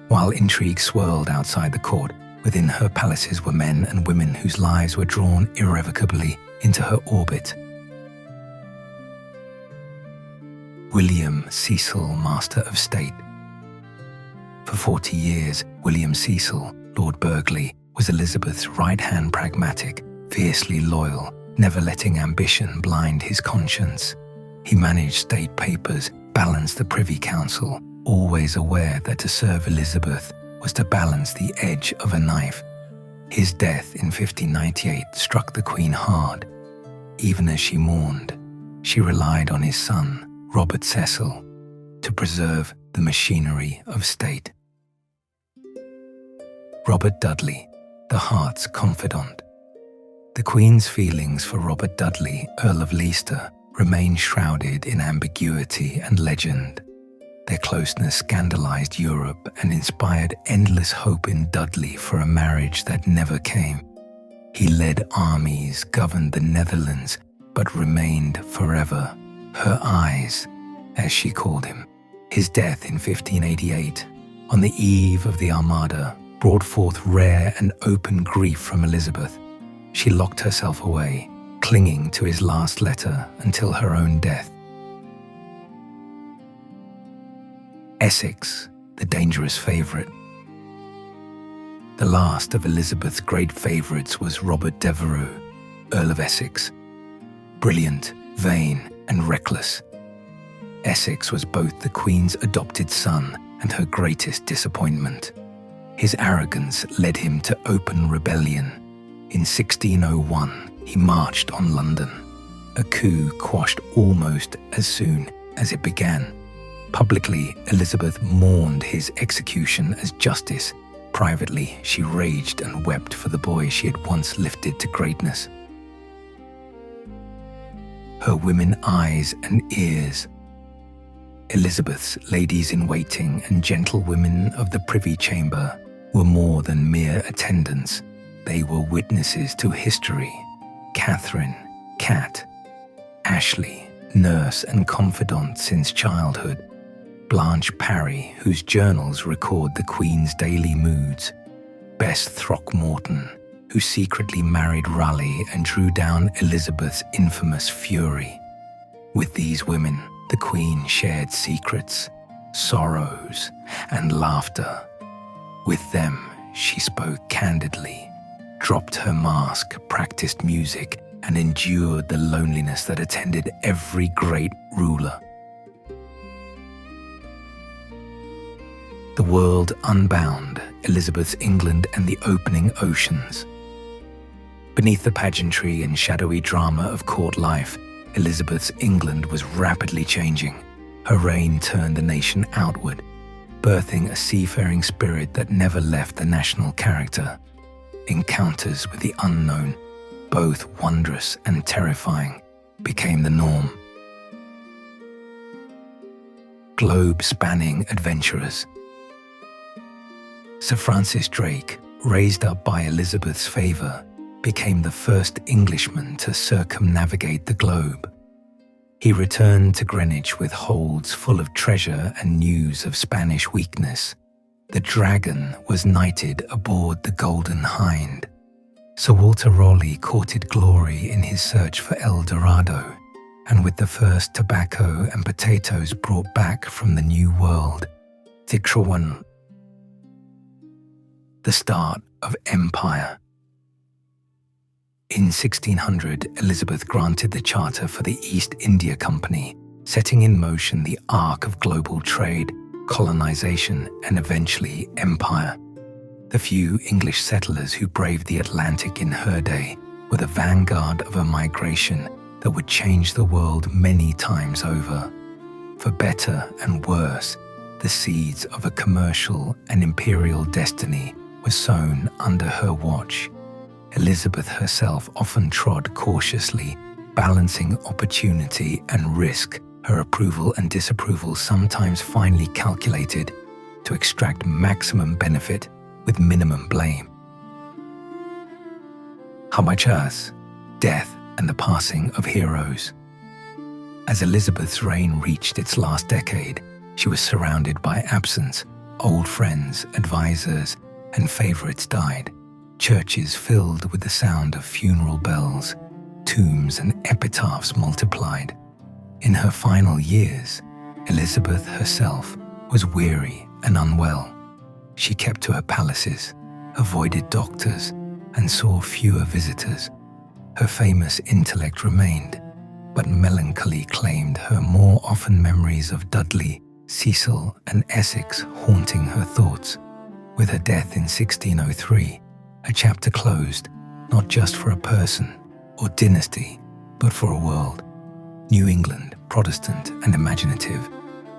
While intrigue swirled outside the court, within her palaces were men and women whose lives were drawn irrevocably into her orbit. William Cecil, Master of State. For 40 years, William Cecil, Lord Burghley, was Elizabeth's right-hand pragmatic, fiercely loyal, never letting ambition blind his conscience. He managed state papers, balanced the Privy Council, always aware that to serve Elizabeth was to balance the edge of a knife. His death in 1598 struck the Queen hard. Even as she mourned, she relied on his son, Robert Cecil, to preserve the machinery of state. Robert Dudley, the heart's confidant. The Queen's feelings for Robert Dudley, Earl of Leicester, remain shrouded in ambiguity and legend. Their closeness scandalized Europe and inspired endless hope in Dudley for a marriage that never came. He led armies, governed the Netherlands, but remained forever her eyes, as she called him. His death in 1588, on the eve of the Armada, brought forth rare and open grief from Elizabeth. She locked herself away, clinging to his last letter until her own death. Essex, the dangerous favourite. The last of Elizabeth's great favourites was Robert Devereux, Earl of Essex. Brilliant, vain, and reckless, Essex was both the Queen's adopted son and her greatest disappointment. His arrogance led him to open rebellion. In 1601, he marched on London, a coup quashed almost as soon as it began. Publicly, Elizabeth mourned his execution as justice. Privately, she raged and wept for the boy she had once lifted to greatness. Her women eyes and ears. Elizabeth's ladies-in-waiting and gentlewomen of the Privy Chamber were more than mere attendants. They were witnesses to history. Catherine, Cat, Ashley, nurse and confidant since childhood. Blanche Parry, whose journals record the Queen's daily moods. Bess Throckmorton, who secretly married Raleigh and drew down Elizabeth's infamous fury. With these women, the Queen shared secrets, sorrows, and laughter. With them, she spoke candidly, dropped her mask, practiced music, and endured the loneliness that attended every great ruler. The world unbound, Elizabeth's England and the opening oceans. Beneath the pageantry and shadowy drama of court life, Elizabeth's England was rapidly changing. Her reign turned the nation outward, birthing a seafaring spirit that never left the national character. Encounters with the unknown, both wondrous and terrifying, became the norm. Globe-spanning adventurers. Sir Francis Drake, raised up by Elizabeth's favour, became the first Englishman to circumnavigate the globe. He returned to Greenwich with holds full of treasure and news of Spanish weakness. The Dragon was knighted aboard the Golden Hind. Sir Walter Raleigh courted glory in his search for El Dorado, and with the first tobacco and potatoes brought back from the New World, the start of empire. In 1600, Elizabeth granted the charter for the East India Company, setting in motion the arc of global trade, colonization, and eventually empire. The few English settlers who braved the Atlantic in her day were the vanguard of a migration that would change the world many times over. For better and worse, the seeds of a commercial and imperial destiny were sown under her watch. Elizabeth herself often trod cautiously, balancing opportunity and risk, her approval and disapproval sometimes finely calculated to extract maximum benefit with minimum blame. Hamachas, death and the passing of heroes. As Elizabeth's reign reached its last decade, she was surrounded by absence. Old friends, advisors, and favorites died. Churches filled with the sound of funeral bells, tombs and epitaphs multiplied. In her final years, Elizabeth herself was weary and unwell. She kept to her palaces, avoided doctors, and saw fewer visitors. Her famous intellect remained, but melancholy claimed her, more often memories of Dudley, Cecil, and Essex haunting her thoughts. With her death in 1603, a chapter closed, not just for a person or dynasty, but for a world. New England, Protestant and imaginative,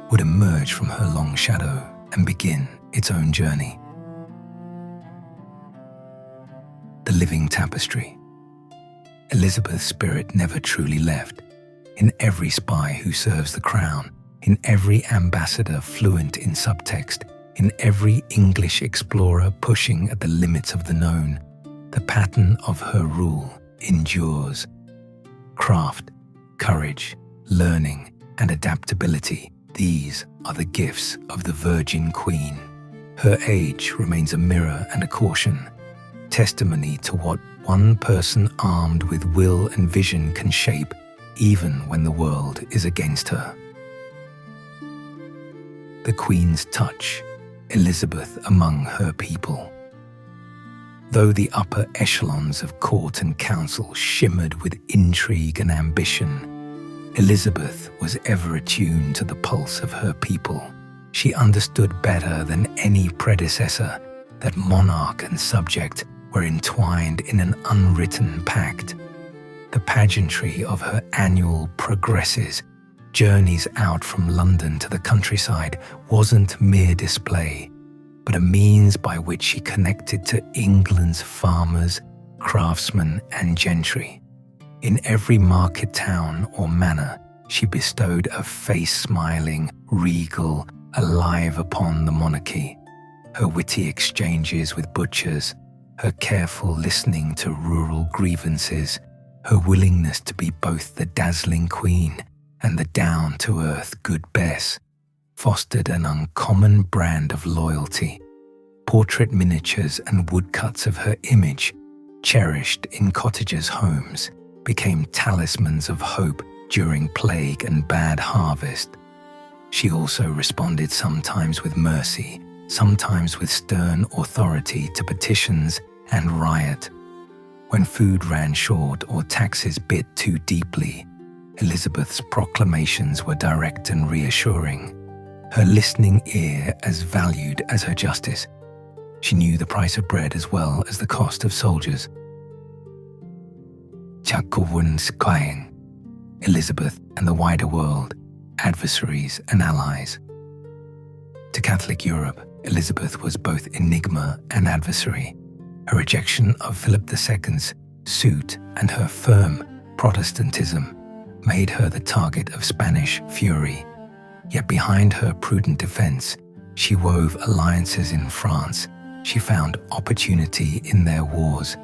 would emerge from her long shadow and begin its own journey. The living tapestry. Elizabeth's spirit never truly left. In every spy who serves the crown, in every ambassador fluent in subtext, in every English explorer pushing at the limits of the known, the pattern of her rule endures. Craft, courage, learning, and adaptability, these are the gifts of the Virgin Queen. Her age remains a mirror and a caution, testimony to what one person armed with will and vision can shape, even when the world is against her. The Queen's touch. Elizabeth among her people. Though the upper echelons of court and council shimmered with intrigue and ambition, Elizabeth was ever attuned to the pulse of her people. She understood better than any predecessor that monarch and subject were entwined in an unwritten pact. The pageantry of her annual progresses, journeys out from London to the countryside, wasn't mere display, but a means by which she connected to England's farmers, craftsmen, and gentry. In every market town or manor, she bestowed a face smiling, regal, alive upon the monarchy. Her witty exchanges with butchers, her careful listening to rural grievances, her willingness to be both the dazzling queen and the down-to-earth good Bess, fostered an uncommon brand of loyalty. Portrait miniatures and woodcuts of her image, cherished in cottagers' homes, became talismans of hope during plague and bad harvest. She also responded sometimes with mercy, sometimes with stern authority to petitions and riot. When food ran short or taxes bit too deeply, Elizabeth's proclamations were direct and reassuring, her listening ear as valued as her justice. She knew the price of bread as well as the cost of soldiers. Chakowunskaying, Elizabeth and the wider world, adversaries and allies. To Catholic Europe, Elizabeth was both enigma and adversary. Her rejection of Philip II's suit and her firm Protestantism made her the target of Spanish fury. Yet behind her prudent defense, she wove alliances in France. She found opportunity in their wars.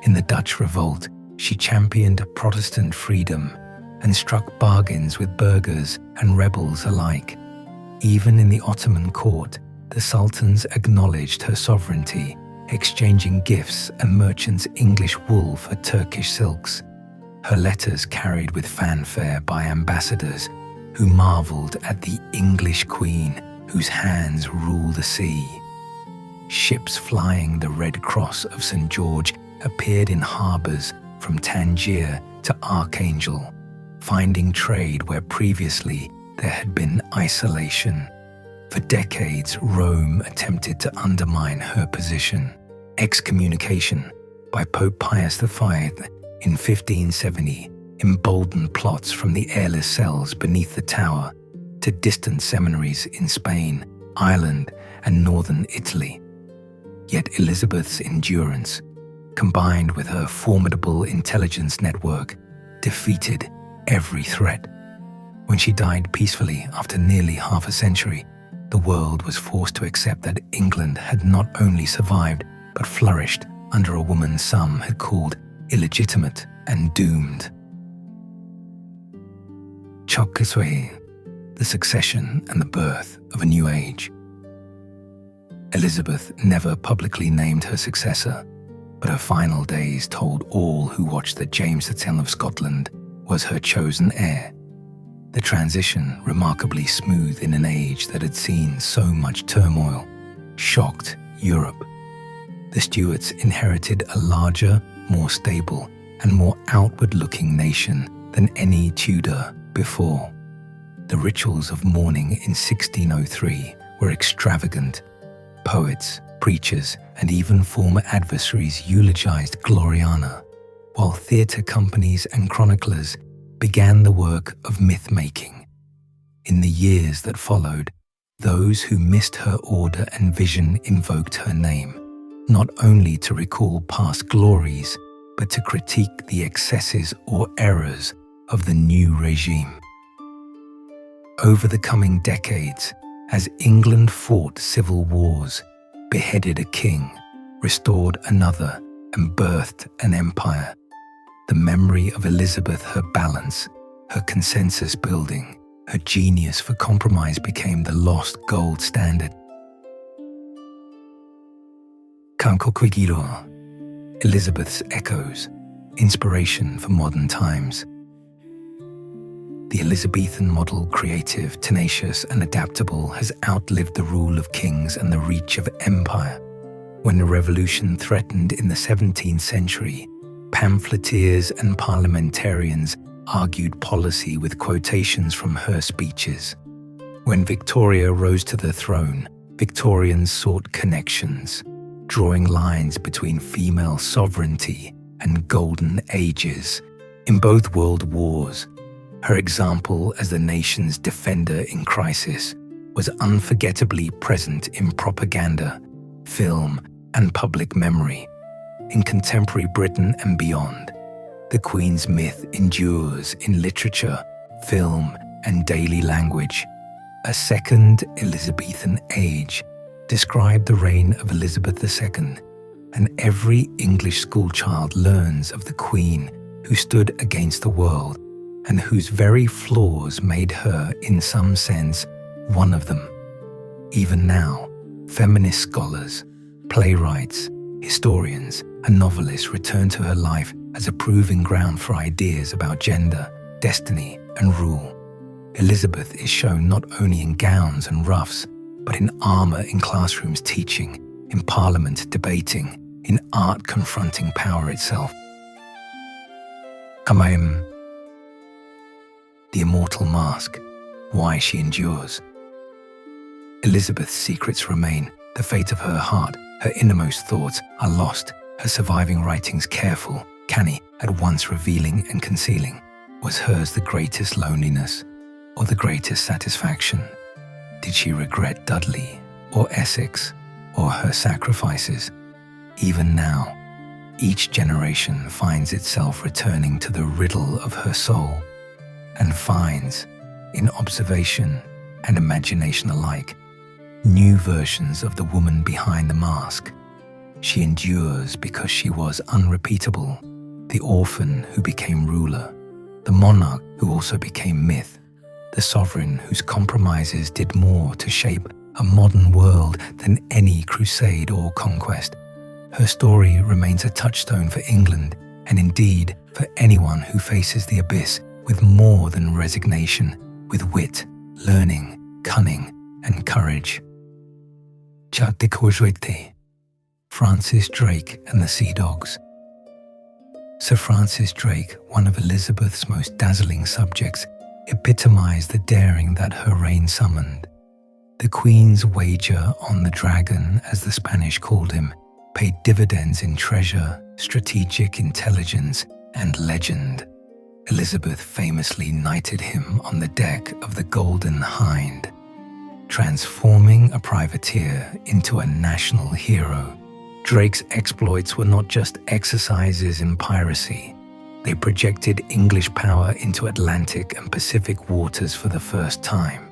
In the Dutch Revolt, she championed Protestant freedom and struck bargains with burghers and rebels alike. Even in the Ottoman court, the sultans acknowledged her sovereignty, exchanging gifts and merchants' English wool for Turkish silks. Her letters carried with fanfare by ambassadors who marveled at the English queen whose hands rule the sea. Ships flying the Red Cross of St. George appeared in harbors from Tangier to Archangel, finding trade where previously there had been isolation. For decades, Rome attempted to undermine her position. Excommunication by Pope Pius V in 1570 emboldened plots from the airless cells beneath the tower to distant seminaries in Spain, Ireland, and northern Italy. Yet Elizabeth's endurance, combined with her formidable intelligence network, defeated every threat. When she died peacefully after nearly half a century, the world was forced to accept that England had not only survived but flourished under a woman some had called illegitimate and doomed. Chokeswe, the succession and the birth of a new age. Elizabeth never publicly named her successor, but her final days told all who watched that James X of Scotland was her chosen heir. The transition, remarkably smooth in an age that had seen so much turmoil, shocked Europe. The Stuarts inherited a larger, more stable, and more outward-looking nation than any Tudor before. The rituals of mourning in 1603 were extravagant. Poets, preachers, and even former adversaries eulogized Gloriana, while theatre companies and chroniclers began the work of myth-making. In the years that followed, those who missed her order and vision invoked her name, not only to recall past glories, but to critique the excesses or errors of the new regime. Over the coming decades, as England fought civil wars, beheaded a king, restored another, and birthed an empire, the memory of Elizabeth, her balance, her consensus building, her genius for compromise became the lost gold standard. Kankokwigiro, Elizabeth's echoes, inspiration for modern times. The Elizabethan model, creative, tenacious, and adaptable, has outlived the rule of kings and the reach of empire. When the revolution threatened in the 17th century, pamphleteers and parliamentarians argued policy with quotations from her speeches. When Victoria rose to the throne, Victorians sought connections, drawing lines between female sovereignty and golden ages. In both world wars, her example as the nation's defender in crisis was unforgettably present in propaganda, film, and public memory. In contemporary Britain and beyond, the Queen's myth endures in literature, film, and daily language. A second Elizabethan age described the reign of Elizabeth II, and every English schoolchild learns of the Queen who stood against the world and whose very flaws made her, in some sense, one of them. Even now, feminist scholars, playwrights, historians, a novelist returned to her life as a proving ground for ideas about gender, destiny, and rule. Elizabeth is shown not only in gowns and ruffs, but in armor in classrooms teaching, in parliament debating, in art confronting power itself. Kamaim, the immortal mask, why she endures. Elizabeth's secrets remain. The fate of her heart, her innermost thoughts are lost. Her surviving writings careful, canny, at once revealing and concealing. Was hers the greatest loneliness or the greatest satisfaction? Did she regret Dudley or Essex or her sacrifices? Even now, each generation finds itself returning to the riddle of her soul and finds, in observation and imagination alike, new versions of the woman behind the mask. She endures because she was unrepeatable, the orphan who became ruler, the monarch who also became myth, the sovereign whose compromises did more to shape a modern world than any crusade or conquest. Her story remains a touchstone for England and indeed for anyone who faces the abyss with more than resignation, with wit, learning, cunning, and courage. Chat de Courgette, Francis Drake and the Sea Dogs. Sir Francis Drake, one of Elizabeth's most dazzling subjects, epitomized the daring that her reign summoned. The Queen's wager on the dragon, as the Spanish called him, paid dividends in treasure, strategic intelligence, and legend. Elizabeth famously knighted him on the deck of the Golden Hind, transforming a privateer into a national hero. Drake's exploits were not just exercises in piracy. They projected English power into Atlantic and Pacific waters for the first time.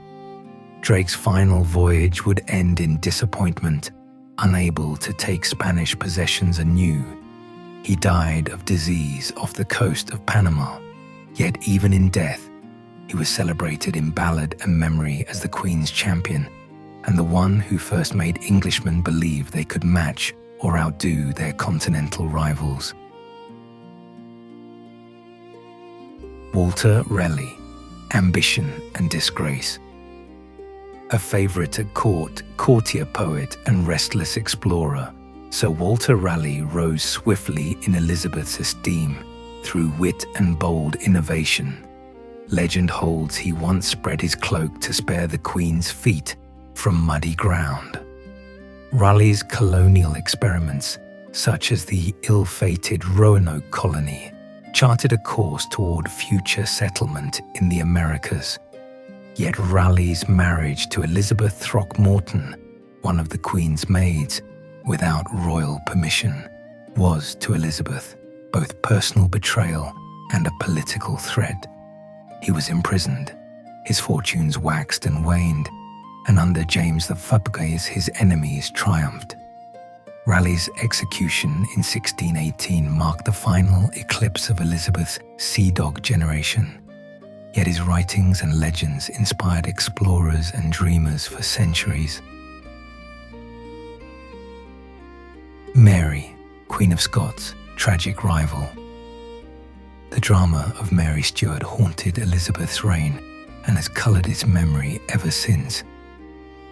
Drake's final voyage would end in disappointment, unable to take Spanish possessions anew. He died of disease off the coast of Panama. Yet even in death, he was celebrated in ballad and memory as the Queen's champion and the one who first made Englishmen believe they could match or outdo their continental rivals. Walter Raleigh, ambition and disgrace. A favorite at court, courtier poet and restless explorer, Sir Walter Raleigh rose swiftly in Elizabeth's esteem through wit and bold innovation. Legend holds he once spread his cloak to spare the Queen's feet from muddy ground. Raleigh's colonial experiments, such as the ill-fated Roanoke colony, charted a course toward future settlement in the Americas. Yet Raleigh's marriage to Elizabeth Throckmorton, one of the Queen's maids, without royal permission, was to Elizabeth both personal betrayal and a political threat. He was imprisoned, his fortunes waxed and waned, and under James the Fuggaze his enemies triumphed. Raleigh's execution in 1618 marked the final eclipse of Elizabeth's sea dog generation. Yet his writings and legends inspired explorers and dreamers for centuries. Mary, Queen of Scots, tragic rival. The drama of Mary Stuart haunted Elizabeth's reign and has coloured its memory ever since.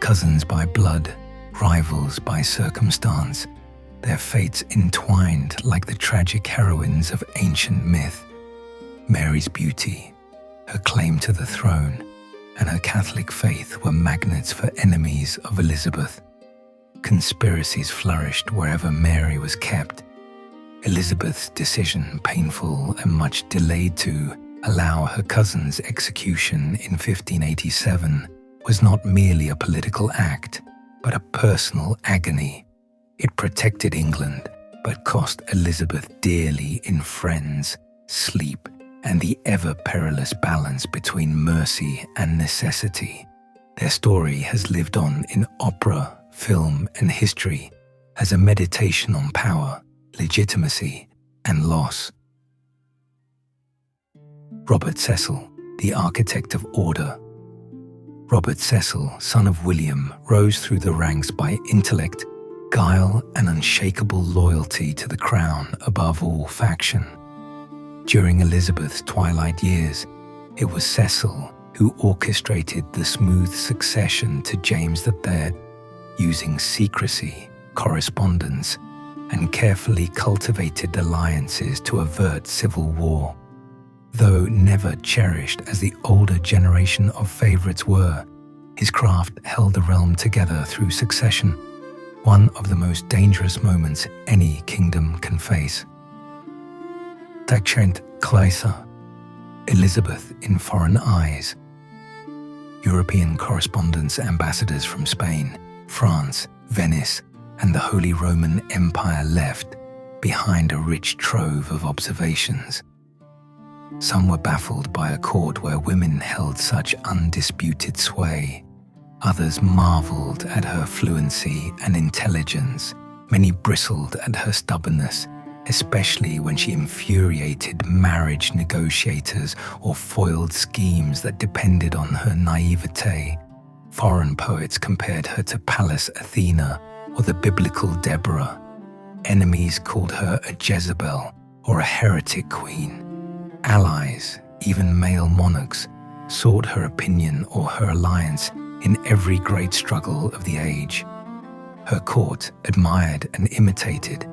Cousins by blood, rivals by circumstance, their fates entwined like the tragic heroines of ancient myth. Mary's beauty, her claim to the throne, and her Catholic faith were magnets for enemies of Elizabeth. Conspiracies flourished wherever Mary was kept. Elizabeth's decision, painful and much delayed to allow her cousin's execution in 1587, was not merely a political act, but a personal agony. It protected England, but cost Elizabeth dearly in friends, sleep, and the ever-perilous balance between mercy and necessity. Their story has lived on in opera, film, and history as a meditation on power, legitimacy, and loss. Robert Cecil, the architect of order. Robert Cecil, son of William, rose through the ranks by intellect, guile and unshakable loyalty to the crown above all faction. During Elizabeth's twilight years, it was Cecil who orchestrated the smooth succession to James III, using secrecy, correspondence, and carefully cultivated alliances to avert civil war. Though never cherished as the older generation of favourites were, his craft held the realm together through succession, one of the most dangerous moments any kingdom can face. Tachent Klaisa, Elizabeth in foreign eyes. European correspondence ambassadors from Spain, France, Venice, and the Holy Roman Empire left behind a rich trove of observations. Some were baffled by a court where women held such undisputed sway. Others marveled at her fluency and intelligence. Many bristled at her stubbornness, especially when she infuriated marriage negotiators or foiled schemes that depended on her naivete. Foreign poets compared her to Pallas Athena or the biblical Deborah. Enemies called her a Jezebel or a heretic queen. Allies, even male monarchs, sought her opinion or her alliance in every great struggle of the age. Her court, admired and imitated,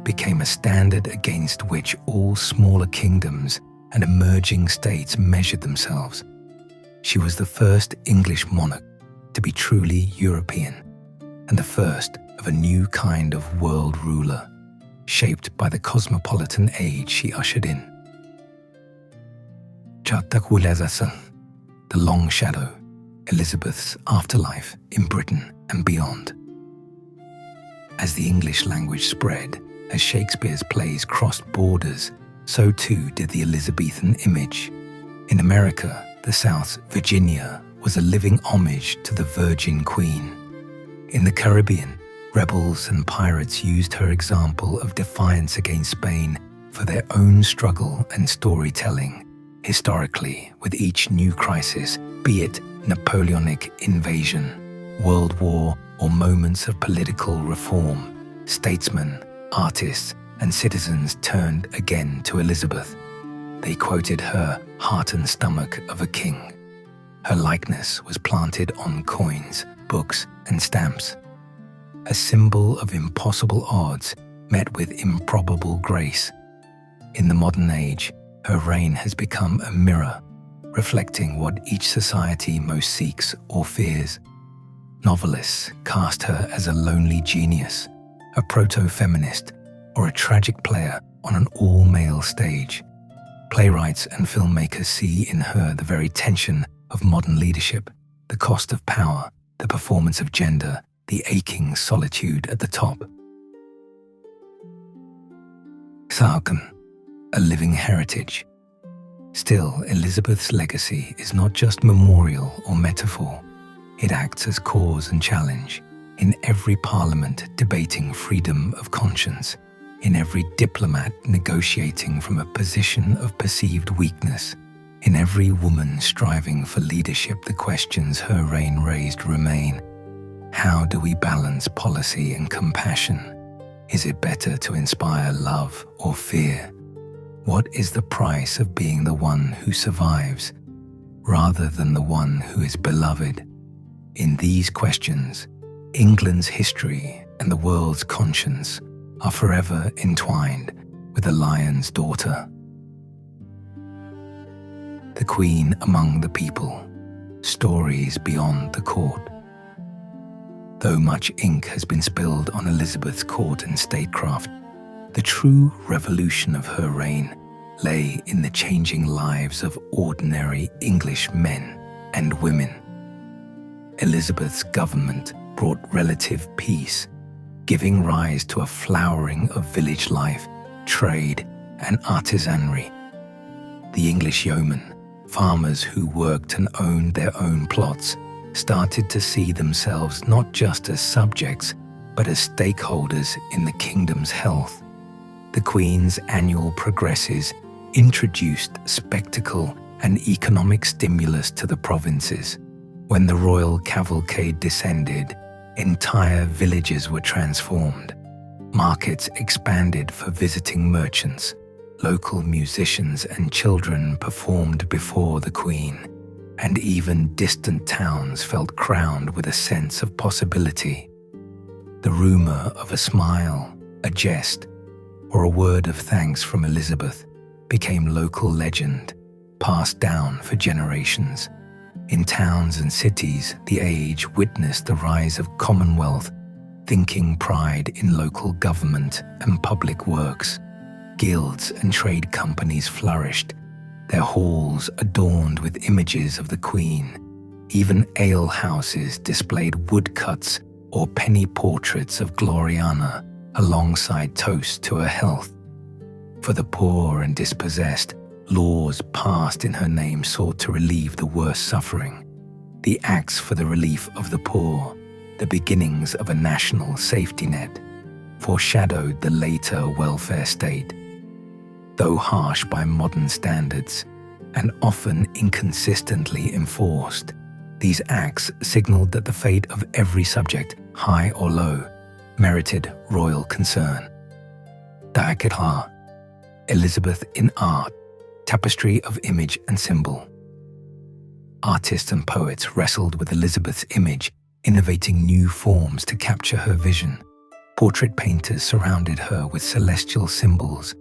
became a standard against which all smaller kingdoms and emerging states measured themselves. She was the first English monarch to be truly European, and the first of a new kind of world ruler, shaped by the cosmopolitan age she ushered in. Tranquility, the long shadow, Elizabeth's afterlife in Britain and beyond. As the English language spread, as Shakespeare's plays crossed borders, so too did the Elizabethan image. In America, the South's Virginia was a living homage to the Virgin Queen. In the Caribbean, rebels and pirates used her example of defiance against Spain for their own struggle and storytelling. Historically, with each new crisis, be it Napoleonic invasion, World War, or moments of political reform, statesmen, artists, and citizens turned again to Elizabeth. They quoted her heart and stomach of a king. Her likeness was planted on coins, books, and stamps. A symbol of impossible odds met with improbable grace. In the modern age, her reign has become a mirror, reflecting what each society most seeks or fears. Novelists cast her as a lonely genius, a proto-feminist, or a tragic player on an all-male stage. Playwrights and filmmakers see in her the very tension of modern leadership, the cost of power, the performance of gender, the aching solitude at the top. Sargon, a living heritage. Still, Elizabeth's legacy is not just memorial or metaphor. It acts as cause and challenge, in every parliament debating freedom of conscience, in every diplomat negotiating from a position of perceived weakness, in every woman striving for leadership. The questions her reign raised remain. How do we balance policy and compassion? Is it better to inspire love or fear? What is the price of being the one who survives, rather than the one who is beloved? In these questions, England's history and the world's conscience are forever entwined with the lion's daughter. The Queen among the people, stories beyond the court. Though much ink has been spilled on Elizabeth's court and statecraft, the true revolution of her reign lay in the changing lives of ordinary English men and women. Elizabeth's government brought relative peace, giving rise to a flowering of village life, trade, and artisanry. The English yeomen, farmers who worked and owned their own plots, started to see themselves not just as subjects, but as stakeholders in the kingdom's health. The Queen's annual progresses introduced spectacle and economic stimulus to the provinces. When the royal cavalcade descended, Entire villages were transformed. Markets expanded for visiting merchants. Local musicians and children performed before the Queen, and even distant towns felt crowned with a sense of possibility. The rumor of a smile, a jest, or a word of thanks from Elizabeth became local legend, passed down for generations. In towns and cities, the age witnessed the rise of Commonwealth thinking, pride in local government and public works. Guilds and trade companies flourished, their halls adorned with images of the Queen. Even ale houses displayed woodcuts or penny portraits of Gloriana alongside toasts to her health. For the poor and dispossessed, laws passed in her name sought to relieve the worst suffering. The Acts for the Relief of the Poor, the beginnings of a national safety net, foreshadowed the later welfare state. Though harsh by modern standards and often inconsistently enforced, these acts signaled that the fate of every subject, high or low, merited royal concern. Daakitha, Elizabeth in art, tapestry of image and symbol. Artists and poets wrestled with Elizabeth's image, innovating new forms to capture her vision. Portrait painters surrounded her with celestial symbols,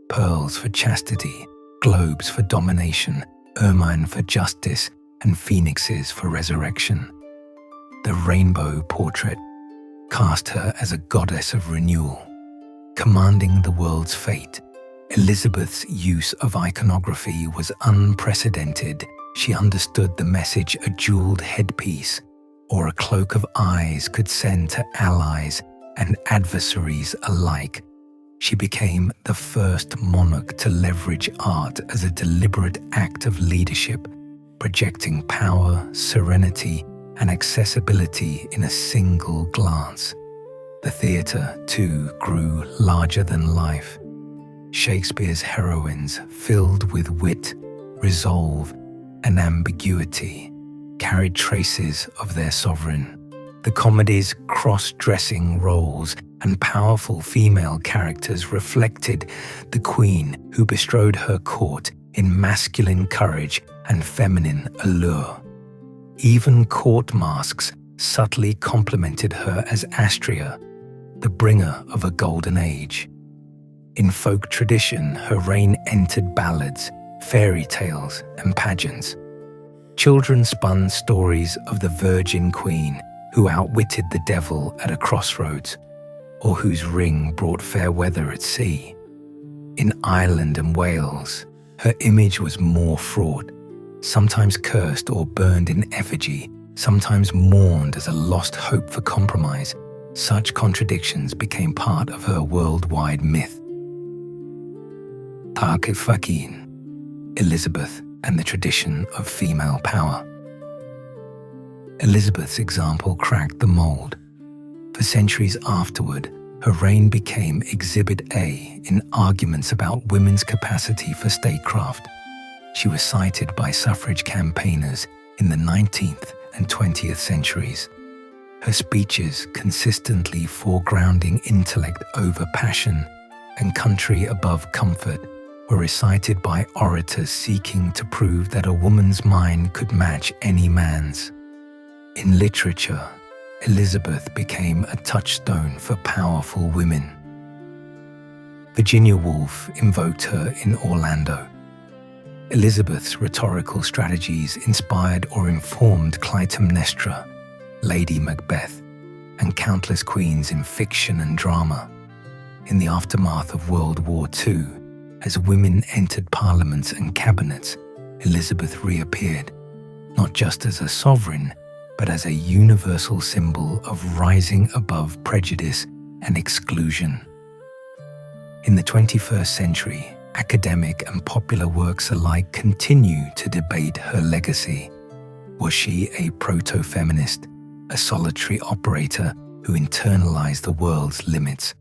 pearls for chastity, globes for domination, ermine for justice, and phoenixes for resurrection. The rainbow portrait cast her as a goddess of renewal, commanding the world's fate. Elizabeth's use of iconography was unprecedented. She understood the message a jeweled headpiece or a cloak of eyes could send to allies and adversaries alike. She became the first monarch to leverage art as a deliberate act of leadership, projecting power, serenity, and accessibility in a single glance. The theatre, too, grew larger than life. Shakespeare's heroines, filled with wit, resolve, and ambiguity, carried traces of their sovereign. The comedy's cross-dressing roles and powerful female characters reflected the Queen, who bestrode her court in masculine courage and feminine allure. Even court masks subtly complimented her as Astrea, the bringer of a golden age. In folk tradition, her reign entered ballads, fairy tales, and pageants. Children spun stories of the Virgin Queen who outwitted the devil at a crossroads, or whose ring brought fair weather at sea. In Ireland and Wales, her image was more fraught, sometimes cursed or burned in effigy, sometimes mourned as a lost hope for compromise. Such contradictions became part of her worldwide myth. Taakithakin, Elizabeth and the tradition of female power. Elizabeth's example cracked the mold. For centuries afterward, her reign became Exhibit A in arguments about women's capacity for statecraft. She was cited by suffrage campaigners in the 19th and 20th centuries. Her speeches, consistently foregrounding intellect over passion and country above comfort, were recited by orators seeking to prove that a woman's mind could match any man's. In literature, Elizabeth became a touchstone for powerful women. Virginia Woolf invoked her in Orlando. Elizabeth's rhetorical strategies inspired or informed Clytemnestra, Lady Macbeth, and countless queens in fiction and drama. In the aftermath of World War II, as women entered parliaments and cabinets, Elizabeth reappeared, not just as a sovereign, but as a universal symbol of rising above prejudice and exclusion. In the 21st century, academic and popular works alike continue to debate her legacy. Was she a proto-feminist, a solitary operator who internalized the world's limits?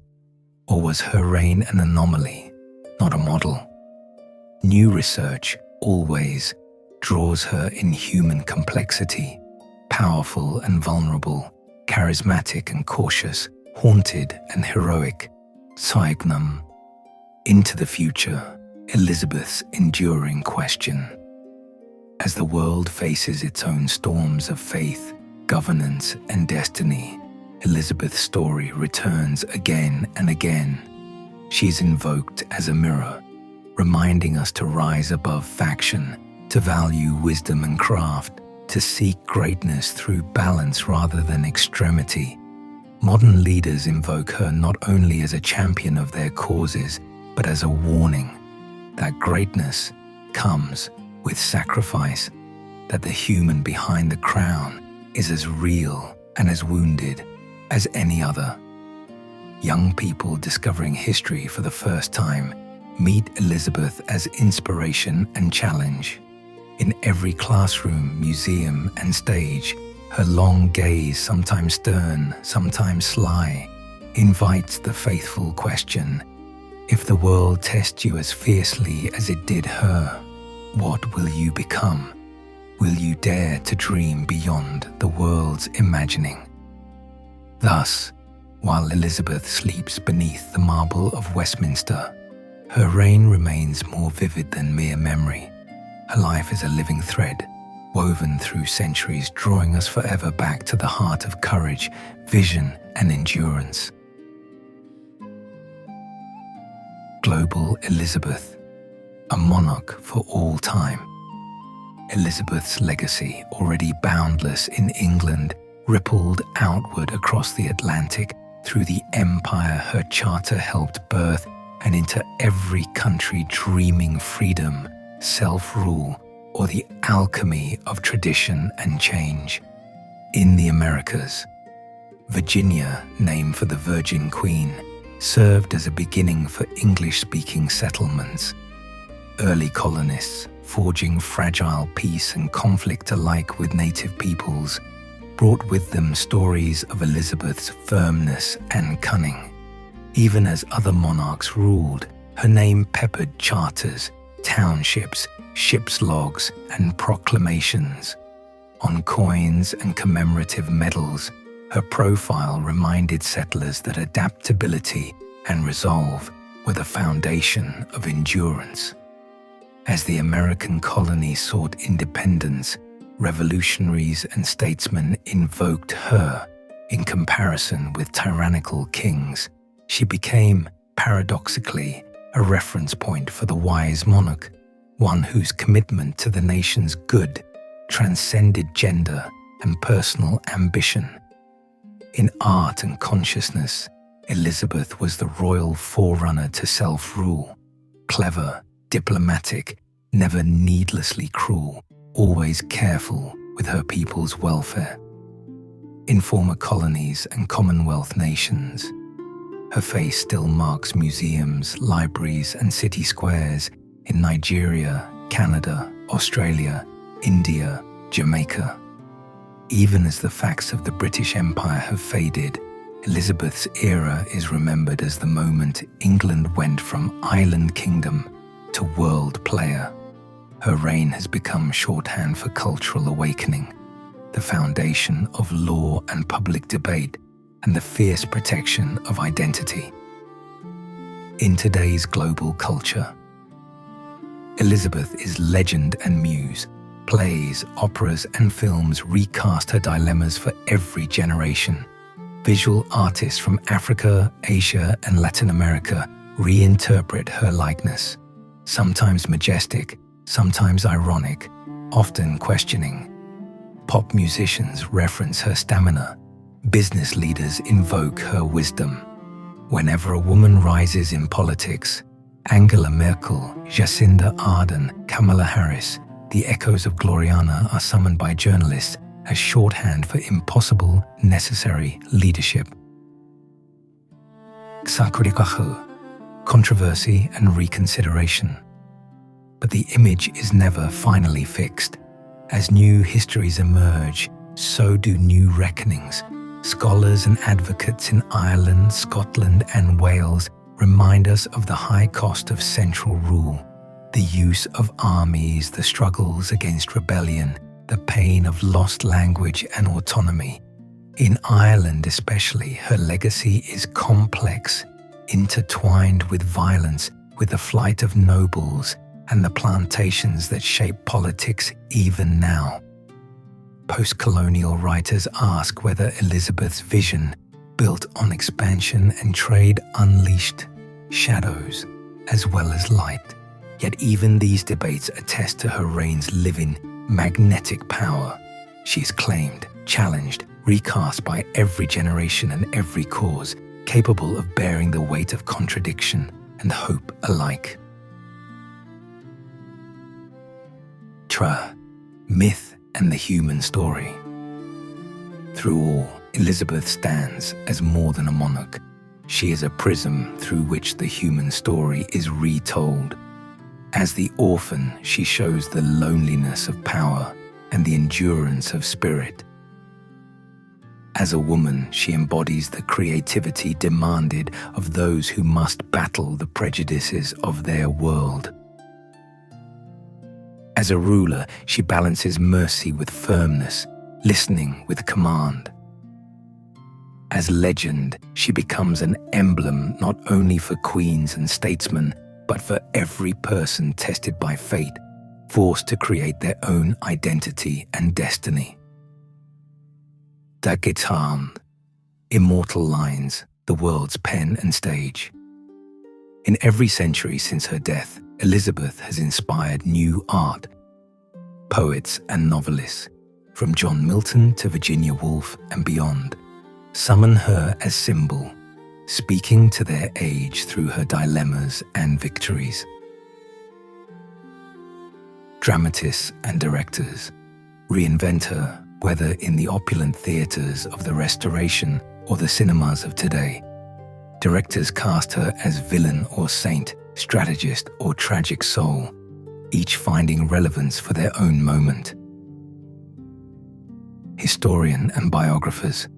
Or was her reign an anomaly, not a model? New research always draws her in human complexity, powerful and vulnerable, charismatic and cautious, haunted and heroic, Saignum. Into the future, Elizabeth's enduring question. As the world faces its own storms of faith, governance, and destiny, Elizabeth's story returns again and again. She's invoked as a mirror, reminding us to rise above faction, to value wisdom and craft, to seek greatness through balance rather than extremity. Modern leaders invoke her not only as a champion of their causes, but as a warning that greatness comes with sacrifice, that the human behind the crown is as real and as wounded as any other. Young people discovering history for the first time meet Elizabeth as inspiration and challenge. In every classroom, museum, and stage, her long gaze, sometimes stern, sometimes sly, invites the faithful question: if the world tests you as fiercely as it did her, what will you become? Will you dare to dream beyond the world's imagining? Thus, while Elizabeth sleeps beneath the marble of Westminster, her reign remains more vivid than mere memory. Her life is a living thread, woven through centuries, drawing us forever back to the heart of courage, vision, and endurance. Global Elizabeth, a monarch for all time. Elizabeth's legacy, already boundless in England, rippled outward across the Atlantic through the empire her charter helped birth and into every country dreaming freedom, self-rule, or the alchemy of tradition and change. In the Americas, Virginia, named for the Virgin Queen, served as a beginning for English-speaking settlements. Early colonists, forging fragile peace and conflict alike with native peoples, brought with them stories of Elizabeth's firmness and cunning. Even as other monarchs ruled, her name peppered charters, townships, ships' logs, and proclamations. On coins and commemorative medals, her profile reminded settlers that adaptability and resolve were the foundation of endurance. As the American colony sought independence, revolutionaries and statesmen invoked her. In comparison with tyrannical kings, she became, paradoxically, a reference point for the wise monarch, one whose commitment to the nation's good transcended gender and personal ambition. In art and consciousness, Elizabeth was the royal forerunner to self-rule, clever, diplomatic, never needlessly cruel, always careful with her people's welfare. In former colonies and Commonwealth nations, her face still marks museums, libraries, and city squares in Nigeria, Canada, Australia, India, Jamaica. Even as the facts of the British Empire have faded, Elizabeth's era is remembered as the moment England went from island kingdom to world player. Her reign has become shorthand for cultural awakening, the foundation of law and public debate, and the fierce protection of identity. In today's global culture, Elizabeth is legend and muse. Plays, operas, and films recast her dilemmas for every generation. Visual artists from Africa, Asia, and Latin America reinterpret her likeness, sometimes majestic, sometimes ironic, often questioning. Pop musicians reference her stamina. Business leaders invoke her wisdom. Whenever a woman rises in politics, Angela Merkel, Jacinda Ardern, Kamala Harris, the echoes of Gloriana are summoned by journalists as shorthand for impossible, necessary leadership. Controversy and reconsideration. But the image is never finally fixed. As new histories emerge, so do new reckonings. Scholars and advocates in Ireland, Scotland, and Wales remind us of the high cost of central rule, the use of armies, the struggles against rebellion, the pain of lost language and autonomy. In Ireland especially, her legacy is complex, intertwined with violence, with the flight of nobles and the plantations that shape politics even now. Post-colonial writers ask whether Elizabeth's vision, built on expansion and trade, unleashed shadows as well as light. Yet even these debates attest to her reign's living, magnetic power. She is claimed, challenged, recast by every generation and every cause, capable of bearing the weight of contradiction and hope alike. Myth and the human story. Through all, Elizabeth stands as more than a monarch. She is a prism through which the human story is retold. As the orphan, she shows the loneliness of power and the endurance of spirit. As a woman, she embodies the creativity demanded of those who must battle the prejudices of their world. As a ruler, she balances mercy with firmness, listening with command. As legend, she becomes an emblem not only for queens and statesmen, but for every person tested by fate, forced to create their own identity and destiny. Dagetarn, immortal lines, the world's pen and stage. In every century since her death, Elizabeth has inspired new art. Poets and novelists, from John Milton to Virginia Woolf and beyond, summon her as symbol, speaking to their age through her dilemmas and victories. Dramatists and directors reinvent her, whether in the opulent theatres of the Restoration or the cinemas of today. Directors cast her as villain or saint, strategist or tragic soul, each finding relevance for their own moment. Historian and biographers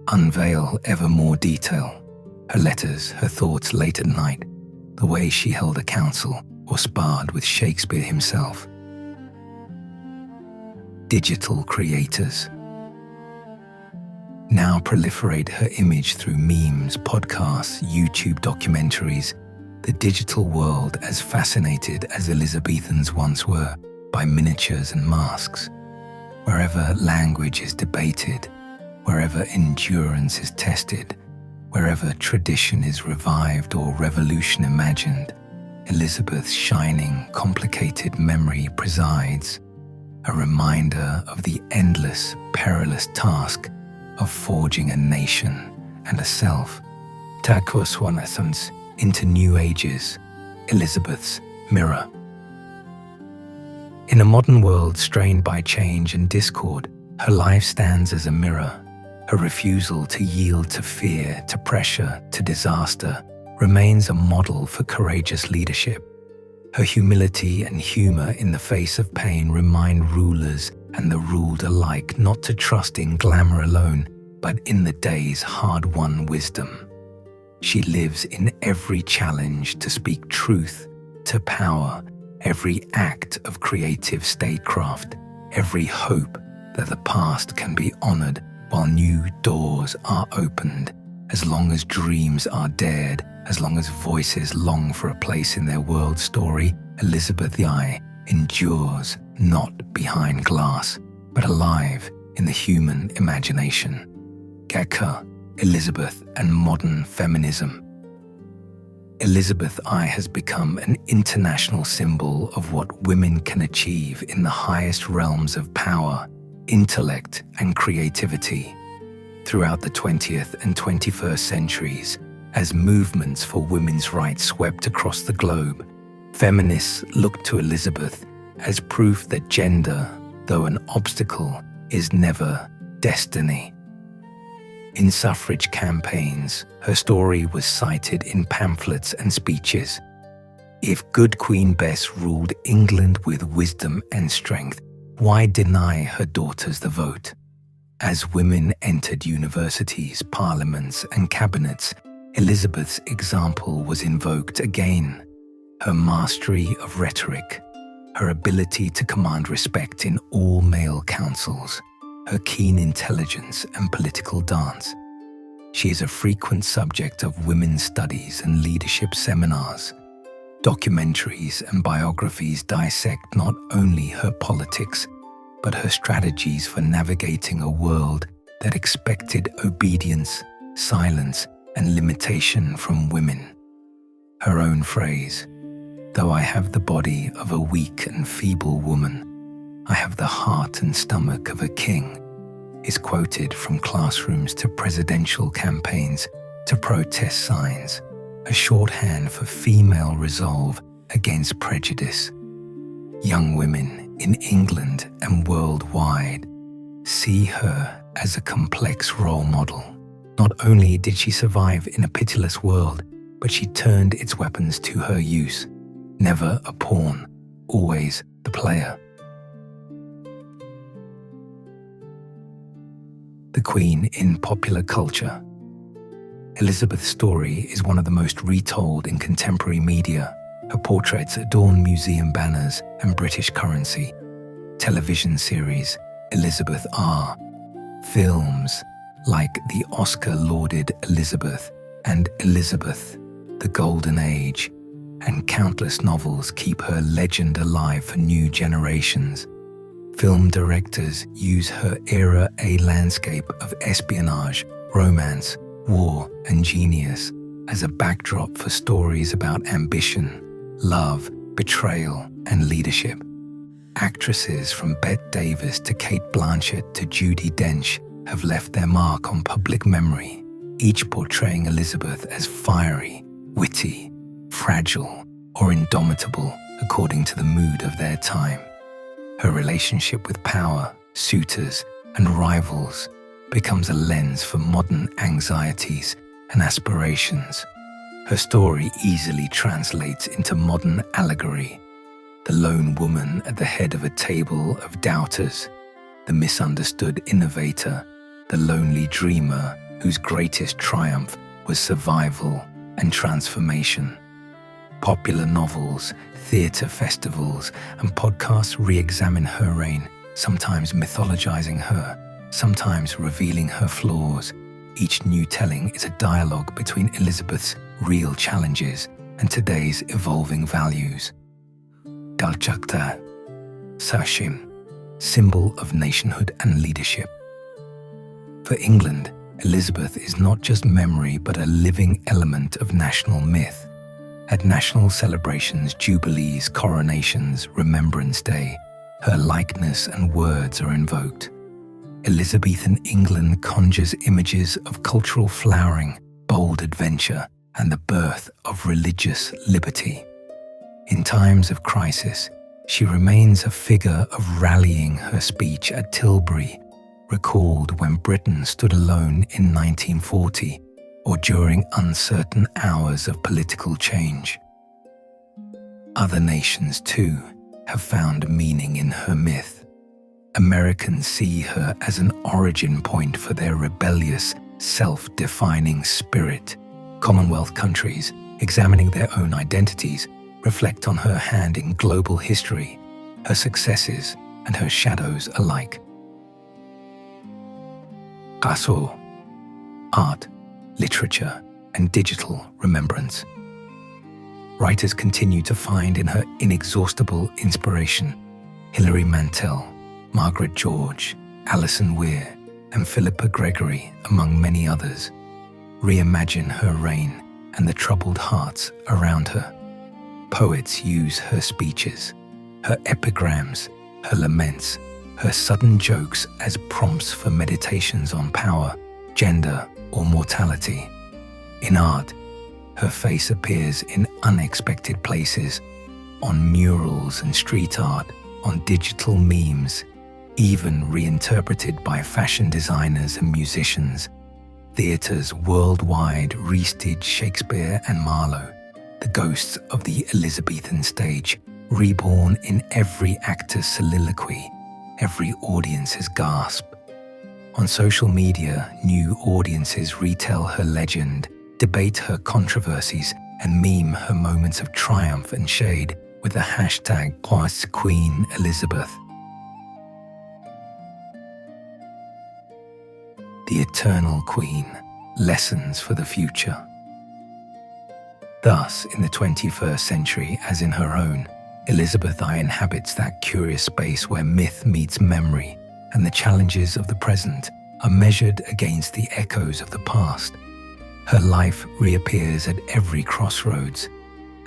unveil ever more detail, her letters, her thoughts late at night, the way she held a council or sparred with Shakespeare himself. Digital creators now proliferate her image through memes, podcasts, YouTube documentaries. The digital world, as fascinated as Elizabethans once were by miniatures and masks. Wherever language is debated, wherever endurance is tested, wherever tradition is revived or revolution imagined, Elizabeth's shining, complicated memory presides, a reminder of the endless, perilous task of forging a nation and a self. Takuswanasans into new ages, Elizabeth's mirror. In a modern world strained by change and discord, her life stands as a mirror. Her refusal to yield to fear, to pressure, to disaster remains a model for courageous leadership. Her humility and humor in the face of pain remind rulers and the ruled alike not to trust in glamour alone, but in the day's hard-won wisdom. She lives in every challenge to speak truth to power, every act of creative statecraft, every hope that the past can be honored while new doors are opened. As long as dreams are dared, as long as voices long for a place in their world story, Elizabeth I endures not behind glass, but alive in the human imagination. Gaka, Elizabeth and modern feminism. Elizabeth I has become an international symbol of what women can achieve in the highest realms of power, intellect, and creativity. Throughout the 20th and 21st centuries, as movements for women's rights swept across the globe, feminists looked to Elizabeth as proof that gender, though an obstacle, is never destiny. In suffrage campaigns, her story was cited in pamphlets and speeches. If good Queen Bess ruled England with wisdom and strength, why deny her daughters the vote? As women entered universities, parliaments, and cabinets, Elizabeth's example was invoked again. Her mastery of rhetoric, her ability to command respect in all male councils, her keen intelligence and political dance. She is a frequent subject of women's studies and leadership seminars. Documentaries and biographies dissect not only her politics, but her strategies for navigating a world that expected obedience, silence, and limitation from women. Her own phrase, "Though I have the body of a weak and feeble woman, I have the heart and stomach of a king," is quoted from classrooms to presidential campaigns to protest signs, a shorthand for female resolve against prejudice. Young women in England and worldwide see her as a complex role model. Not only did she survive in a pitiless world, but she turned its weapons to her use. Never a pawn, always the player. The Queen in popular culture. Elizabeth's story is one of the most retold in contemporary media. Her portraits adorn museum banners and British currency. Television series Elizabeth R. Films like the Oscar-lauded Elizabeth and Elizabeth, The Golden Age, and countless novels keep her legend alive for new generations. Film directors use her era a landscape of espionage, romance, war, and genius as a backdrop for stories about ambition, love, betrayal, and leadership. Actresses from Bette Davis to Kate Blanchett to Judi Dench have left their mark on public memory, each portraying Elizabeth as fiery, witty, fragile, or indomitable according to the mood of their time. Her relationship with power, suitors, and rivals becomes a lens for modern anxieties and aspirations. Her story easily translates into modern allegory. The lone woman at the head of a table of doubters, the misunderstood innovator, the lonely dreamer whose greatest triumph was survival and transformation. Popular novels, theatre festivals, and podcasts re-examine her reign, sometimes mythologizing her, sometimes revealing her flaws. Each new telling is a dialogue between Elizabeth's real challenges and today's evolving values. Galchakta, Sashim, symbol of nationhood and leadership. For England, Elizabeth is not just memory but a living element of national myth. At national celebrations, jubilees, coronations, Remembrance Day, her likeness and words are invoked. Elizabethan England conjures images of cultural flowering, bold adventure, and the birth of religious liberty. In times of crisis, she remains a figure of rallying. Her speech at Tilbury, recalled when Britain stood alone in 1940 or during uncertain hours of political change. Other nations, too, have found meaning in her myth. Americans see her as an origin point for their rebellious, self-defining spirit. Commonwealth countries, examining their own identities, reflect on her hand in global history, her successes and her shadows alike. Qaso, art, literature, and digital remembrance. Writers continue to find in her inexhaustible inspiration. Hilary Mantel, Margaret George, Alison Weir, and Philippa Gregory, among many others, reimagine her reign and the troubled hearts around her. Poets use her speeches, her epigrams, her laments, her sudden jokes as prompts for meditations on power, gender, or mortality. In art, her face appears in unexpected places, on murals and street art, on digital memes, even reinterpreted by fashion designers and musicians. Theatres worldwide restage Shakespeare and Marlowe, the ghosts of the Elizabethan stage, reborn in every actor's soliloquy, every audience's gasp. On social media, new audiences retell her legend, debate her controversies, and meme her moments of triumph and shade with the hashtag #QueenElizabeth. the eternal queen, lessons for the future. Thus, in the 21st century, as in her own, Elizabeth I inhabits that curious space where myth meets memory, and the challenges of the present are measured against the echoes of the past. Her life reappears at every crossroads,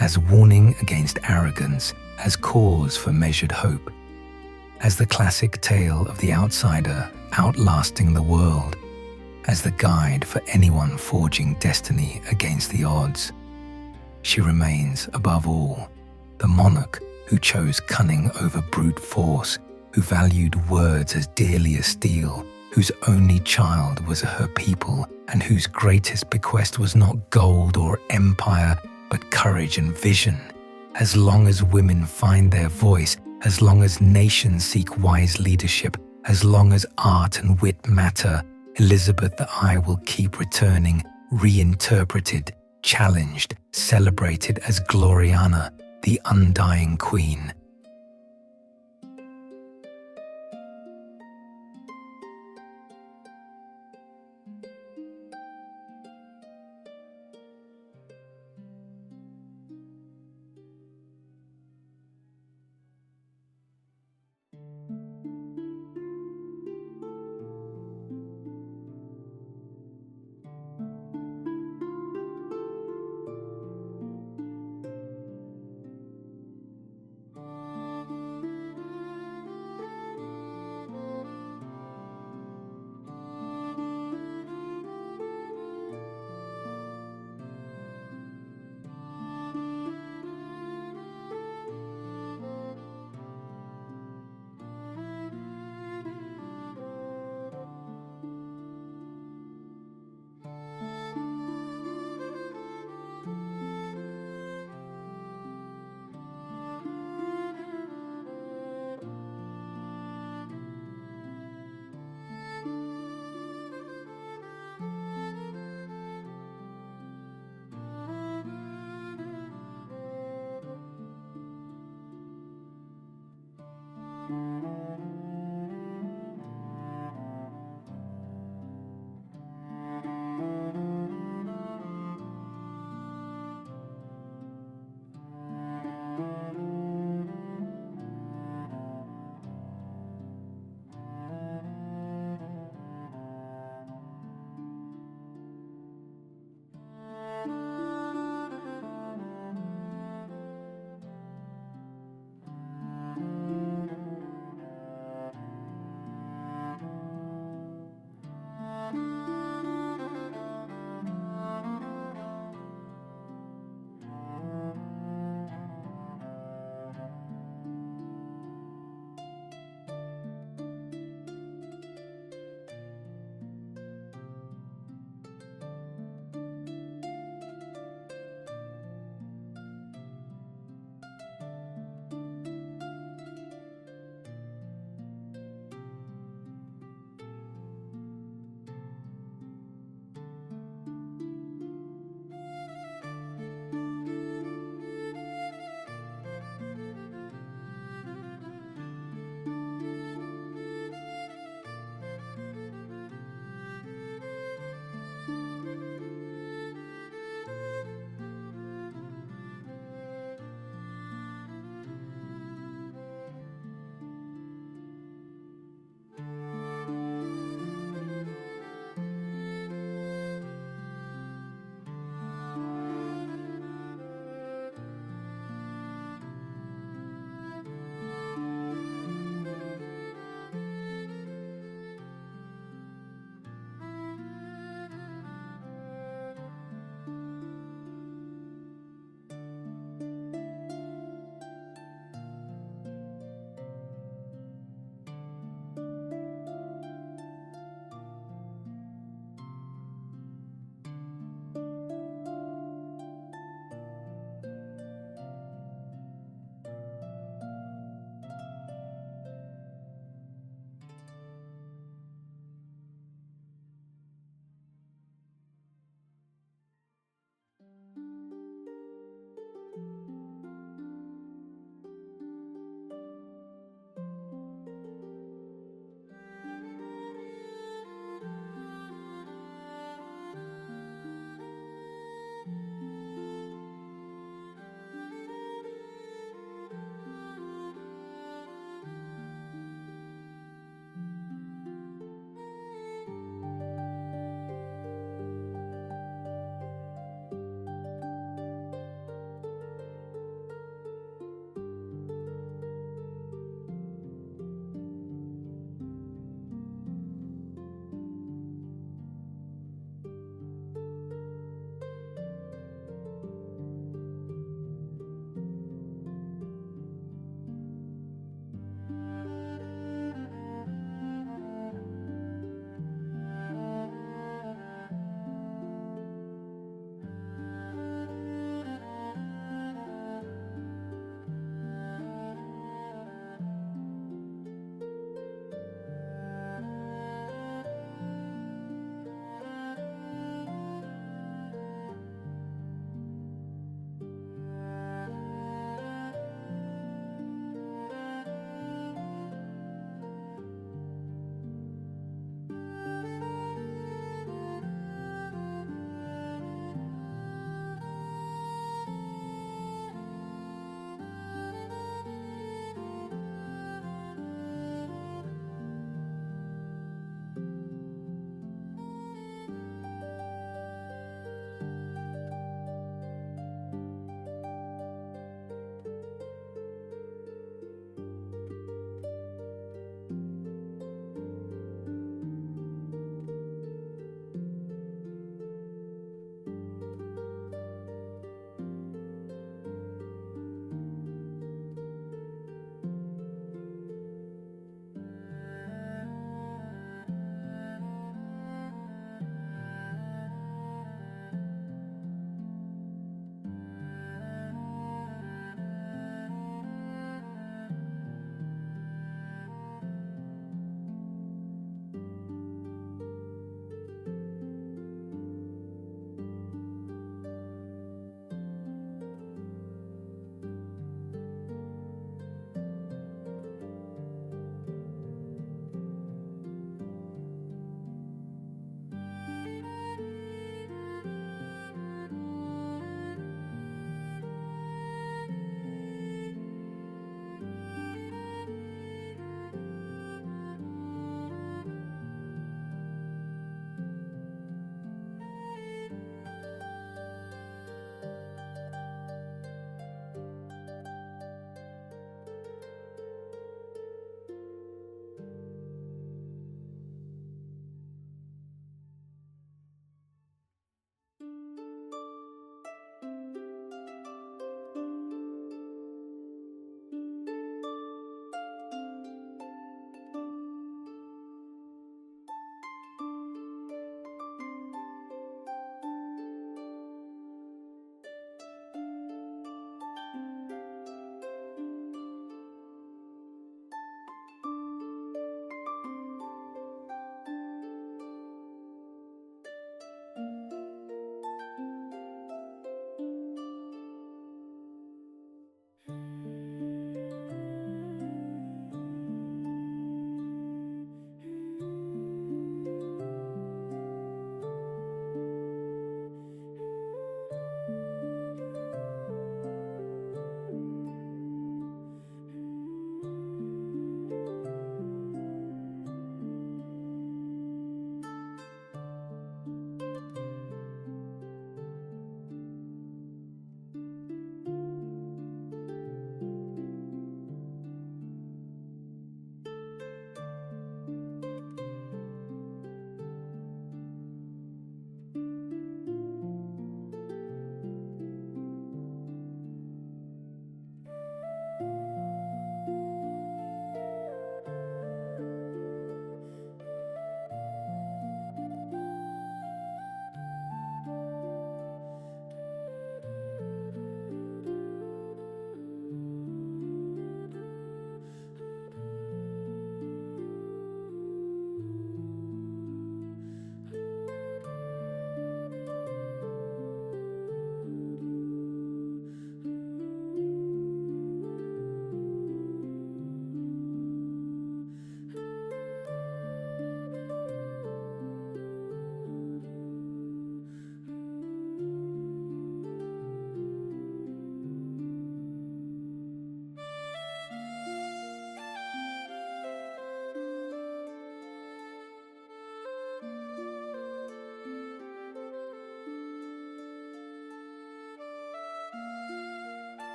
as warning against arrogance, as cause for measured hope, as the classic tale of the outsider outlasting the world, as the guide for anyone forging destiny against the odds. She remains, above all, the monarch who chose cunning over brute force, who valued words as dearly as steel, whose only child was her people, and whose greatest bequest was not gold or empire, but courage and vision. As long as women find their voice, as long as nations seek wise leadership, as long as art and wit matter, Elizabeth I will keep returning, reinterpreted, challenged, celebrated as Gloriana, the undying queen.